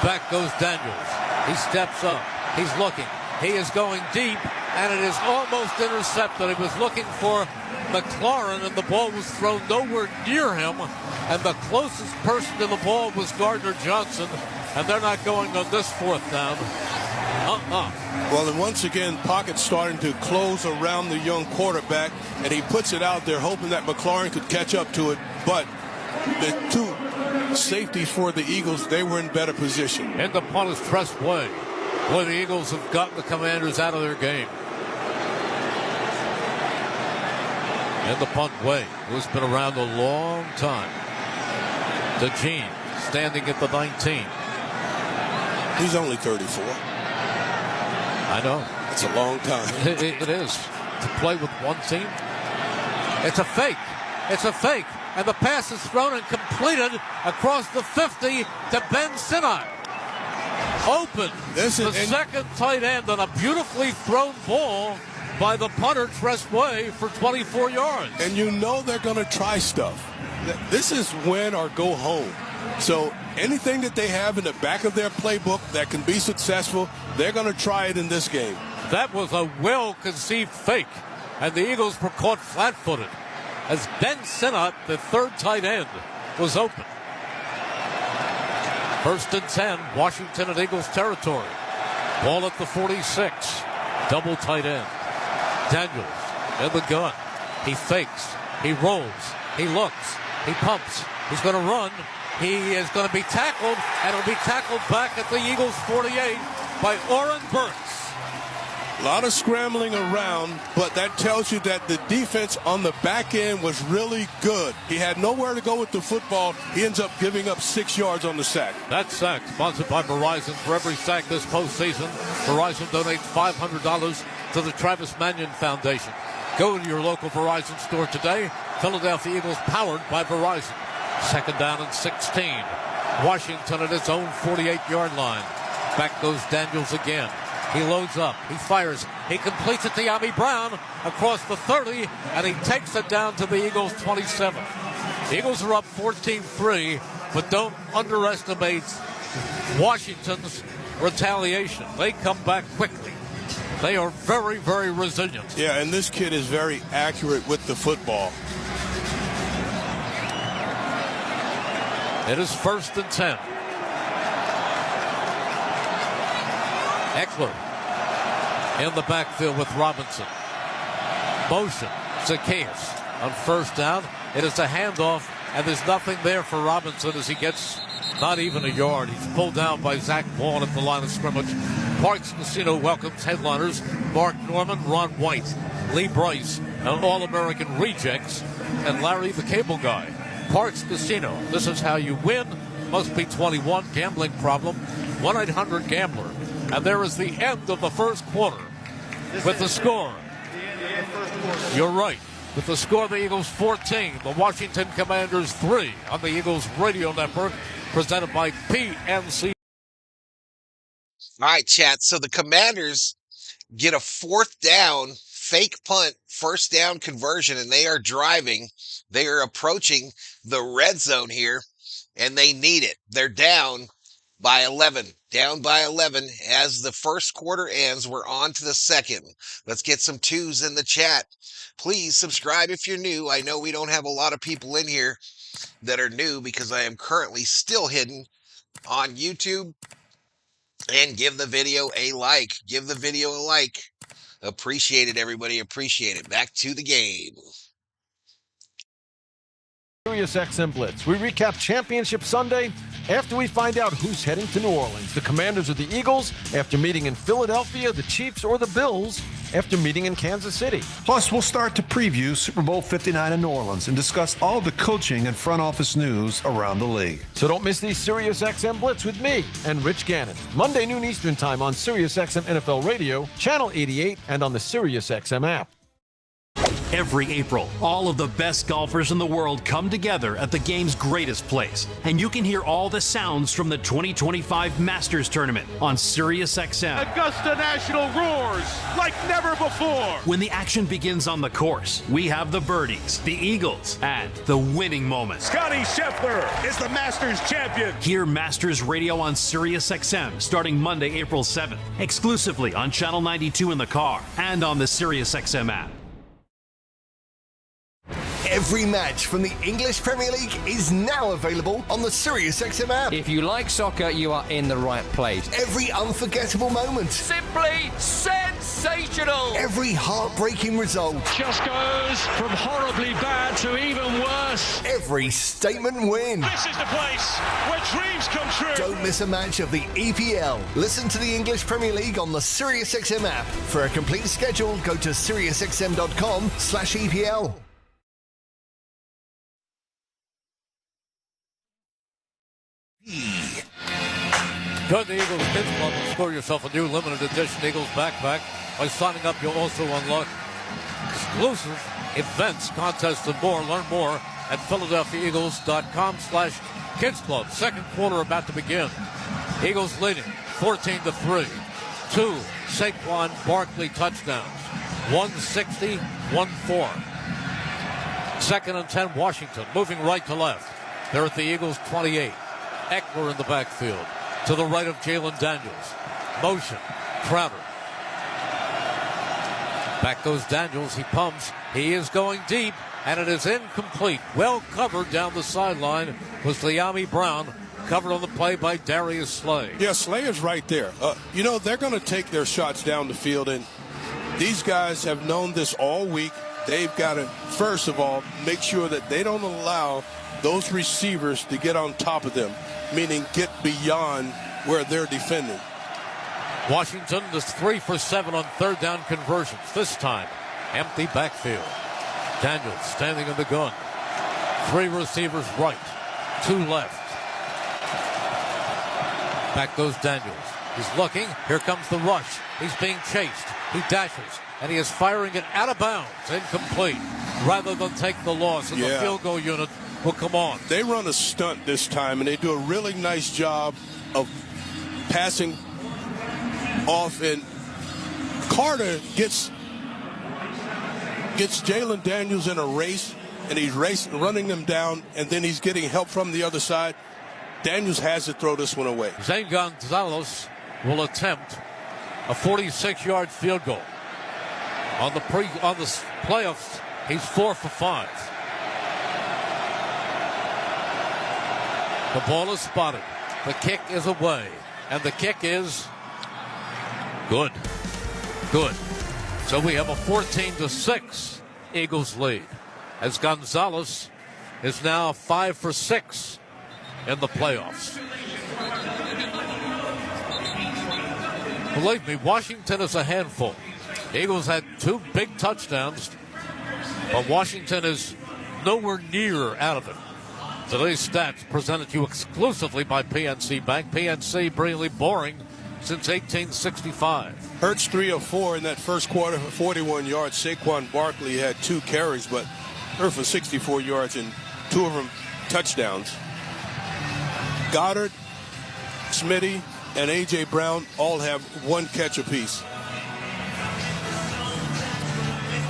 Back goes Daniels. He steps up. He's looking. He is going deep, and it is almost intercepted. He was looking for McLaurin, and the ball was thrown nowhere near him. And the closest person to the ball was Gardner Johnson, and they're not going on this 4th down. Well, and once again, pocket starting to close around the young quarterback, and he puts it out there hoping that McLaurin could catch up to it. But the 2 safeties for the Eagles, they were in better position. And the punt is pressed way. Boy, the Eagles have gotten the Commanders out of their game. And the punt way, who's been around a long time. DeJean standing at the 19. He's only 34. I know. It's a long time. It is. To play with one team. It's a fake. It's a fake. And the pass is thrown and completed across the 50 to Ben Sinnott. Open. The second tight end on a beautifully thrown ball by the punter, Tressway, for 24 yards. And you know they're going to try stuff. This is win or go home. So anything that they have in the back of their playbook that can be successful, they're going to try it in this game. That was a well-conceived fake, and the Eagles were caught flat-footed as Ben Sinnott, the 3rd tight end, was open. 1st and 10, Washington and Eagles territory. Ball at the 46. Double tight end. Daniels in the gun. He fakes. He rolls. He looks. He pumps. He's going to run. He is going to be tackled, and he'll be tackled back at the Eagles' 48 by Oren Burks. A lot of scrambling around, but that tells you that the defense on the back end was really good. He had nowhere to go with the football. He ends up giving up 6 yards on the sack. That sack, sponsored by Verizon. For every sack this postseason, Verizon donates $500 to the Travis Manion Foundation. Go to your local Verizon store today. Philadelphia Eagles powered by Verizon. Second down and 16. Washington at its own 48-yard line. Back goes Daniels again. He loads up. He fires. He completes it to Yami Brown across the 30, and he takes it down to the Eagles' 27. The Eagles are up 14-3, but don't underestimate Washington's retaliation. They come back quickly. They are very, very resilient. Yeah, and this kid is very accurate with the football. It is 1st and 10. Eckler in the backfield with Robinson. Motion. Zacchaeus on 1st down. It is a handoff, and there's nothing there for Robinson as he gets not even a yard. He's pulled down by Zach Vaughn at the line of scrimmage. Parks Casino welcomes headliners Mark Norman, Ron White, Lee Bryce, and All-American Rejects, and Larry the Cable Guy. Parks Casino. This is how you win. Must be 21. Gambling problem. 1-800-GAMBLER. And there is the end of the first quarter with the score. You're right. With the score, the Eagles 14, the Washington Commanders 3 on the Eagles Radio Network, presented by PNC. All right, chat. So the Commanders get a 4th down, fake punt, 1st down conversion, and they are driving. They are approaching the red zone here, and they need it. They're down by 11. Down by 11 as the first quarter ends. We're on to the second. Let's get some 2s in the chat. Please subscribe if you're new. I know we don't have a lot of people in here that are new because I am currently still hidden on YouTube. And give the video a like. Give the video a like. Appreciate it, everybody. Appreciate it. Back to the game. Sirius XM Blitz. We recap Championship Sunday after we find out who's heading to New Orleans. The Commanders or the Eagles after meeting in Philadelphia, the Chiefs or the Bills after meeting in Kansas City. Plus, we'll start to preview Super Bowl 59 in New Orleans and discuss all the coaching and front office news around the league. So don't miss these Sirius XM Blitz with me and Rich Gannon. Monday noon Eastern Time on Sirius XM NFL Radio, Channel 88, and on the Sirius XM app. Every April, all of the best golfers in the world come together at the game's greatest place. And you can hear all the sounds from the 2025 Masters Tournament on SiriusXM. Augusta National roars like never before. When the action begins on the course, we have the birdies, the eagles, and the winning moments. Scotty Scheffler is the Masters champion. Hear Masters Radio on SiriusXM starting Monday, April 7th, exclusively on Channel 92 in the car and on the SiriusXM app. Every match from the English Premier League is now available on the SiriusXM app. If you like soccer, you are in the right place. Every unforgettable moment. Simply sensational. Every heartbreaking result. Just goes from horribly bad to even worse. Every statement win. This is the place where dreams come true. Don't miss a match of the EPL. Listen to the English Premier League on the SiriusXM app. For a complete schedule, go to SiriusXM.com/EPL. Join the Eagles Kids Club and score yourself a new limited edition Eagles backpack. By signing up, you'll also unlock exclusive events, contests, and more. Learn more at PhiladelphiaEagles.com/Kids Club. Second quarter about to begin. Eagles leading 14-3. 2 Saquon Barkley touchdowns. 160-1-4. Second and 10 Washington, moving right to left. They're at the Eagles 28. Eckler in the backfield. To the right of Jalen Daniels. Motion. Crowder. Back goes Daniels. He pumps. He is going deep, and it is incomplete. Well covered down the sideline was Liami Brown, covered on the play by Darius Slay. Yeah, Slay is right there. They're going to take their shots down the field, and these guys have known this all week. They've got to, first of all, make sure that they don't allow those receivers to get on top of them, meaning get beyond where they're defending. Washington is 3 for 7 on third down conversions. This time, empty backfield. Daniels standing in the gun. 3 receivers right, 2 left. Back goes Daniels. He's looking. Here comes the rush. He's being chased. He dashes, and he is firing it out of bounds, incomplete, rather than take the loss. And the field goal unit will come on. They run a stunt this time, and they do a really nice job of passing off, and Carter gets Jalen Daniels in a race, and he's running them down, and then he's getting help from the other side. Daniels has to throw this one away. Zane Gonzalez will attempt a 46-yard field goal. On the playoffs, he's 4 for 5. The ball is spotted. The kick is away, and the kick is good. Good. So we have a 14-6 Eagles lead, as Gonzalez is now 5 for 6 in the playoffs. Believe me, Washington is a handful. The Eagles had 2 big touchdowns, but Washington is nowhere near out of it. Today's stats presented to you exclusively by PNC Bank. PNC, really boring since 1865. Hurtz 3 of 4 in that first quarter for 41 yards. Saquon Barkley had 2 carries, but Hereford for 64 yards and 2 of them touchdowns. Goddard, Smitty, and A.J. Brown all have 1 catch apiece.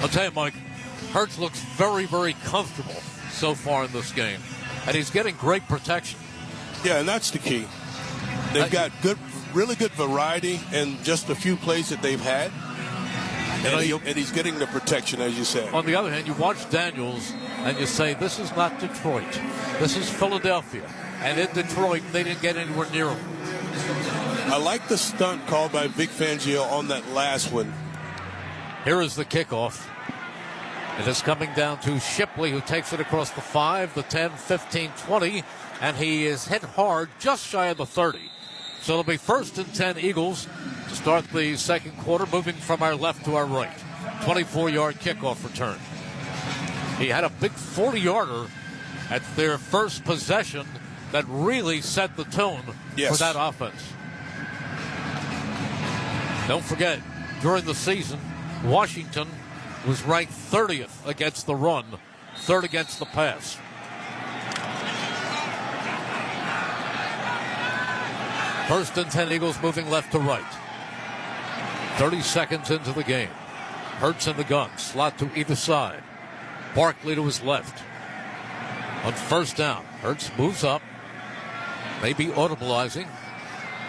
I'll tell you, Mike, Hurtz looks very, very comfortable so far in this game, and he's getting great protection. Yeah, and that's the key. They've got really good variety in just a few plays that they've had, and he's getting the protection, as you said. On the other hand, you watch Daniels, and you say, this is not Detroit. This is Philadelphia. And in Detroit, they didn't get anywhere near him. I like the stunt called by Vic Fangio on that last one. Here is the kickoff. It is coming down to Shipley, who takes it across the 5, the 10, 15, 20, and he is hit hard just shy of the 30. So it'll be 1st and 10 Eagles to start the second quarter, moving from our left to our right. 24-yard kickoff return. He had a big 40-yarder at their first possession that really set the tone for that offense. Don't forget, during the season, Washington was ranked 30th against the run, 3rd against the pass. First and 10 Eagles moving left to right. 30 seconds into the game. Hurtz in the gun, slot to either side. Barkley to his left. On first down, Hurtz moves up, maybe audibilizing,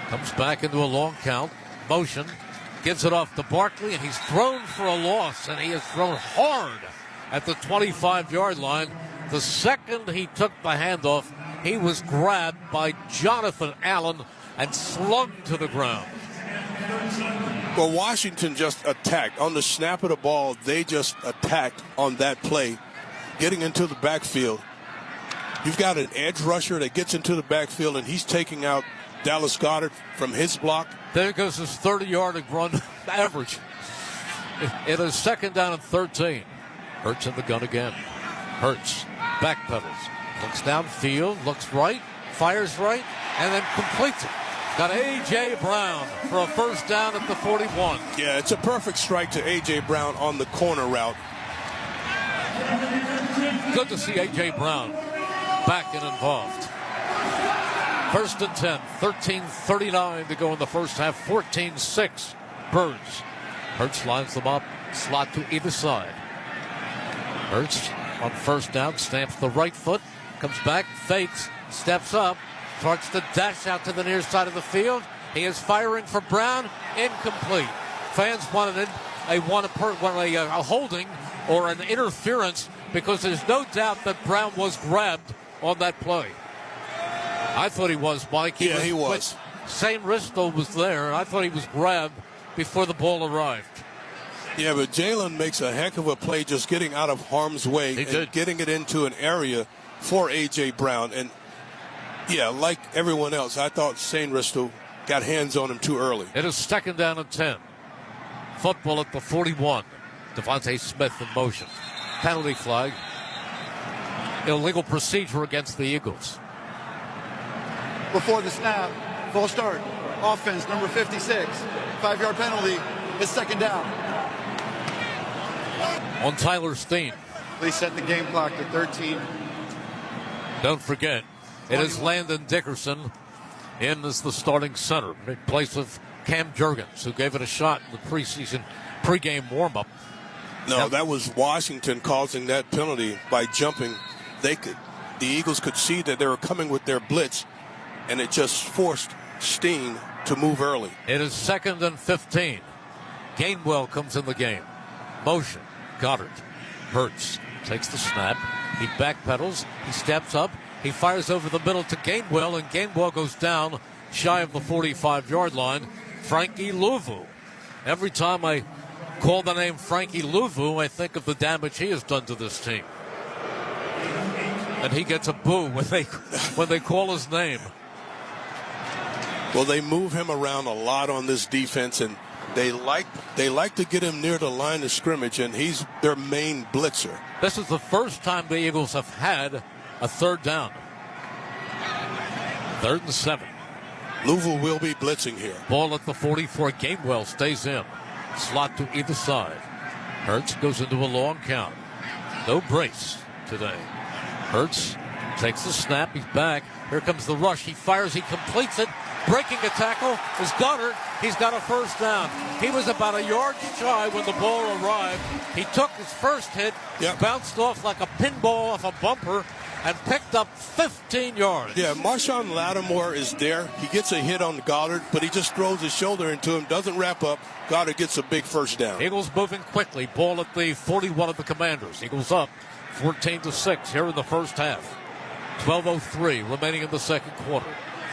comes back into a long count, motion, gives it off to Barkley, and he's thrown for a loss, and he is thrown hard at the 25-yard line. The second he took the handoff, he was grabbed by Jonathan Allen and slung to the ground. Well, Washington just attacked. On the snap of the ball, they just attacked on that play, getting into the backfield. You've got an edge rusher that gets into the backfield, and he's taking out Dallas Goedert from his block. There goes his 30-yard run average. It is 2nd down and 13. Hurtz in the gun again. Hurtz backpedals, looks downfield, looks right, fires right, and then completes it. Got A.J. Brown for a first down at the 41. Yeah, it's a perfect strike to A.J. Brown on the corner route. Good to see A.J. Brown back and involved. 1st and 10, 13:39 to go in the first half, 14-6 Birds. Hurtz lines them up, slot to either side. Hurtz on first down, stamps the right foot, comes back, fakes, steps up, starts to dash out to the near side of the field. He is firing for Brown, incomplete. Fans wanted a holding or an interference because there's no doubt that Brown was grabbed on that play. I thought he was, Mike. He was. St. Risto was there. I thought he was grabbed before the ball arrived. Yeah, but Jalen makes a heck of a play just getting out of harm's way and getting it into an area for A.J. Brown. And, yeah, like everyone else, I thought St. Risto got hands on him too early. It is 2nd down and 10. Football at the 41. Devontae Smith in motion. Penalty flag. Illegal procedure against the Eagles. Before the snap, full start. Offense, number 56. 5-yard penalty. It's 2nd down. On Tyler Steen. Please set the game clock to 13. Don't forget, it is Landon Dickerson in as the starting center in place of Cam Jurgens, who gave it a shot in the preseason pregame warm-up. No, that was Washington causing that penalty by jumping. The Eagles could see that they were coming with their blitz, and it just forced Steen to move early. It is 2nd and 15. Gainwell comes in the game. Motion. Goddard. Hurts takes the snap. He backpedals. He steps up. He fires over the middle to Gainwell, and Gainwell goes down shy of the 45-yard line. Frankie Louvu. Every time I call the name Frankie Louvu, I think of the damage he has done to this team. And he gets a boo when they call his name. Well, they move him around a lot on this defense, and they like to get him near the line of scrimmage, and he's their main blitzer. This is the first time the Eagles have had a 3rd down. 3rd and 7. Louisville will be blitzing here. Ball at the 44. Gainwell stays in. Slot to either side. Hurts goes into a long count. No brace today. Hurts takes the snap. He's back. Here comes the rush. He fires. He completes it. Breaking a tackle is Goddard. He's got a 1st down. He was about a yard shy when the ball arrived. He took his first hit, bounced off like a pinball off a bumper, and picked up 15 yards. Yeah, Marshawn Lattimore is there. He gets a hit on Goddard, but he just throws his shoulder into him, doesn't wrap up. Goddard gets a big 1st down. Eagles moving quickly. Ball at the 41 of the Commanders. Eagles up 14-6 here in the first half. 12:03 remaining in the second quarter.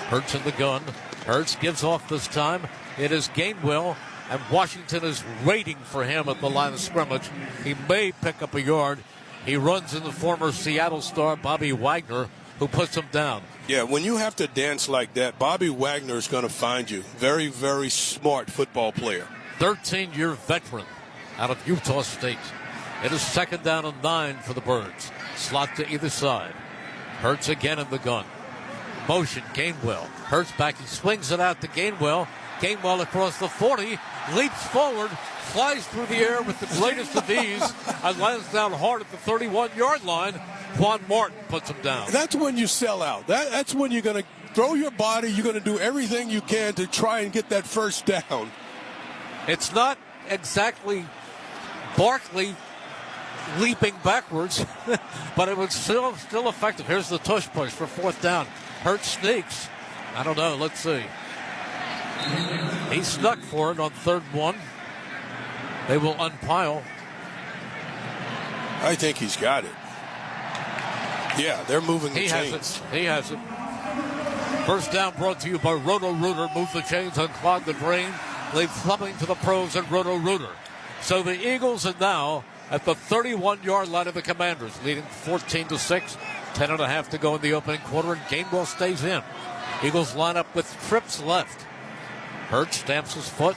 Hurts in the gun. Hurts gives off this time. It is Gainwell, and Washington is waiting for him at the line of scrimmage. He may pick up a yard. He runs into former Seattle star Bobby Wagner, who puts him down. Yeah, when you have to dance like that, Bobby Wagner is going to find you. Very, very smart football player. 13-year veteran out of Utah State. It is 2nd down and 9 for the Birds. Slot to either side. Hurts again in the gun. Motion, Gainwell. Hurts back. He swings it out to Gainwell. Gainwell across the 40. Leaps forward. Flies through the air with the greatest of ease. And lands down hard at the 31-yard line. Juan Martin puts him down. That's when you sell out. That's when you're going to throw your body. You're going to do everything you can to try and get that 1st down. It's not exactly Barkley leaping backwards, but it was still effective. Here's the tush push for 4th down. Hurts sneaks. I don't know. Let's see. He snuck for it on 3rd and 1. They will unpile. I think he's got it. Yeah, they're moving the chains. He has it. 1st down brought to you by Roto-Rooter. Move the chains, unclog the drain. Leave plumbing to the pros at Roto-Rooter. So the Eagles are now at the 31-yard line of the Commanders, leading 14-6. 10.5 to go in the opening quarter, and Gainwell stays in. Eagles line up with trips left. Hurts stamps his foot.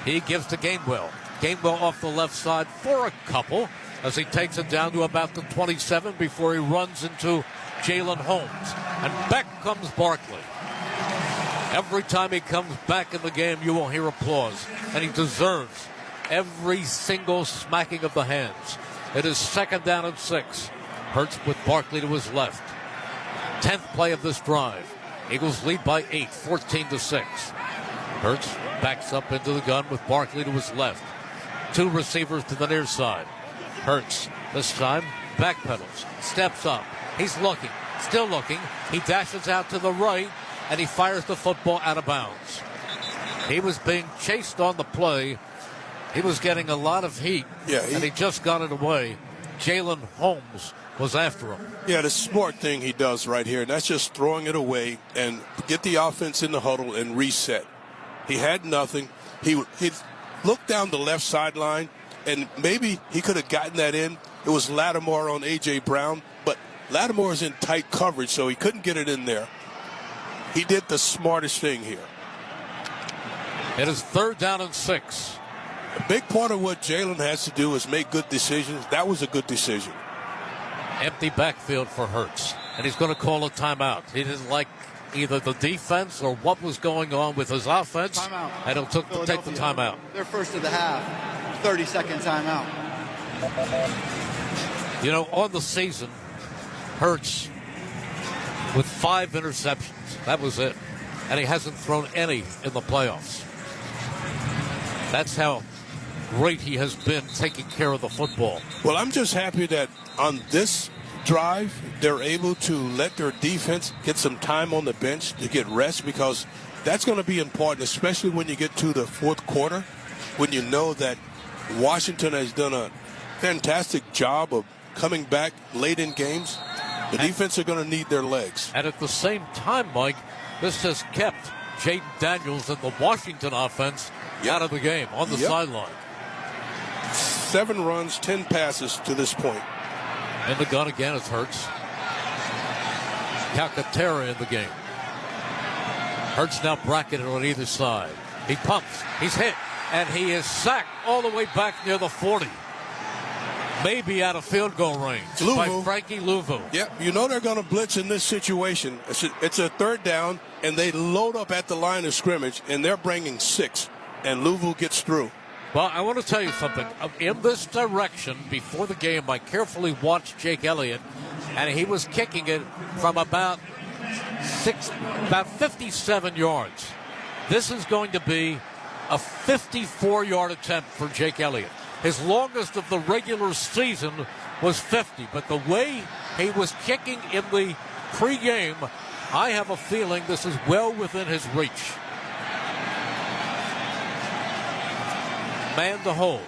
He gives to Gainwell. Gainwell off the left side for a couple as he takes it down to about the 27 before he runs into Jalen Holmes. And back comes Barkley. Every time he comes back in the game, you will hear applause, and he deserves every single smacking of the hands. It is 2nd down and 6. Hurts with Barkley to his left. 10th play of this drive. Eagles lead by 8, 14-6. Hurts backs up into the gun with Barkley to his left. 2 receivers to the near side. Hurts, this time, backpedals, steps up. He's looking, still looking. He dashes out to the right, and he fires the football out of bounds. He was being chased on the play. He was getting a lot of heat, and he just got it away. Jalen Holmes was after him. Yeah, the smart thing he does right here, and that's just throwing it away and get the offense in the huddle and reset. He had nothing. He looked down the left sideline, and maybe he could have gotten that in. It was Lattimore on A.J. Brown, but Lattimore is in tight coverage, so he couldn't get it in there. He did the smartest thing here. It is 3rd down and 6. A big part of what Jalen has to do is make good decisions. That was a good decision. Empty backfield for Hurtz, and he's going to call a timeout. He didn't like either the defense or what was going on with his offense, Timeout. and he'll take the timeout. Their first of the half, 30-second timeout. You know, on the season, Hurtz with 5 interceptions. That was it. And he hasn't thrown any in the playoffs. That's how great he has been taking care of the football. Well, I'm just happy that on this drive, they're able to let their defense get some time on the bench to get rest, because that's going to be important, especially when you get to the fourth quarter, when you know that Washington has done a fantastic job of coming back late in games. The defense are going to need their legs. And at the same time, Mike, this has kept Jayden Daniels and the Washington offense out of the game, on the sideline. 7 runs, 10 passes to this point. In the gun again is Hurtz. Calcaterra in the game. Hurtz now bracketed on either side. He pumps, he's hit, and he is sacked all the way back near the 40. Maybe out of field goal range by Frankie Louvu. Yep, you know they're going to blitz in this situation. It's a 3rd down, and they load up at the line of scrimmage, and they're bringing 6, and Louvu gets through. Well, I want to tell you something. In this direction, before the game, I carefully watched Jake Elliott, and he was kicking it from about 57 yards. This is going to be a 54-yard attempt for Jake Elliott. His longest of the regular season was 50, but the way he was kicking in the pregame, I have a feeling this is well within his reach. Man to hold.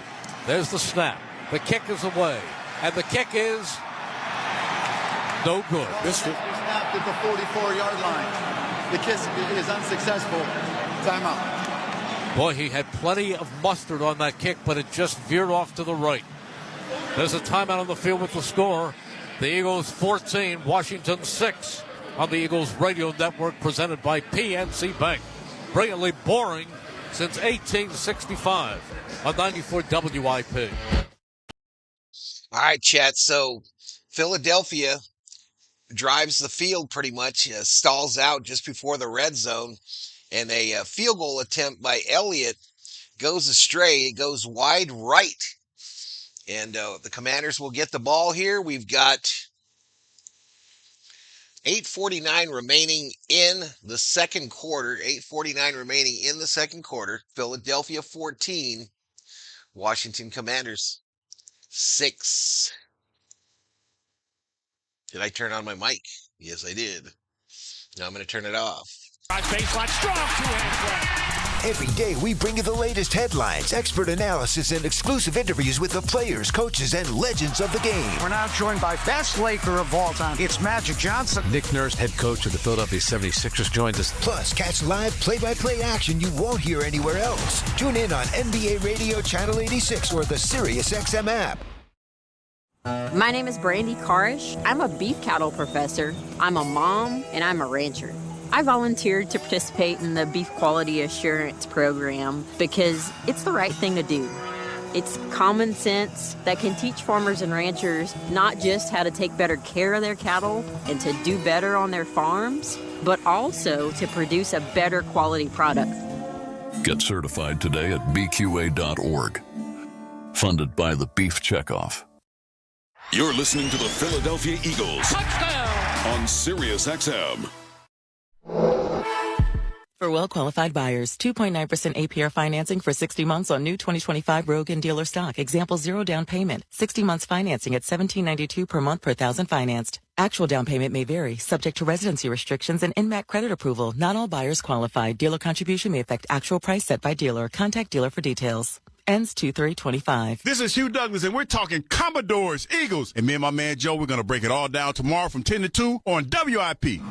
There's the snap. The kick is away, and the kick is no good. Missed it. Snapped at the 44-yard line. The kick is unsuccessful. Timeout. Boy, he had plenty of mustard on that kick, but it just veered off to the right. There's a timeout on the field with the score. The Eagles 14, Washington 6 on the Eagles Radio Network, presented by PNC Bank. Brilliantly boring since 1865 on 94 WIP. All right, chat. So Philadelphia drives the field pretty much, stalls out just before the red zone. And a field goal attempt by Elliott goes astray. It goes wide right. And the Commanders will get the ball here. We've got 8:49 remaining in the second quarter. 8:49 remaining in the second quarter. Philadelphia 14. Washington Commanders 6. Did I turn on my mic? Yes, I did. Now I'm going to turn it off. Baseline, strong two-hand grab. Every day we bring you the latest headlines, expert analysis, and exclusive interviews with the players, coaches, and legends of the game. We're now joined by best Laker of all time. It's Magic Johnson. Nick Nurse, head coach of the Philadelphia 76ers, joins us. Plus, catch live play-by-play action you won't hear anywhere else. Tune in on NBA Radio Channel 86 or the SiriusXM app. My name is Brandy Karish. I'm a beef cattle professor. I'm a mom, and I'm a rancher. I volunteered to participate in the Beef Quality Assurance Program because it's the right thing to do. It's common sense that can teach farmers and ranchers not just how to take better care of their cattle and to do better on their farms, but also to produce a better quality product. Get certified today at bqa.org. Funded by the Beef Checkoff. You're listening to the Philadelphia Eagles. Touchdown! On SiriusXM. For well-qualified buyers, 2.9% APR financing for 60 months on new 2025 Rogue and Dealer stock. Example, 0 down payment. 60 months financing at $17.92 per month per thousand financed. Actual down payment may vary, subject to residency restrictions and INMAC credit approval. Not all buyers qualify. Dealer contribution may affect actual price set by dealer. Contact dealer for details. Ends 2/3/25. This is Hugh Douglas, and we're talking Commodores, Eagles. And me and my man Joe, we're going to break it all down tomorrow from 10 to 2 on WIP.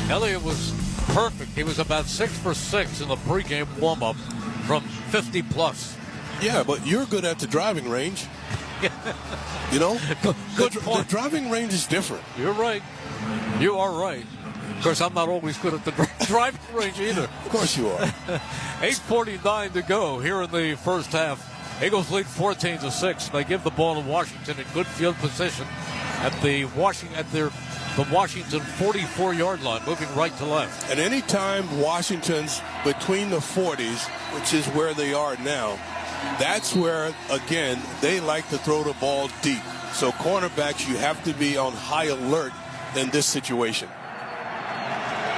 Elliott was perfect. He was about 6 for 6 in the pregame warm-up from 50 plus. Yeah, but you're good at the driving range. You know, Good the point. driving range is different. You're right. You are right. Of course, I'm not always good at the driving range either. Of course you are. 8:49 to go here in the first half. Eagles lead 14-6. They give the ball to Washington in good field position at the Washington 44-yard line, moving right to left. And anytime Washington's between the 40s, which is where they are now, that's where, again, they like to throw the ball deep. So cornerbacks, you have to be on high alert in this situation.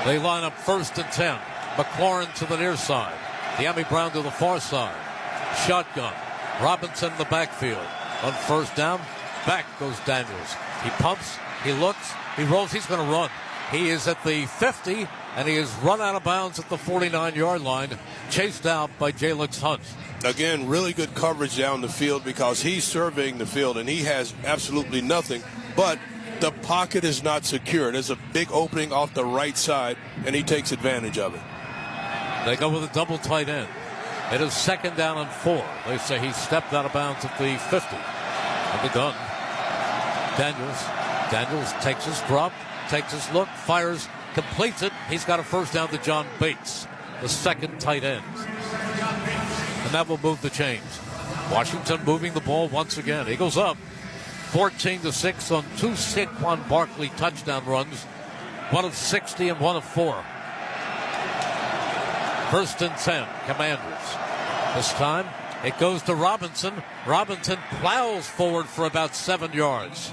They line up 1st and 10. McLaurin to the near side. De'Ami Brown to the far side. Shotgun. Robinson in the backfield. On 1st down, back goes Daniels. He pumps, he looks, he rolls, he's going to run. He is at the 50, and he is run out of bounds at the 49-yard line, chased out by Jalen Hunt. Again, really good coverage down the field because he's surveying the field, and he has absolutely nothing. But the pocket is not secure. There's a big opening off the right side, and he takes advantage of it. They go with a double tight end. It is 2nd down and 4. They say he stepped out of bounds at the 50. And the gun. Daniels takes his drop, takes his look, fires, completes it. He's got a 1st down to John Bates, the 2nd tight end. And that will move the chains. Washington moving the ball once again. Eagles up 14-6 on 2 Saquon Barkley touchdown runs, one of 60 and one of 4. 1st and 10, Commanders. This time, it goes to Robinson. Robinson plows forward for about 7 yards.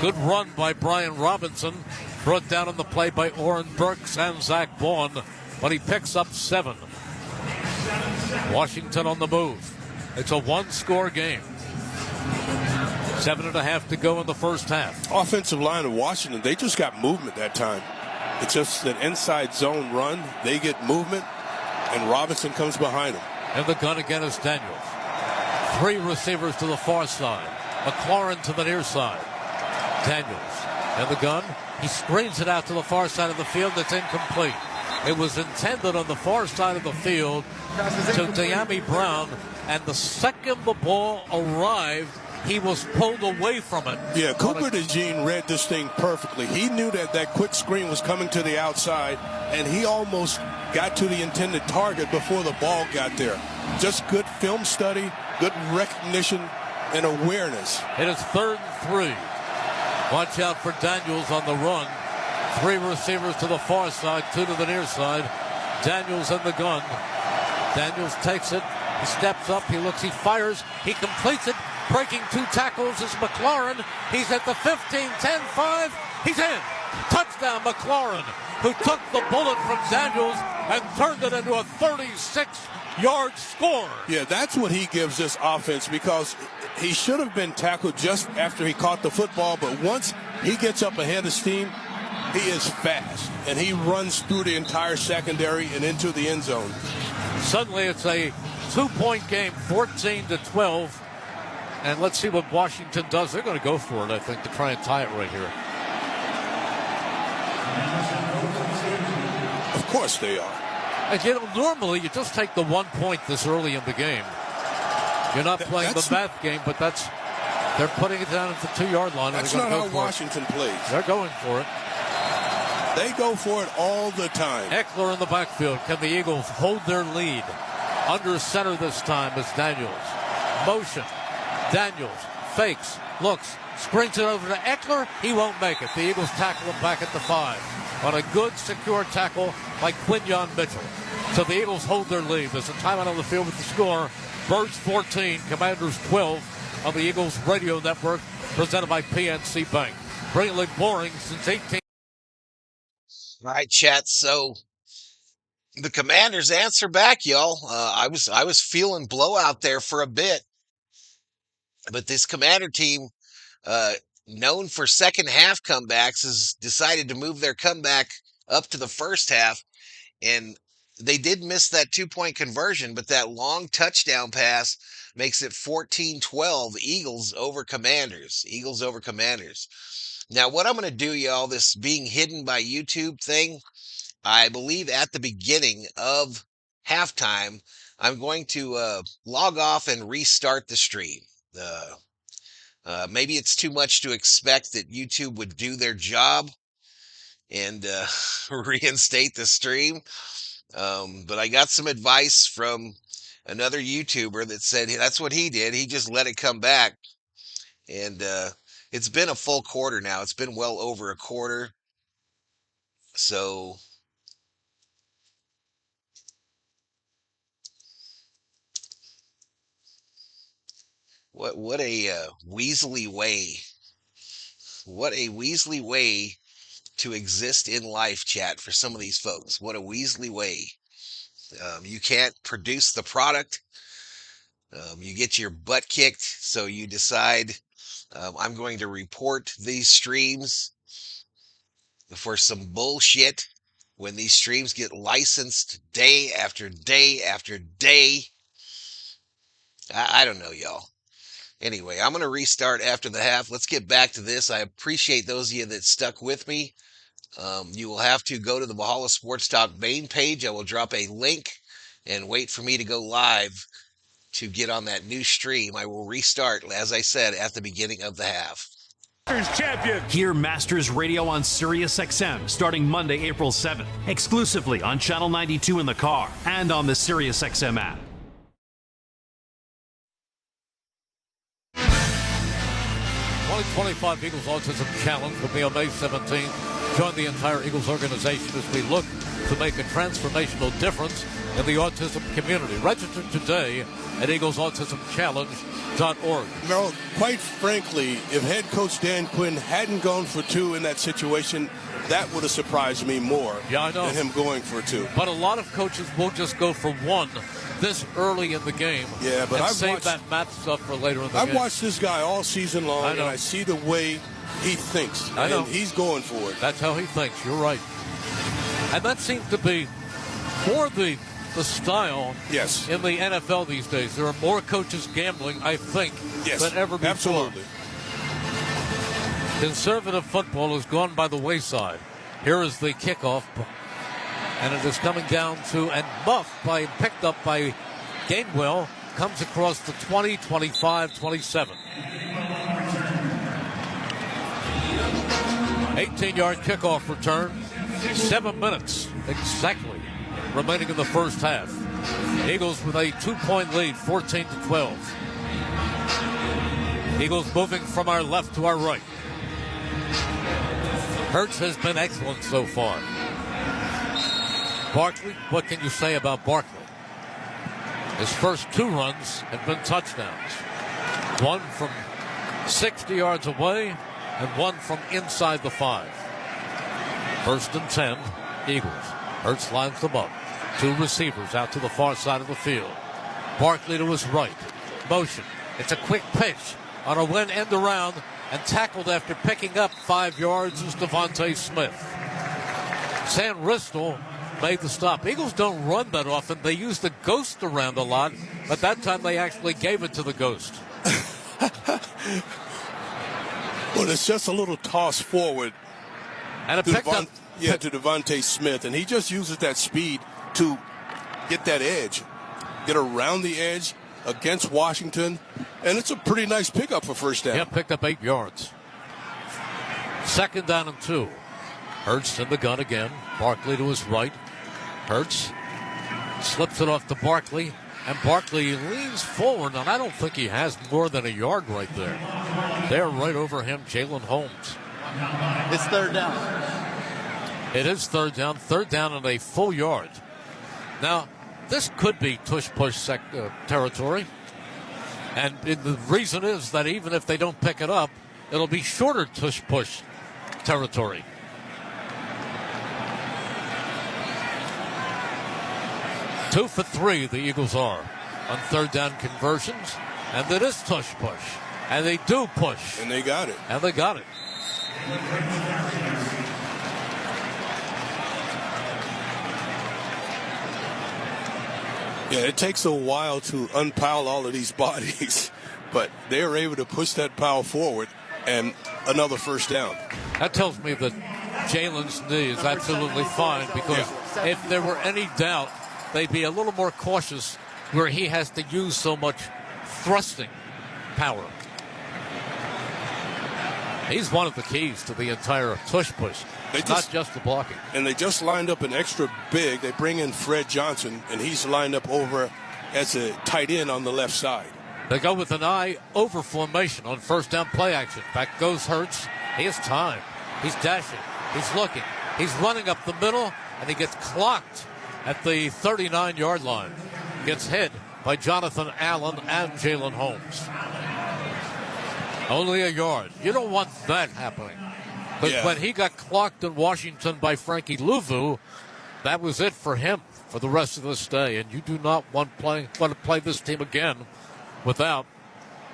Good run by Brian Robinson. Brought down on the play by Oren Burks and Zach Vaughn, but he picks up 7. Washington on the move. It's a 1-score game. 7.5 to go in the first half. Offensive line of Washington, they just got movement that time. It's just an inside zone run. They get movement, and Robinson comes behind him. And the gun again is Daniels. 3 receivers to the far side. McLaurin to the near side. Daniels. And the gun. He screens it out to the far side of the field. That's incomplete. It was intended on the far side of the field to De'Ami Brown. And the second the ball arrived, he was pulled away from it. Yeah, Cooper DeJean read this thing perfectly. He knew that that quick screen was coming to the outside, and he almost got to the intended target before the ball got there. Just good film study, good recognition, and awareness. It is 3rd and 3. Watch out for Daniels on the run. 3 receivers to the far side, 2 to the near side. Daniels in the gun. Daniels takes it. He steps up. He looks. He fires. He completes it. Breaking 2 tackles is McLaurin. He's at the 15, 10, 5. He's in. Touchdown, McLaurin, who took the bullet from Daniels and turned it into a 36-yard score. Yeah, that's what he gives this offense, because he should have been tackled just after he caught the football, but once he gets up ahead of steam, he is fast, and he runs through the entire secondary and into the end zone. Suddenly it's a 2-point game, 14-12. And let's see what Washington does. They're going to go for it, I think, to try and tie it right here. Of course they are. And normally you just take the 1 point this early in the game. You're not playing the math game, but they're putting it down at the 2-yard line. That's not how Washington plays. They're going for it. They go for it all the time. Eckler in the backfield. Can the Eagles hold their lead? Under center this time is Daniels. Motion. Daniels fakes, looks, springs it over to Eckler. He won't make it. The Eagles tackle him back at the 5 on a good, secure tackle by Quinyon Mitchell. So the Eagles hold their lead. There's a timeout on the field with the score. Birds 14, Commanders 12 on the Eagles Radio Network, presented by PNC Bank. Brilliantly boring since 18. All right, chat. So the Commanders answer back, y'all. I was feeling blowout there for a bit. But this Commander team, known for second half comebacks, has decided to move their comeback up to the first half. And they did miss that 2-point conversion, but that long touchdown pass makes it 14-12, Eagles over Commanders. Eagles over Commanders. Now, what I'm going to do, y'all, this being hidden by YouTube thing, I believe at the beginning of halftime, I'm going to log off and restart the stream. Maybe it's too much to expect that YouTube would do their job and reinstate the stream. But I got some advice from another YouTuber that said that's what he did. He just let it come back. And it's been a full quarter now. It's been well over a quarter. So what a Weasley way. What a Weasley way to exist in life, chat, for some of these folks. What a Weasley way. You can't produce the product. You get your butt kicked, so you decide I'm going to report these streams for some bullshit when these streams get licensed day after day after day. I don't know, y'all. Anyway, I'm going to restart after the half. Let's get back to this. I appreciate those of you that stuck with me. You will have to go to the Valhalla Sports Talk main page. I will drop a link and wait for me to go live to get on that new stream. I will restart, as I said, at the beginning of the half. Champion. Hear Masters Radio on Sirius XM starting Monday, April 7th, exclusively on Channel 92 in the car and on the Sirius XM app. 2025 Eagles Autism Challenge will be on May 17th. Join the entire Eagles organization as we look to make a transformational difference in the autism community. Register today at eaglesautismchallenge.org. Merrill, quite frankly, if head coach Dan Quinn hadn't gone for 2 in that situation, that would have surprised me more than him going for 2. But a lot of coaches will just go for 1 this early in the game. Yeah, but and I've save watched that math stuff for later in the game. I've watched this guy all season long, and I see the way he thinks. I know. And he's going for it. That's how he thinks. You're right. And that seems to be more the style in the NFL these days. There are more coaches gambling, I think, than ever before. Absolutely. Conservative football has gone by the wayside. Here is the kickoff. And it is coming down to and picked up by Gainwell. Comes across the 20, 25, 27. 18-yard kickoff return. 7 minutes exactly remaining in the first half. Eagles with a 2-point lead, 14-12. Eagles moving from our left to our right. Hurtz has been excellent so far. Barkley, what can you say about Barkley? His first 2 runs have been touchdowns. 1 from 60 yards away and 1 from inside the 5. 1st and 10, Eagles. Hurtz lines them up. 2 receivers out to the far side of the field. Barkley to his right. Motion. It's a quick pitch on a end around and tackled after picking up 5 yards is Devontae Smith. Sam Ristel made the stop. Eagles don't run that often. They use the ghost around a lot, but that time they actually gave it to the ghost. Well, it's just a little toss forward. And a pick up. Yeah, to Devontae Smith. And he just uses that speed to get that edge, get around the edge against Washington. And it's a pretty nice pickup for first down. Yeah, picked up 8 yards. 2nd down and 2. Hurtz in the gun again. Barkley to his right. Hurtz slips it off to Barkley. And Barkley leans forward, and I don't think he has more than a yard right there. They're right over him, Jalen Holmes. It's 3rd down. It is 3rd down. 3rd down and a full yard. Now, this could be tush-push territory. And the reason is that even if they don't pick it up, it'll be shorter tush-push territory. Two for 3, the Eagles are on 3rd down conversions. And it is tush-push. And they do push. And they got it. And they got it. Yeah, it takes a while to unpile all of these bodies, but they are able to push that pile forward and another first down. That tells me that Jalen's knee is absolutely fine because if there were any doubt, they'd be a little more cautious where he has to use so much thrusting power. He's one of the keys to the entire tush-push, not just the blocking. And they just lined up an extra big. They bring in Fred Johnson, and he's lined up over as a tight end on the left side. They go with an eye over formation on first down play action. Back goes Hurtz. He has time. He's dashing. He's looking. He's running up the middle, and he gets clocked at the 39-yard line. Gets hit by Jonathan Allen and Jalen Holmes. Only a yard. You don't want that happening. But when he got clocked in Washington by Frankie Louvu, that was it for him for the rest of this day. And you do not want to play this team again without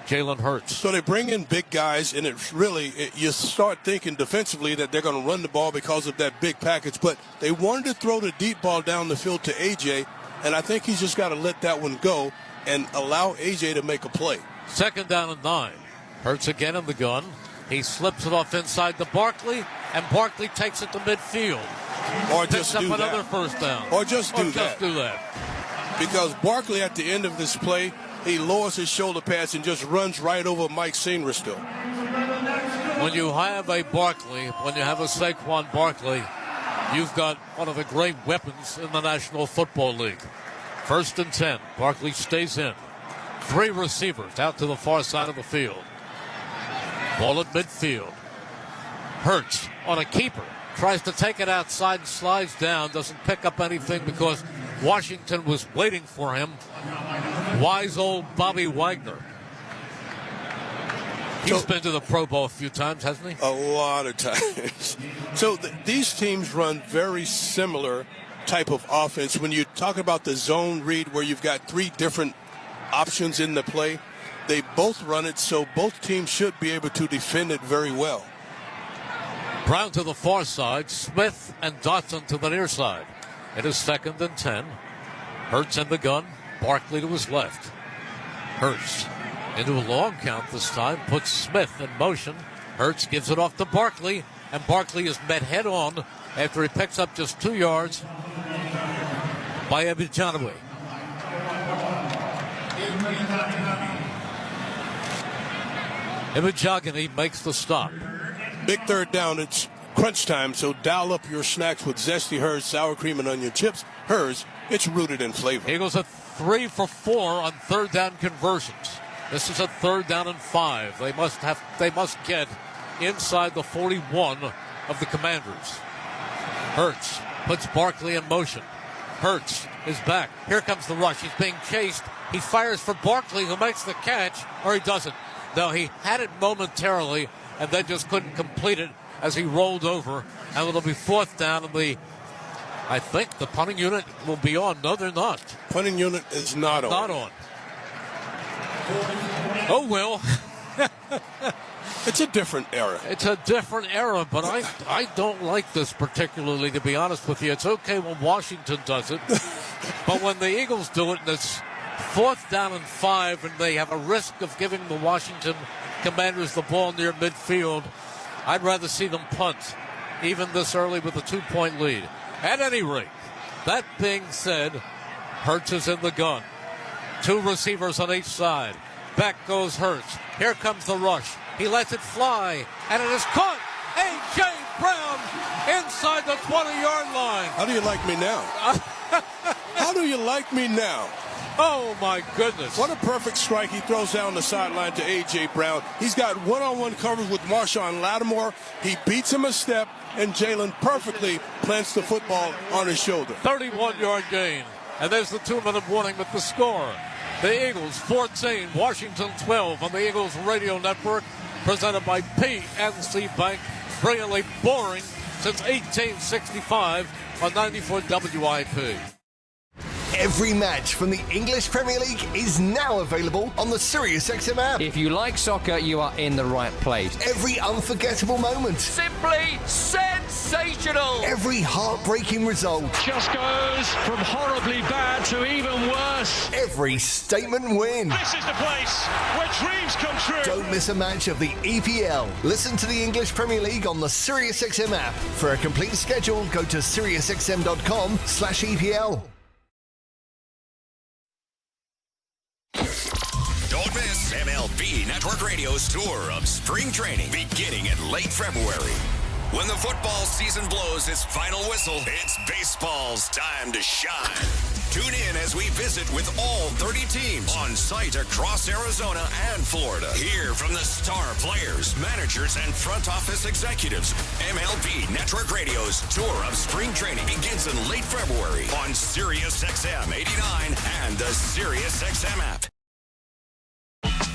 Jalen Hurtz. So they bring in big guys, and it's really, you start thinking defensively that they're going to run the ball because of that big package. But they wanted to throw the deep ball down the field to A.J., and I think he's just got to let that one go and allow A.J. to make a play. 2nd down and 9. Hurtz again in the gun. He slips it off inside to Barkley, and Barkley takes it to midfield. Or just Picks do up that. another first down. Or just do Just do that. Because Barkley, at the end of this play, he lowers his shoulder pads and just runs right over Mike Sainristil. When you have a Barkley, when you have a Saquon Barkley, you've got one of the great weapons in the National Football League. 1st and 10. Barkley stays in. 3 receivers out to the far side of the field. Ball at midfield. Hurtz on a keeper. Tries to take it outside and slides down. Doesn't pick up anything because Washington was waiting for him. Wise old Bobby Wagner. He's been to the Pro Bowl a few times, hasn't he? A lot of times. So these teams run very similar type of offense. When you talk about the zone read where you've got 3 different options in the play, they both run it, so both teams should be able to defend it very well. Brown to the far side, Smith and Dotson to the near side. It is 2nd and 10. Hurtz in the gun, Barkley to his left. Hurtz into a long count this time, puts Smith in motion. Hurtz gives it off to Barkley, and Barkley is met head on after he picks up just 2 yards by Ebijanowie. Ebijanowie makes the stop. Big 3rd down. It's crunch time, so dial up your snacks with Zesty Hers sour cream and onion chips. Hers, it's rooted in flavor. Eagles at 3 for 4 on 3rd down conversions. This is a 3rd down and 5. They must get inside the 41 of the Commanders. Hurtz puts Barkley in motion. Hurtz is back. Here comes the rush. He's being chased. He fires for Barkley, who makes the catch, or he doesn't. No, he had it momentarily and then just couldn't complete it as he rolled over. And it'll be 4th down, and I think the punting unit will be on. No, they're not. Punting unit is not on. Not on. Oh, well. It's a different era. It's a different era, but I don't like this particularly, to be honest with you. It's okay when Washington does it, but when the Eagles do it and it's 4th down and 5 and they have a risk of giving the Washington Commanders the ball near midfield, I'd rather see them punt, even this early with a 2-point lead. At any rate, that being said, Hurtz is in the gun. 2 receivers on each side. Back goes Hurtz. Here comes the rush. He lets it fly, and it is caught. A.J. Brown inside the 20-yard line. How do you like me now? How do you like me now? Oh, my goodness. What a perfect strike. He throws down the sideline to A.J. Brown. He's got one-on-one coverage with Marshawn Lattimore. He beats him a step, and Jalen perfectly plants the football on his shoulder. 31-yard gain. And there's the 2-minute warning with the score. The Eagles 14, Washington 12 on the Eagles Radio Network, presented by PNC Bank. Brilliantly boring since 1865 on 94 WIP. Every match from the English Premier League is now available on the SiriusXM app. If you like soccer, you are in the right place. Every unforgettable moment. Simply sensational. Every heartbreaking result. Just goes from horribly bad to even worse. Every statement win. This is the place where dreams come true. Don't miss a match of the EPL. Listen to the English Premier League on the SiriusXM app. For a complete schedule, go to SiriusXM.com/EPL. Don't miss MLB MLB Network Radio's tour of spring training beginning in late February. When the football season blows its final whistle, it's baseball's time to shine. Tune in as we visit with all 30 teams on site across Arizona and Florida. Hear from the star players, managers, and front office executives. MLB Network Radio's tour of spring training begins in late February on SiriusXM 89 and the SiriusXM app.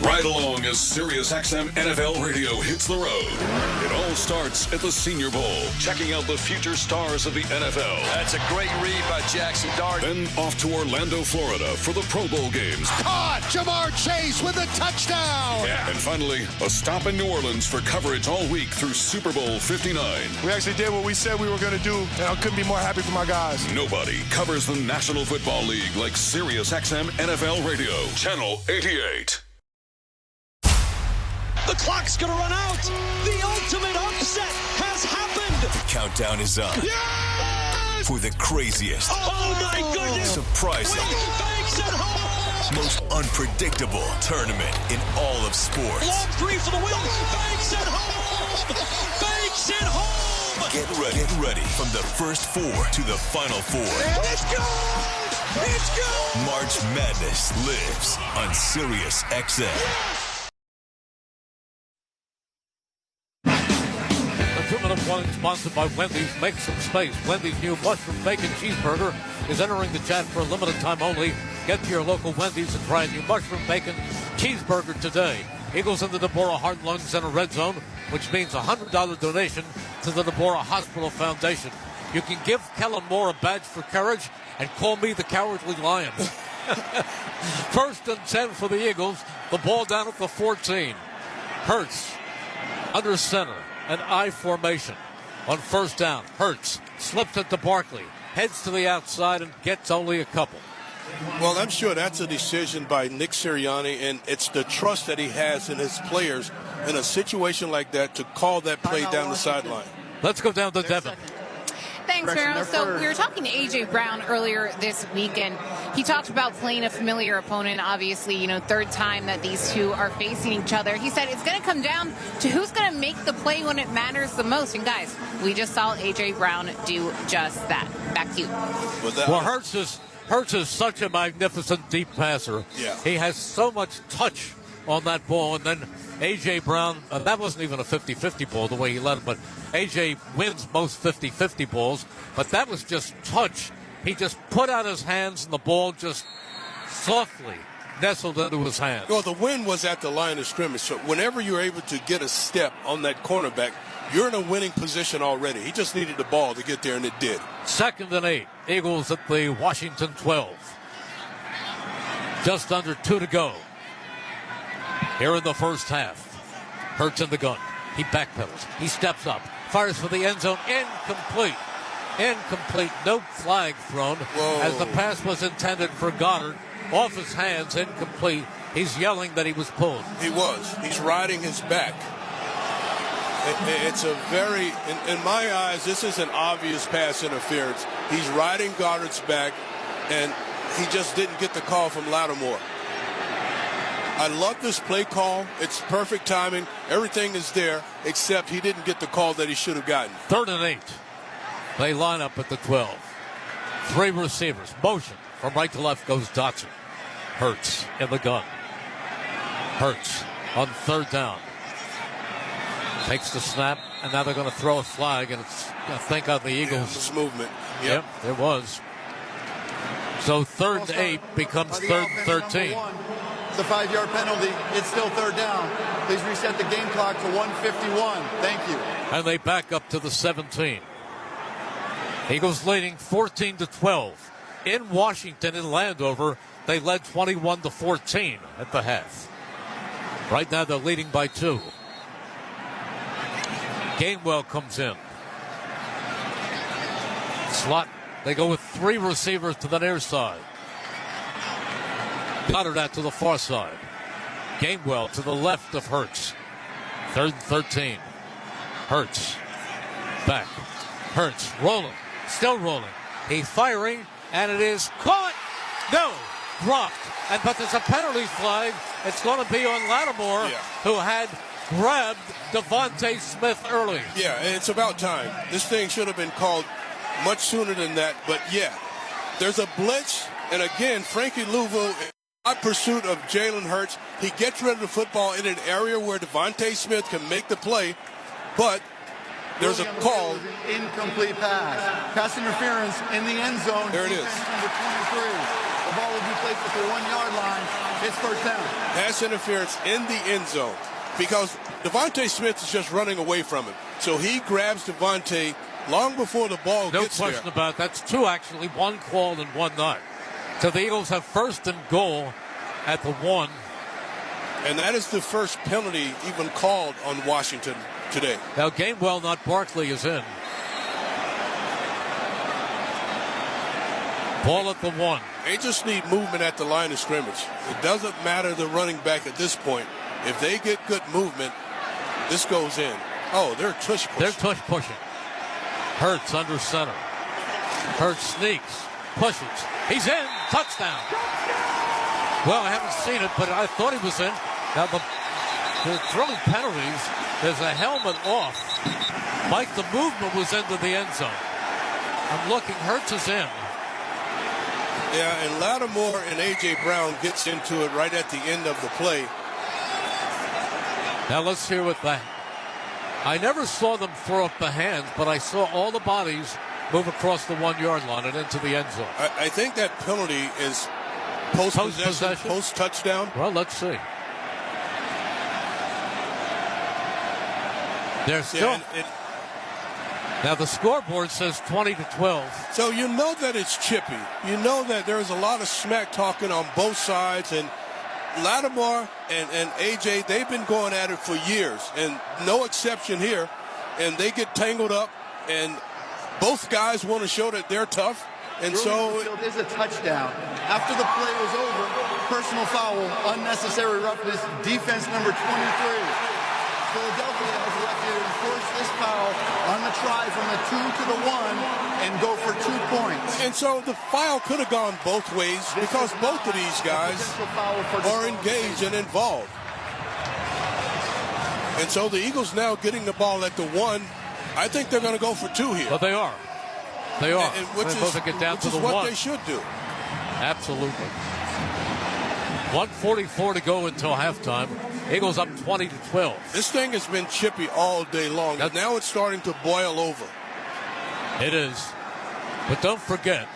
Right along as SiriusXM NFL Radio hits the road. It all starts at the Senior Bowl, checking out the future stars of the NFL. That's a great read by Jackson Dart. Then off to Orlando, Florida for the Pro Bowl games. Caught! Jamar Chase with a touchdown! Yeah. And finally, a stop in New Orleans for coverage all week through Super Bowl 59. We actually did what we said we were going to do, and I couldn't be more happy for my guys. Nobody covers the National Football League like SiriusXM NFL Radio, Channel 88. The clock's going to run out. The ultimate upset has happened. The countdown is up. Yes! For the craziest. Oh my goodness. Surprising. Banks at home. Most unpredictable tournament in all of sports. Long three for the win. Banks at home. Banks at home. Get ready from the first four to the final four. Let's go. Let's go. March Madness lives on SiriusXM. Yes. 2-minute warning sponsored by Wendy's. Make some space. Wendy's new mushroom bacon cheeseburger is entering the chat for a limited time only. Get to your local Wendy's and try a new mushroom bacon cheeseburger today. Eagles in the Deborah Heart Lung Center red zone, which means a $100 donation to the Deborah Hospital Foundation. You can give Kellen Moore a badge for courage and call me the Cowardly Lion. First and 10 for the Eagles. The ball down at the 14. Hurtz under center. An I formation on first down. Hurtz slips it to Barkley, heads to the outside and gets only a couple. Well, I'm sure that's a decision by Nick Sirianni, and it's the trust that he has in his players in a situation like that to call that play down the sideline. Let's go down to Devin. Thanks, Farrell. So we were talking to A.J. Brown earlier this week, and he talked about playing a familiar opponent. Obviously, third time that these two are facing each other. He said it's going to come down to who's going to make the play when it matters the most. And, guys, we just saw A.J. Brown do just that. Back to you. Well, Hurtz is such a magnificent deep passer. Yeah. He has so much touch on that ball, and then A.J. Brown, that wasn't even a 50-50 ball the way he led it, but A.J. wins most 50-50 balls, but that was just touch. He just put out his hands, and the ball just softly nestled into his hands. Well, the win was at the line of scrimmage, so whenever you're able to get a step on that cornerback, you're in a winning position already. He just needed the ball to get there, and it did. 2nd and 8. Eagles at the Washington 12. Just under 2 to go. Here in the first half. Hurtz in the gun. He backpedals. He steps up. Fires for the end zone. Incomplete. Incomplete. No flag thrown. Whoa. As the pass was intended for Goddard. Off his hands. Incomplete. He's yelling that he was pulled. He was. He's riding his back. It's a very, in my eyes, this is an obvious pass interference. He's riding Goddard's back, and he just didn't get the call from Lattimore. I love this play call. It's perfect timing. Everything is there, except he didn't get the call that he should have gotten. 3rd and 8. They line up at the 12. 3 receivers. Motion. From right to left goes Dotson. Hurtz in the gun. Hurtz on 3rd down. Takes the snap, and now they're going to throw a flag, and it's, I think, on the Eagles. This movement. Yep, there was. So 3rd and 8 becomes 3rd and 13. It's a 5-yard penalty. It's still 3rd down. Please reset the game clock to 1:51. Thank you. And they back up to the 17. Eagles leading 14-12. In Washington, in Landover, they led 21-14 at the half. Right now, they're leading by 2. Gainwell comes in. Slot. They go with 3 receivers to the near side. Goddard out to the far side. Gainwell to the left of Hurtz. 3rd and 13. Hurtz. Back. Hurtz rolling. Still rolling. He's firing, and it is caught. No. dropped. But there's a penalty flag. It's going to be on Lattimore, who had grabbed Devontae Smith early. Yeah, it's about time. This thing should have been called much sooner than that. But, yeah, there's a blitz. And, again, Frankie Louisville, in pursuit of Jalen Hurts, he gets rid of the football in an area where Devontae Smith can make the play. But there's a call. Incomplete pass. Pass interference in the end zone. There it is. Number 23. The ball will be placed at the 1 yard line. It's first down. Pass interference in the end zone because Devontae Smith is just running away from him. So he grabs Devontae long before the ball gets there. No question about it. That's two, actually. One called and one not. So the Eagles have first and goal at the 1. And that is the first penalty even called on Washington today. Now Gainwell, not Barkley, is in. Ball at the 1. They just need movement at the line of scrimmage. It doesn't matter the running back at this point. If they get good movement, this goes in. Oh, they're tush pushing. They're tush pushing. Hurtz under center. Hurtz sneaks, pushes. He's in. Touchdown. Well, I haven't seen it, but I thought he was in. Now they're throwing penalties. There's a helmet off. Mike, the movement was into the end zone. I'm looking. Hurtz is in. Yeah, and Lattimore and A.J. Brown gets into it right at the end of the play. Now let's hear what that. I never saw them throw up the hands, but I saw all the bodies move across the 1 yard line and into the end zone. I think that penalty is post-possession, post-touchdown. Well, let's see. They're still. Now the scoreboard says 20-12. So you know that it's chippy. You know that there's a lot of smack talking on both sides. And Lattimore and AJ, they've been going at it for years. And no exception here. And they get tangled up. And both guys want to show that they're tough. And so it is a touchdown. After the play was over, personal foul, unnecessary roughness, defense number 23. Philadelphia has elected to enforce this foul on the try from the 2 to the 1 and go for 2 points. And so the foul could have gone both ways because both of these guys are engaged and involved. And so the Eagles now getting the ball at the 1. I think they're going to go for 2 here. But they are. They are. And which is, get down to the what 1. they should do. Absolutely. 1:44 to go until halftime. Eagles up 20-12. This thing has been chippy all day long, and now it's starting to boil over. It is. But don't forget,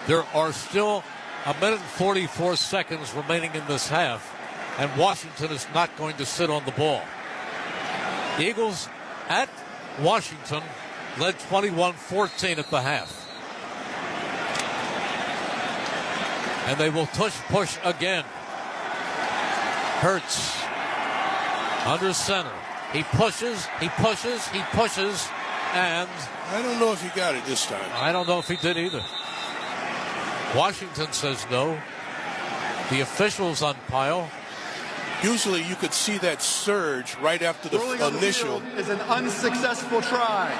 there are still 1 minute and 44 seconds remaining in this half, and Washington is not going to sit on the ball. The Eagles at Washington led 21-14 at the half. And they will push again. Hurtz under center. He pushes, and I don't know if he got it this time. I don't know if he did either. Washington says no. The officials umpire. Usually you could see that surge right after the initial. Is an unsuccessful try.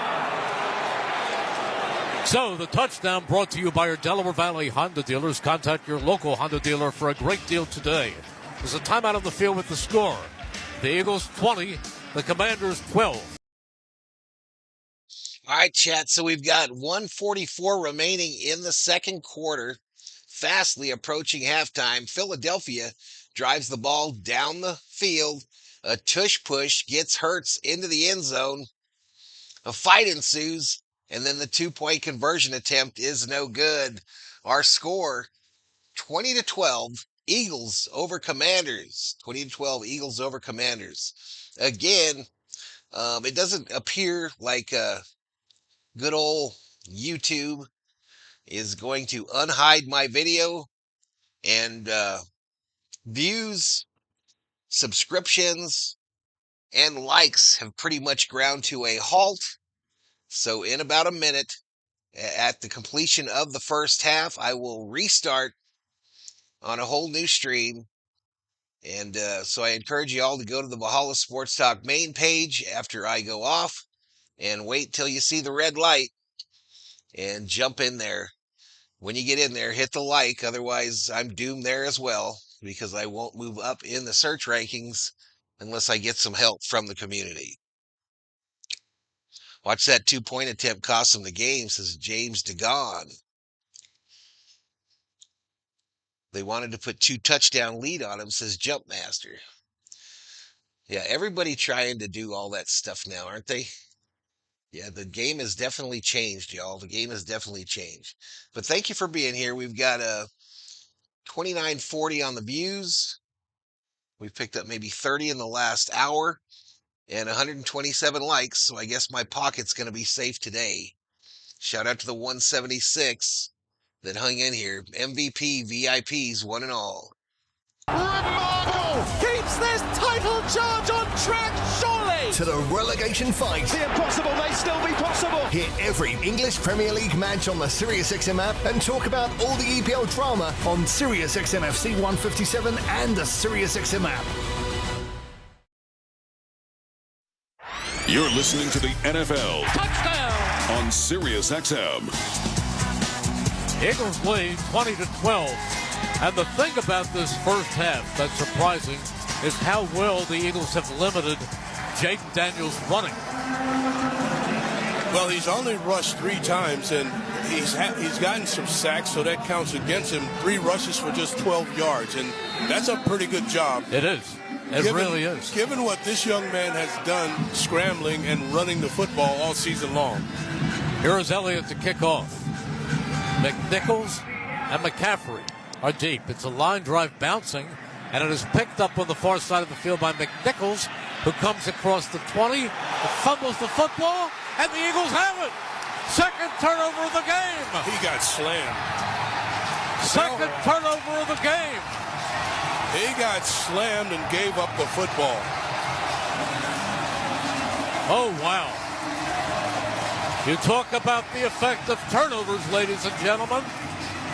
So the touchdown brought to you by your Delaware Valley Honda dealers. Contact your local Honda dealer for a great deal today. There's a timeout on the field with the score. The Eagles 20, the Commanders 12. All right, chat. So we've got 1:44 remaining in the second quarter, fastly approaching halftime. Philadelphia drives the ball down the field. A tush push gets Hurtz into the end zone. A fight ensues, and then the 2-point conversion attempt is no good. Our score, 20-12. Eagles over Commanders. 20-12, Eagles over Commanders. Again, it doesn't appear like good old YouTube is going to unhide my video, and views, subscriptions, and likes have pretty much ground to a halt. So in about a minute, at the completion of the first half, I will restart on a whole new stream. And so I encourage you all to go to the Valhalla Sports Talk main page after I go off and wait till you see the red light and jump in there. when you get in there, hit the like. Otherwise, I'm doomed there as well because I won't move up in the search rankings unless I get some help from the community. Watch that 2-point attempt cost him the game, says James DeGon. They wanted to put 2 touchdown lead on him, says Jumpmaster. Yeah, everybody trying to do all that stuff now, aren't they? Yeah, the game has definitely changed, y'all. The game has definitely changed. But thank you for being here. We've got 2940 on the views. We've picked up maybe 30 in the last hour and 127 likes. So I guess my pocket's going to be safe today. Shout out to the 176 that hung in here. MVP, VIPs, one and all. Keeps this title charge on track, surely! To the relegation fight. The impossible may still be possible. Hear every English Premier League match on the SiriusXM app and talk about all the EPL drama on SiriusXM FC 157 and the SiriusXM app. You're listening to the NFL Touchdown on SiriusXM. Eagles lead 20-12. And the thing about this first half that's surprising is how well the Eagles have limited Jayden Daniels running. Well, he's only rushed 3 times, and he's gotten some sacks, so that counts against him. 3 rushes for just 12 yards, and that's a pretty good job. It is. It really is. Given what this young man has done scrambling and running the football all season long. Here is Elliott to kick off. McNichols and McCaffrey are deep. It's a line drive bouncing, and it is picked up on the far side of the field by McNichols, who comes across the 20, fumbles the football, and the Eagles have it. Second turnover of the game. He got slammed. Second turnover of the game. He got slammed and gave up the football. Oh, wow. You talk about the effect of turnovers, ladies and gentlemen.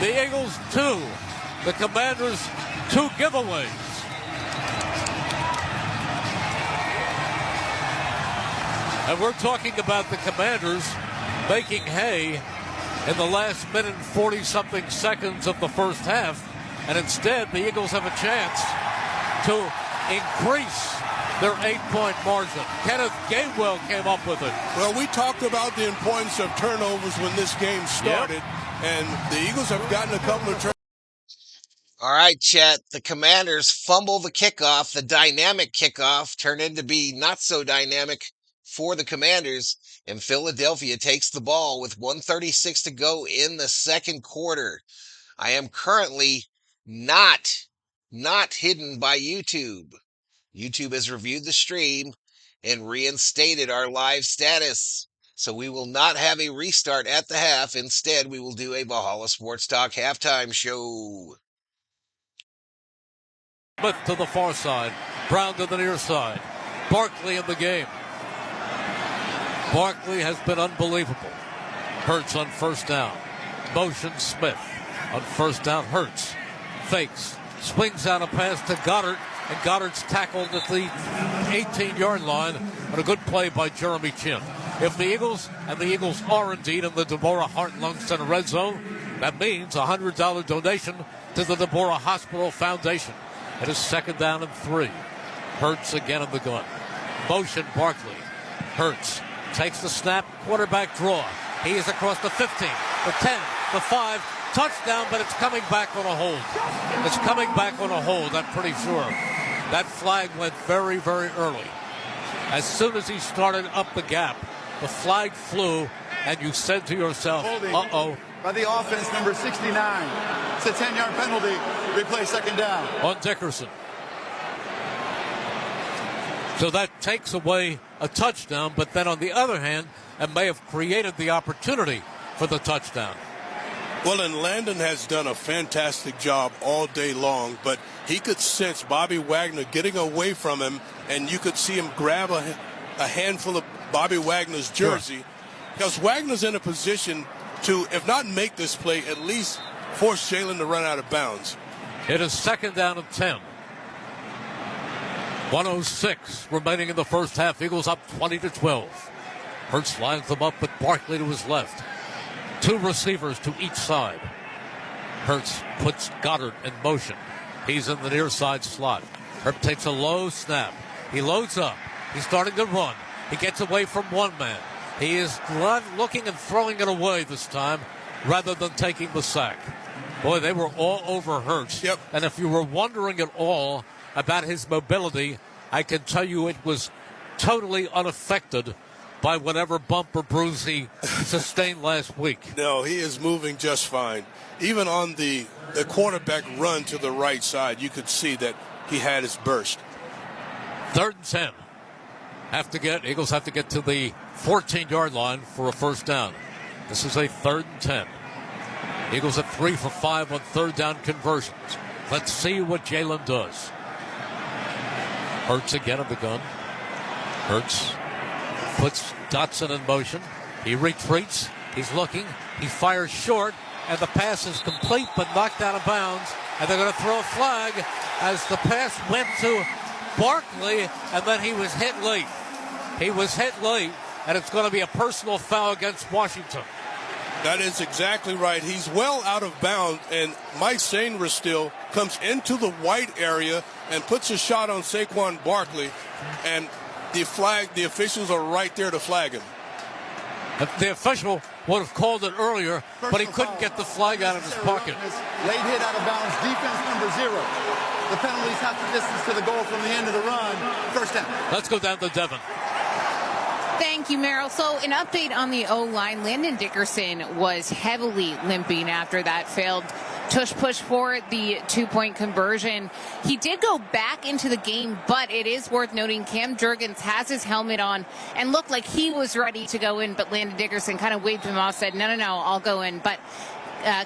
The Eagles 2. The Commanders 2 giveaways. And we're talking about the Commanders making hay in the last minute and 40-something seconds of the first half. And instead, the Eagles have a chance to increase their 8-point margin. Kenneth Gainwell came up with it. Well, we talked about the importance of turnovers when this game started, and the Eagles have gotten a couple of turnovers. All right, chat. The Commanders fumble the kickoff. The dynamic kickoff turned into be not so dynamic for the Commanders, and Philadelphia takes the ball with 1:36 to go in the second quarter. I am currently not hidden by YouTube. YouTube has reviewed the stream and reinstated our live status. So we will not have a restart at the half. Instead, we will do a Valhalla Sports Talk halftime show. But to the far side, Brown to the near side. Barkley in the game. Barkley has been unbelievable. Hurtz on first down. Motion Smith on first down. Hurtz fakes, swings out a pass to Goddard, and Goddard's tackled at the 18-yard line on a good play by Jeremy Chin. If the Eagles, and the Eagles are indeed in the Deborah Heart and Lung Center red zone, that means a $100 donation to the Deborah Hospital Foundation. It is second down and 3. Hurtz again in the gun. Motion Barkley. Hurtz takes the snap, quarterback draw. He is across the 15, the 10, the 5, touchdown, but it's coming back on a hold. It's coming back on a hold, I'm pretty sure. That flag went very, very early. As soon as he started up the gap, the flag flew, and you said to yourself, uh-oh. By the offense, number 69. It's a 10-yard penalty. Replay second down. On Dickerson. So that takes away a touchdown, but then on the other hand, it may have created the opportunity for the touchdown. Well, and Landon has done a fantastic job all day long, but he could sense Bobby Wagner getting away from him, and you could see him grab a handful of Bobby Wagner's jersey. Sure. Because Wagner's in a position to, if not make this play, at least force Jalen to run out of bounds. It is second down and 10. 1:06 remaining in the first half. Eagles up 20-12. Hurtz lines them up with Barkley to his left. 2 receivers to each side. Hurts puts Goddard in motion. He's in the near side slot. Herb takes a low snap. He loads up. He's starting to run. He gets away from one man. He is looking and throwing it away this time rather than taking the sack. Boy, they were all over Hurts. Yep. And if you were wondering at all about his mobility, I can tell you it was totally unaffected by whatever bump or bruise he sustained last week. No, he is moving just fine. Even on the quarterback run to the right side, you could see that he had his burst. 3rd and 10. Eagles have to get to the 14-yard line for a first down. This is a 3rd and 10. Eagles at 3 for 5 on 3rd down conversions. Let's see what Jalen does. Hurts again in the gun. Hurts puts Dotson in motion. He retreats. He's looking. He fires short, and the pass is complete but knocked out of bounds. And they're going to throw a flag as the pass went to Barkley, and then he was hit late. He was hit late, and it's going to be a personal foul against Washington. That is exactly right. He's well out of bounds, and Mike Sainristil still comes into the white area and puts a shot on Saquon Barkley, and the officials are right there to flag him. The official would have called it earlier, but he couldn't get the flag out of his pocket. Late hit out of bounds, defense number 0. The penalties half the distance to the goal from the end of the run. First down. Let's go down to Devin. Thank you, Merrill. So an update on the O-line. Landon Dickerson was heavily limping after that failed push for the 2-point conversion. He did go back into the game, but it is worth noting Cam Jurgens has his helmet on and looked like he was ready to go in, but Landon Dickerson kind of waved him off, said, no, I'll go in. But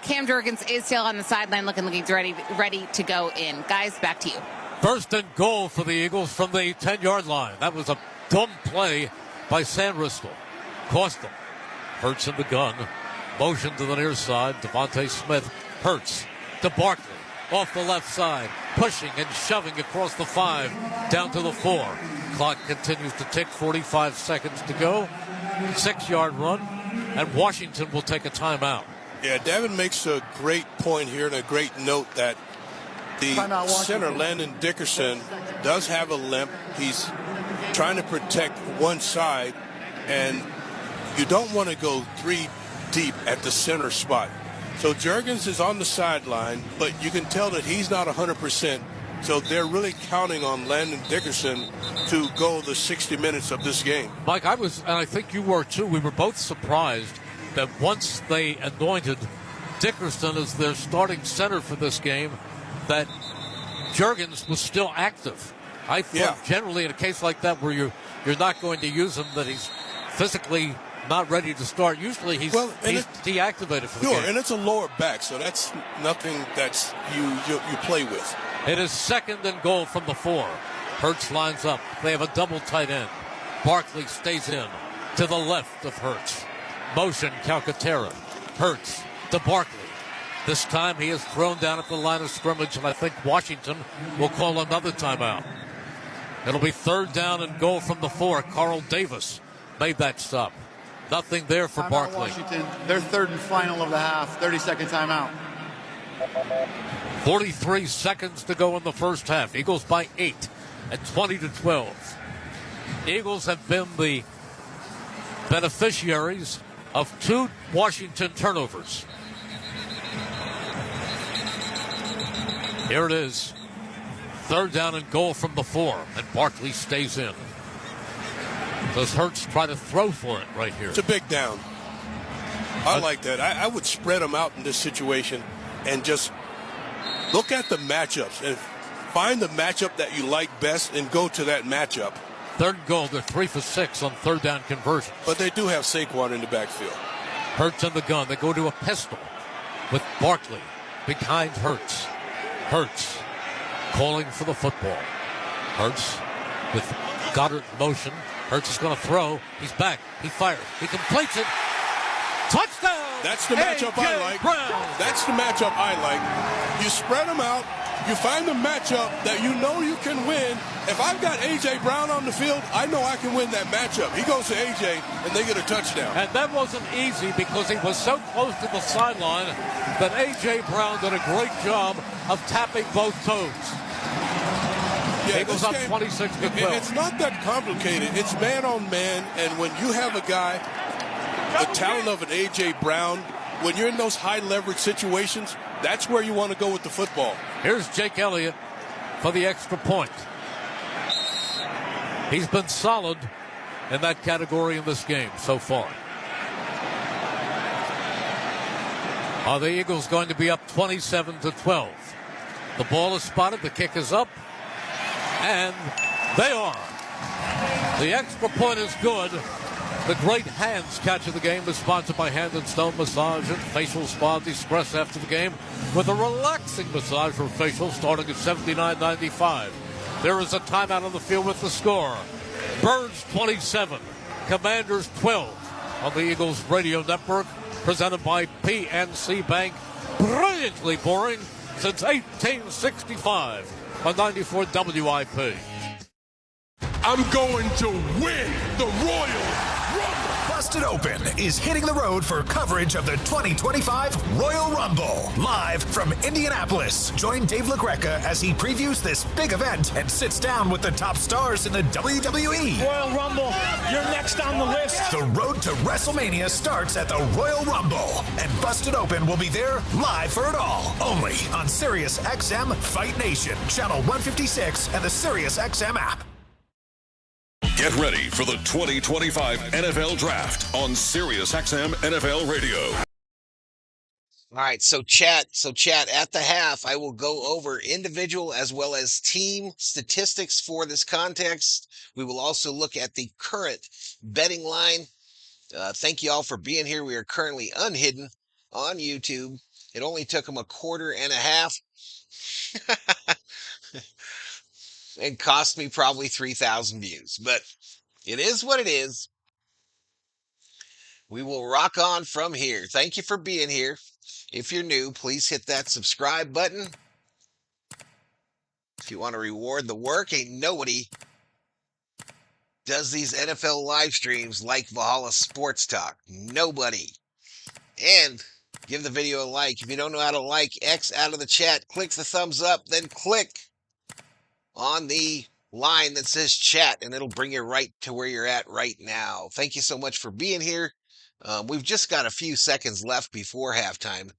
Cam Jurgens is still on the sideline looking like he's ready to go in. Guys, back to you. 1st and goal for the Eagles from the 10-yard line. That was a dumb play by Sainristil. Cost them. Hurts in the gun. Motion to the near side. Devontae Smith. Hurts to Barkley. Off the left side. Pushing and shoving across the 5. Down to the 4. Clock continues to tick. 45 seconds to go. 6-yard run. And Washington will take a timeout. Yeah, Devin makes a great point here and a great note that the center, Landon Dickerson, does have a limp. He's trying to protect one side, and you don't want to go 3 deep at the center spot. So Jurgens is on the sideline, but you can tell that he's not 100%. So they're really counting on Landon Dickerson to go the 60 minutes of this game. Mike, I was, and I think you were too, we were both surprised that once they anointed Dickerson as their starting center for this game, that Jurgens was still active. I thought generally in a case like that where you're not going to use him, that he's physically not ready to start. Usually he's deactivated for the game. And it's a lower back, so that's nothing that's you play with. It is 2nd and goal from the 4. Hurts lines up. They have a double tight end. Barkley stays in to the left of Hurts. Motion Calcaterra. Hurts to Barkley. This time he is thrown down at the line of scrimmage, and I think Washington will call another timeout. It'll be 3rd down and goal from the 4. Carl Davis made that stop. Nothing there for Barkley. Washington, their 3rd and final of the half. 30-second timeout. 43 seconds to go in the first half. Eagles by 8 at 20-12. Eagles have been the beneficiaries of 2 Washington turnovers. Here it is. 3rd down and goal from the 4, and Barkley stays in. Does Hurts try to throw for it right here? It's a big down. I like that. I would spread them out in this situation and just look at the matchups and find the matchup that you like best and go to that matchup. 3rd and goal. They're 3 for 6 on 3rd down conversions. But they do have Saquon in the backfield. Hurts in the gun. They go to a pistol with Barkley behind Hurts. Hurts calling for the football. Hurts with Goddard in motion. Hurts is going to throw. He's back. He fires. He completes it. Touchdown! That's the matchup I like. Brown. That's the matchup I like. You spread them out. You find a matchup that you know you can win. If I've got A.J. Brown on the field, I know I can win that matchup. He goes to A.J., and they get a touchdown. And that wasn't easy because he was so close to the sideline that A.J. Brown did a great job of tapping both toes. Yeah, Eagles up 26-12. It's not that complicated. It's man on man, and when you have a guy, the talent of an A.J. Brown, when you're in those high leverage situations, that's where you want to go with the football. Here's Jake Elliott for the extra point. He's been solid in that category in this game so far. Are the Eagles going to be up 27-12? The ball is spotted, the kick is up, and they are. The extra point is good. The Great Hands catch of the game is sponsored by Hand and Stone Massage and Facial Spa Express after the game with a relaxing massage for facial starting at $79.95. There is a timeout on the field with the score. Birds 27, Commanders 12 on the Eagles Radio Network, presented by PNC Bank. Brilliantly boring since 1865 on 94 WIP. I'm going to win the Royal Rumble. Busted Open is hitting the road for coverage of the 2025 Royal Rumble. Live from Indianapolis. Join Dave LaGreca as he previews this big event and sits down with the top stars in the WWE. Royal Rumble, you're next on the list. The road to WrestleMania starts at the Royal Rumble, and Busted Open will be there live for it all. Only on Sirius XM Fight Nation, Channel 156, and the Sirius XM app. Get ready for the 2025 NFL Draft on SiriusXM NFL Radio. All right, so chat at the half, I will go over individual as well as team statistics for this context. We will also look at the current betting line. Thank you all for being here. We are currently unhidden on YouTube. It only took them a quarter and a half. It cost me probably 3,000 views, but it is what it is. We will rock on from here. Thank you for being here. If you're new, please hit that subscribe button. If you want to reward the work, ain't nobody does these NFL live streams like Valhalla Sports Talk. Nobody. And give the video a like. If you don't know how to like, X out of the chat, click the thumbs up, then click on the line that says chat, and it'll bring you right to where you're at right now. Thank you so much for being here. We've just got a few seconds left before halftime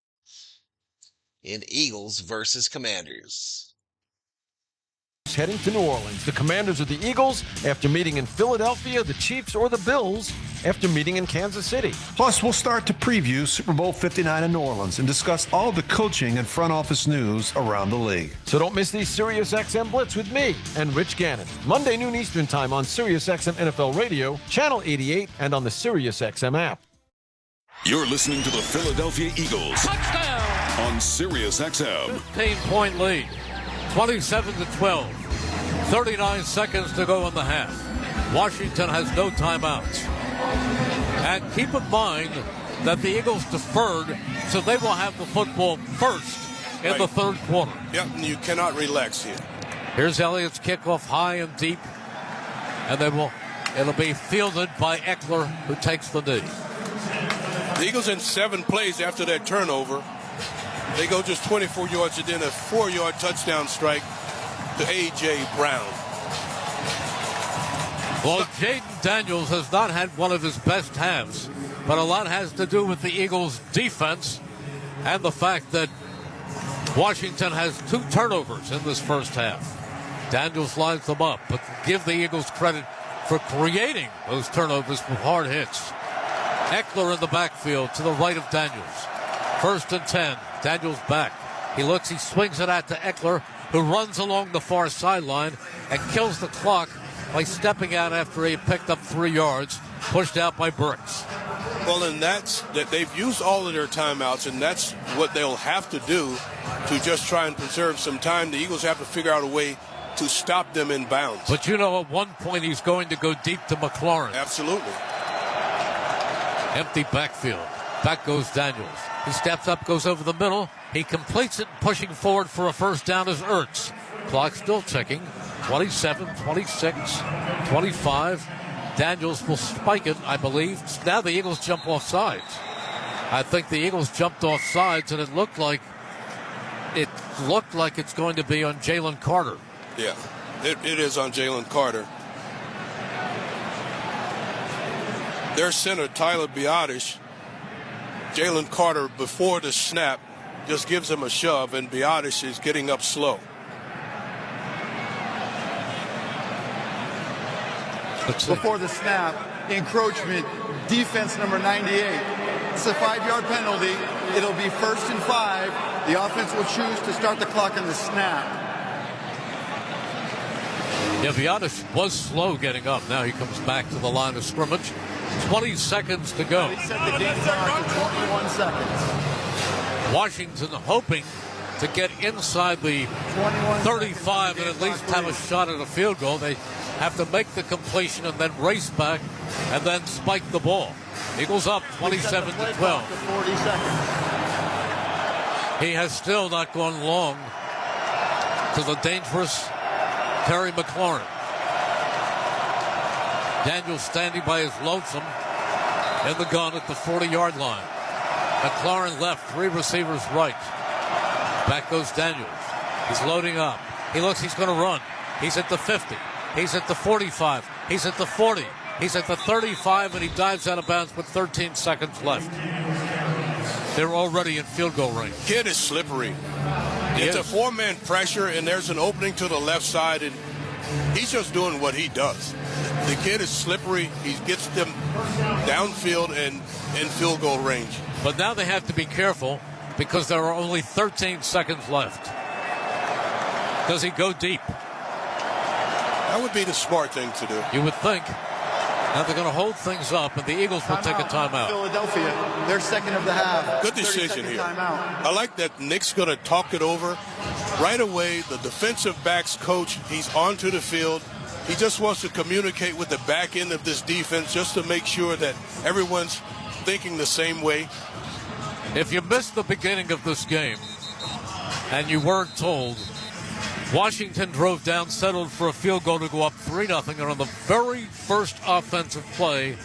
in Eagles versus Commanders. Heading to New Orleans, the Commanders or the Eagles after meeting in Philadelphia, the Chiefs or the Bills after meeting in Kansas City. Plus, we'll start to preview Super Bowl 59 in New Orleans and discuss all the coaching and front office news around the league. So don't miss these SiriusXM Blitz with me and Rich Gannon. Monday noon Eastern Time on SiriusXM NFL Radio, Channel 88, and on the SiriusXM app. You're listening to the Philadelphia Eagles. Touchdown! On SiriusXM. 15-point lead. 27-12. 39 seconds to go in the half. Washington has no timeouts. And keep in mind that the Eagles deferred, so they will have the football first in the third quarter. Yep, you cannot relax here. Here's Elliott's kickoff high and deep. And it'll be fielded by Eckler, who takes the knee. The Eagles in 7 plays after that turnover. They go just 24 yards and then a 4-yard touchdown strike to A.J. Brown. Well, Jayden Daniels has not had one of his best halves, but a lot has to do with the Eagles' defense and the fact that Washington has 2 turnovers in this first half. Daniels lines them up, but give the Eagles credit for creating those turnovers with hard hits. Eckler in the backfield to the right of Daniels. 1st and 10. Daniels back. He looks, he swings it out to Eckler, who runs along the far sideline and kills the clock by stepping out after he picked up 3 yards, pushed out by Burks. Well, and that's that they've used all of their timeouts, and that's what they'll have to do to just try and preserve some time. The Eagles have to figure out a way to stop them in bounds. But you know, at one point he's going to go deep to McLaurin. Absolutely. Empty backfield. Back goes Daniels. He steps up, goes over the middle. He completes it, pushing forward for a first down is Hurtz. Clock still ticking. 27, 26, 25. Daniels will spike it, I believe. Now the Eagles jump off sides. I think the Eagles jumped off sides, and it looked like it's going to be on Jalen Carter. Yeah, it is on Jalen Carter. Their center, Tyler Biotish, Jalen Carter, before the snap, just gives him a shove, and Biotish is getting up slow. Before the snap, encroachment, defense number 98. It's a 5-yard penalty. It'll be 1st and 5. The offense will choose to start the clock on the snap. Yeah, Biotish was slow getting up. Now he comes back to the line of scrimmage. 20 seconds to go. He set the game clock to 21 seconds. Washington hoping to get inside the 35 and at least have a shot at a field goal. They have to make the completion and then race back and then spike the ball. Eagles up 27 to 12. 40 seconds. He has still not gone long to the dangerous Terry McLaurin. Daniels standing by his lonesome in the gun at the 40-yard line. McLaurin left, 3 receivers right. Back goes Daniels. He's loading up. He looks, he's going to run. He's at the 50. He's at the 45. He's at the 40. He's at the 35, and he dives out of bounds with 13 seconds left. They're already in field goal range. Kid is slippery. It's a 4-man pressure, and there's an opening to the left side, and he's just doing what he does. The kid is slippery. He gets them downfield and in field goal range. But now they have to be careful because there are only 13 seconds left. Does he go deep? That would be the smart thing to do. You would think. Now they're going to hold things up, and the Eagles will take a timeout. Philadelphia, their second of the half. Good decision here. Timeout. I like that Nick's going to talk it over. Right away, the defensive backs coach, he's onto the field. He just wants to communicate with the back end of this defense just to make sure that everyone's thinking the same way. If you missed the beginning of this game and you weren't told, Washington drove down, settled for a field goal to go up 3-0, and on the very first offensive play,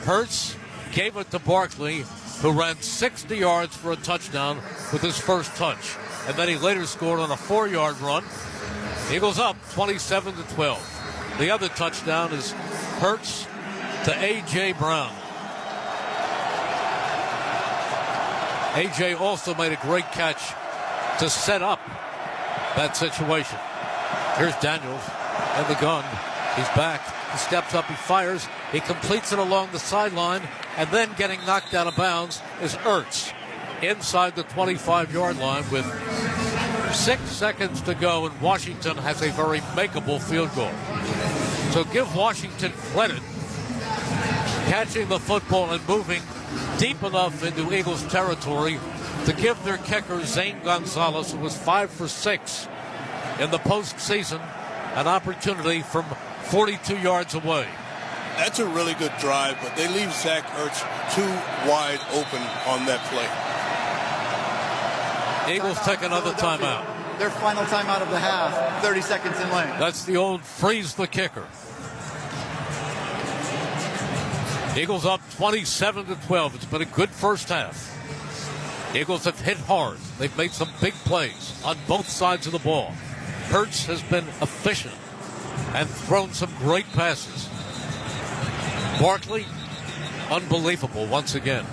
Hurtz gave it to Barkley, who ran 60 yards for a touchdown with his first touch. And then he later scored on a 4-yard run. Eagles up 27 to 12. The other touchdown is Hurtz to A.J. Brown. A.J. also made a great catch to set up that situation. Here's Daniels in the gun. He's back. He steps up. He fires. He completes it along the sideline. And then getting knocked out of bounds is Hurtz inside the 25-yard line with 6 seconds to go, and Washington has a very makeable field goal. So give Washington credit catching the football and moving deep enough into Eagles territory to give their kicker, Zane Gonzalez, who was 5 for 6 in the postseason, an opportunity from 42 yards away. That's a really good drive, but they leave Zach Ertz too wide open on that play. Eagles take another timeout. Their final timeout of the half, 30 seconds in lane. That's the old freeze the kicker. Eagles up 27 to 12. It's been a good first half. Eagles have hit hard. They've made some big plays on both sides of the ball. Hurtz has been efficient and thrown some great passes. Barkley, unbelievable once again.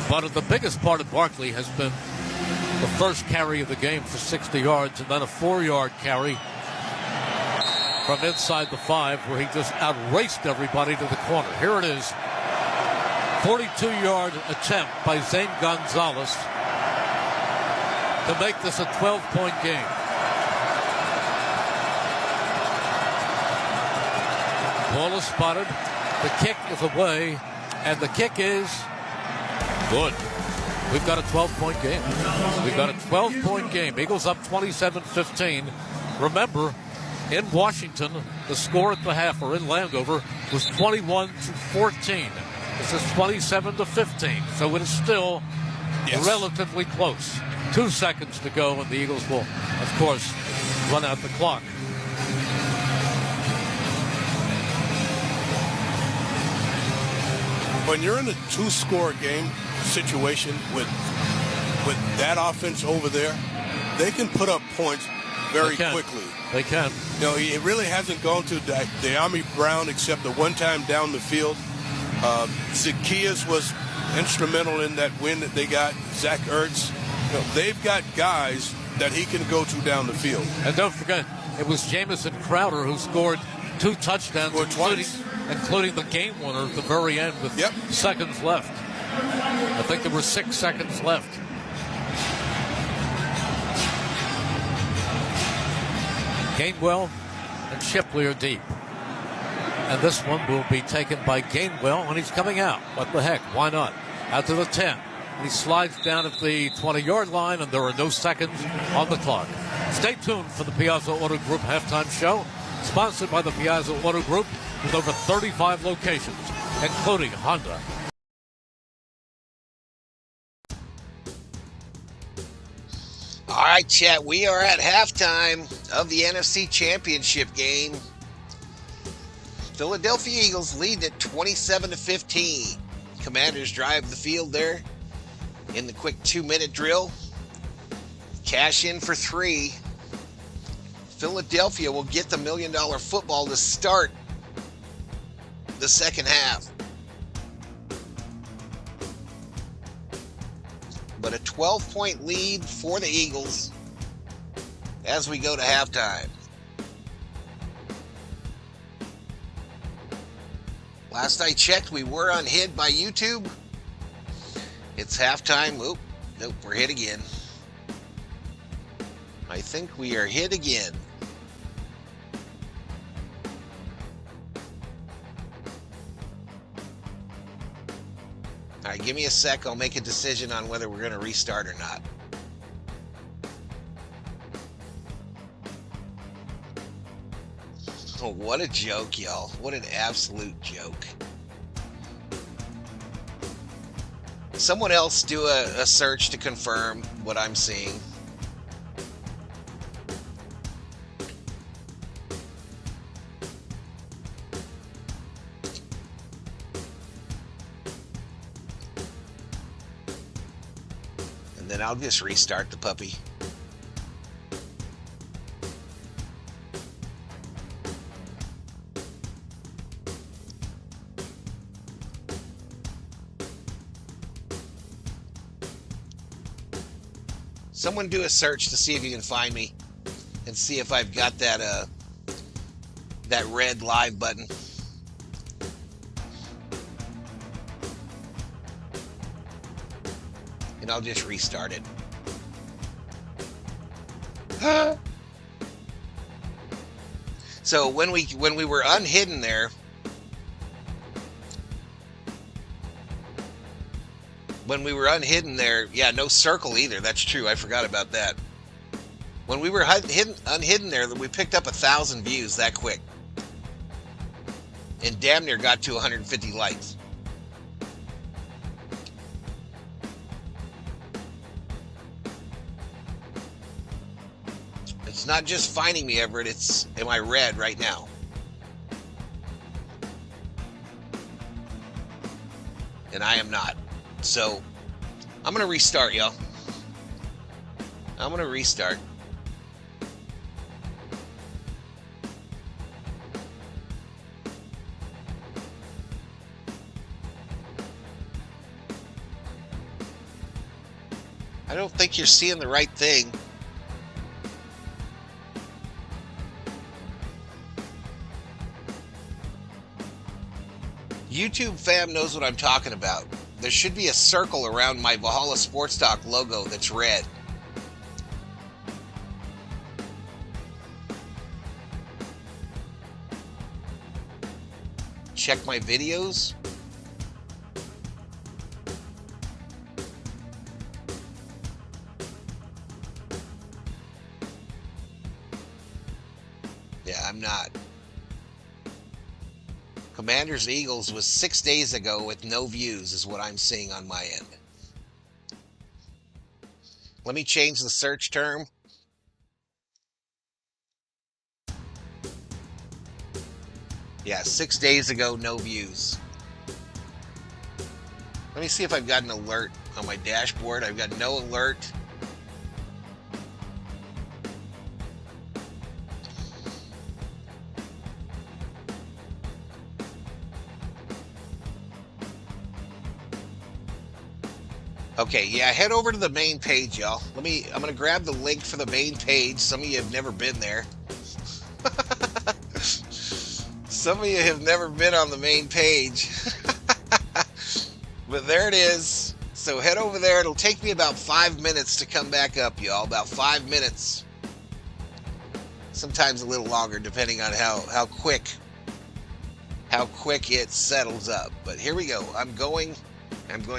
But the biggest part of Barkley has been the first carry of the game for 60 yards and then a 4-yard carry from inside the 5 where he just outraced everybody to the corner. Here it is. 42-yard attempt by Zane Gonzalez to make this a 12-point game. Ball is spotted. The kick is away, and the kick is good. We've got a 12-point game. We've got a 12-point game. Eagles up 27-15. Remember, in Washington, the score at the half, or in Landover, was 21-14. This is 27-15. So it is still Yes. Relatively close. 2 seconds to go, and the Eagles will, of course, run out the clock. When you're in a 2-score game situation with that offense over there, they can put up points very quickly. They can. You know, it really hasn't gone to De'Ami Brown except the one time down the field. Zacchaeus was instrumental in that win that they got. Zach Ertz. You know, they've got guys that he can go to down the field. And don't forget, it was Jamison Crowder who scored 2 touchdowns, including the game winner at the very end with seconds left. I think there were 6 seconds left. Gainwell and Shipley are deep. And this one will be taken by Gainwell, and he's coming out. What the heck? Why not? Out to the 10. He slides down at the 20-yard line, and there are no seconds on the clock. Stay tuned for the Piazza Auto Group halftime show, sponsored by the Piazza Auto Group with over 35 locations, including Honda. All right, chat, we are at halftime of the NFC Championship game. Philadelphia Eagles lead at 27-15. Commanders drive the field there in the quick 2-minute drill. Cash in for 3. Philadelphia will get the $1 million football to start the second half. But a 12-point lead for the Eagles as we go to halftime. Last I checked, we were unhid by YouTube. It's halftime. Oop, nope, we're hit again. I think we are hit again. All right, give me a sec. I'll make a decision on whether we're going to restart or not. Oh, what a joke, y'all. What an absolute joke. Someone else do a search to confirm what I'm seeing. And then I'll just restart the puppy. Someone do a search to see if you can find me and see if I've got that that red live button. And I'll just restart it. So when we were unhidden there, yeah, no circle either. That's true. I forgot about that. When we were unhidden there, we picked up 1,000 views that quick. And damn near got to 150 likes. It's not just finding me, Everett. It's, am I red right now? And I am not. So, I'm going to restart, y'all. I'm going to restart. I don't think you're seeing the right thing. YouTube fam knows what I'm talking about. There should be a circle around my Valhalla Sports Talk logo that's red. Check my videos. Yeah, I'm not. Commanders Eagles was 6 days ago with no views is what I'm seeing on my end. Let me change the search term. Yeah, 6 days ago, no views. Let me see if I've got an alert on my dashboard. I've got no alert. Okay, yeah, head over to the main page, y'all. I'm going to grab the link for the main page. Some of you have never been there. Some of you have never been on the main page. But there it is. So head over there. It'll take me about 5 minutes to come back up, y'all. About 5 minutes. Sometimes a little longer, depending on how quick it settles up. But here we go. I'm going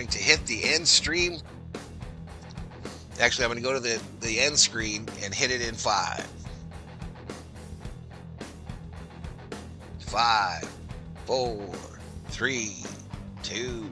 to hit the end stream. Actually, I'm going to go to the end screen and hit it in 5. 5, 4, 3, 2,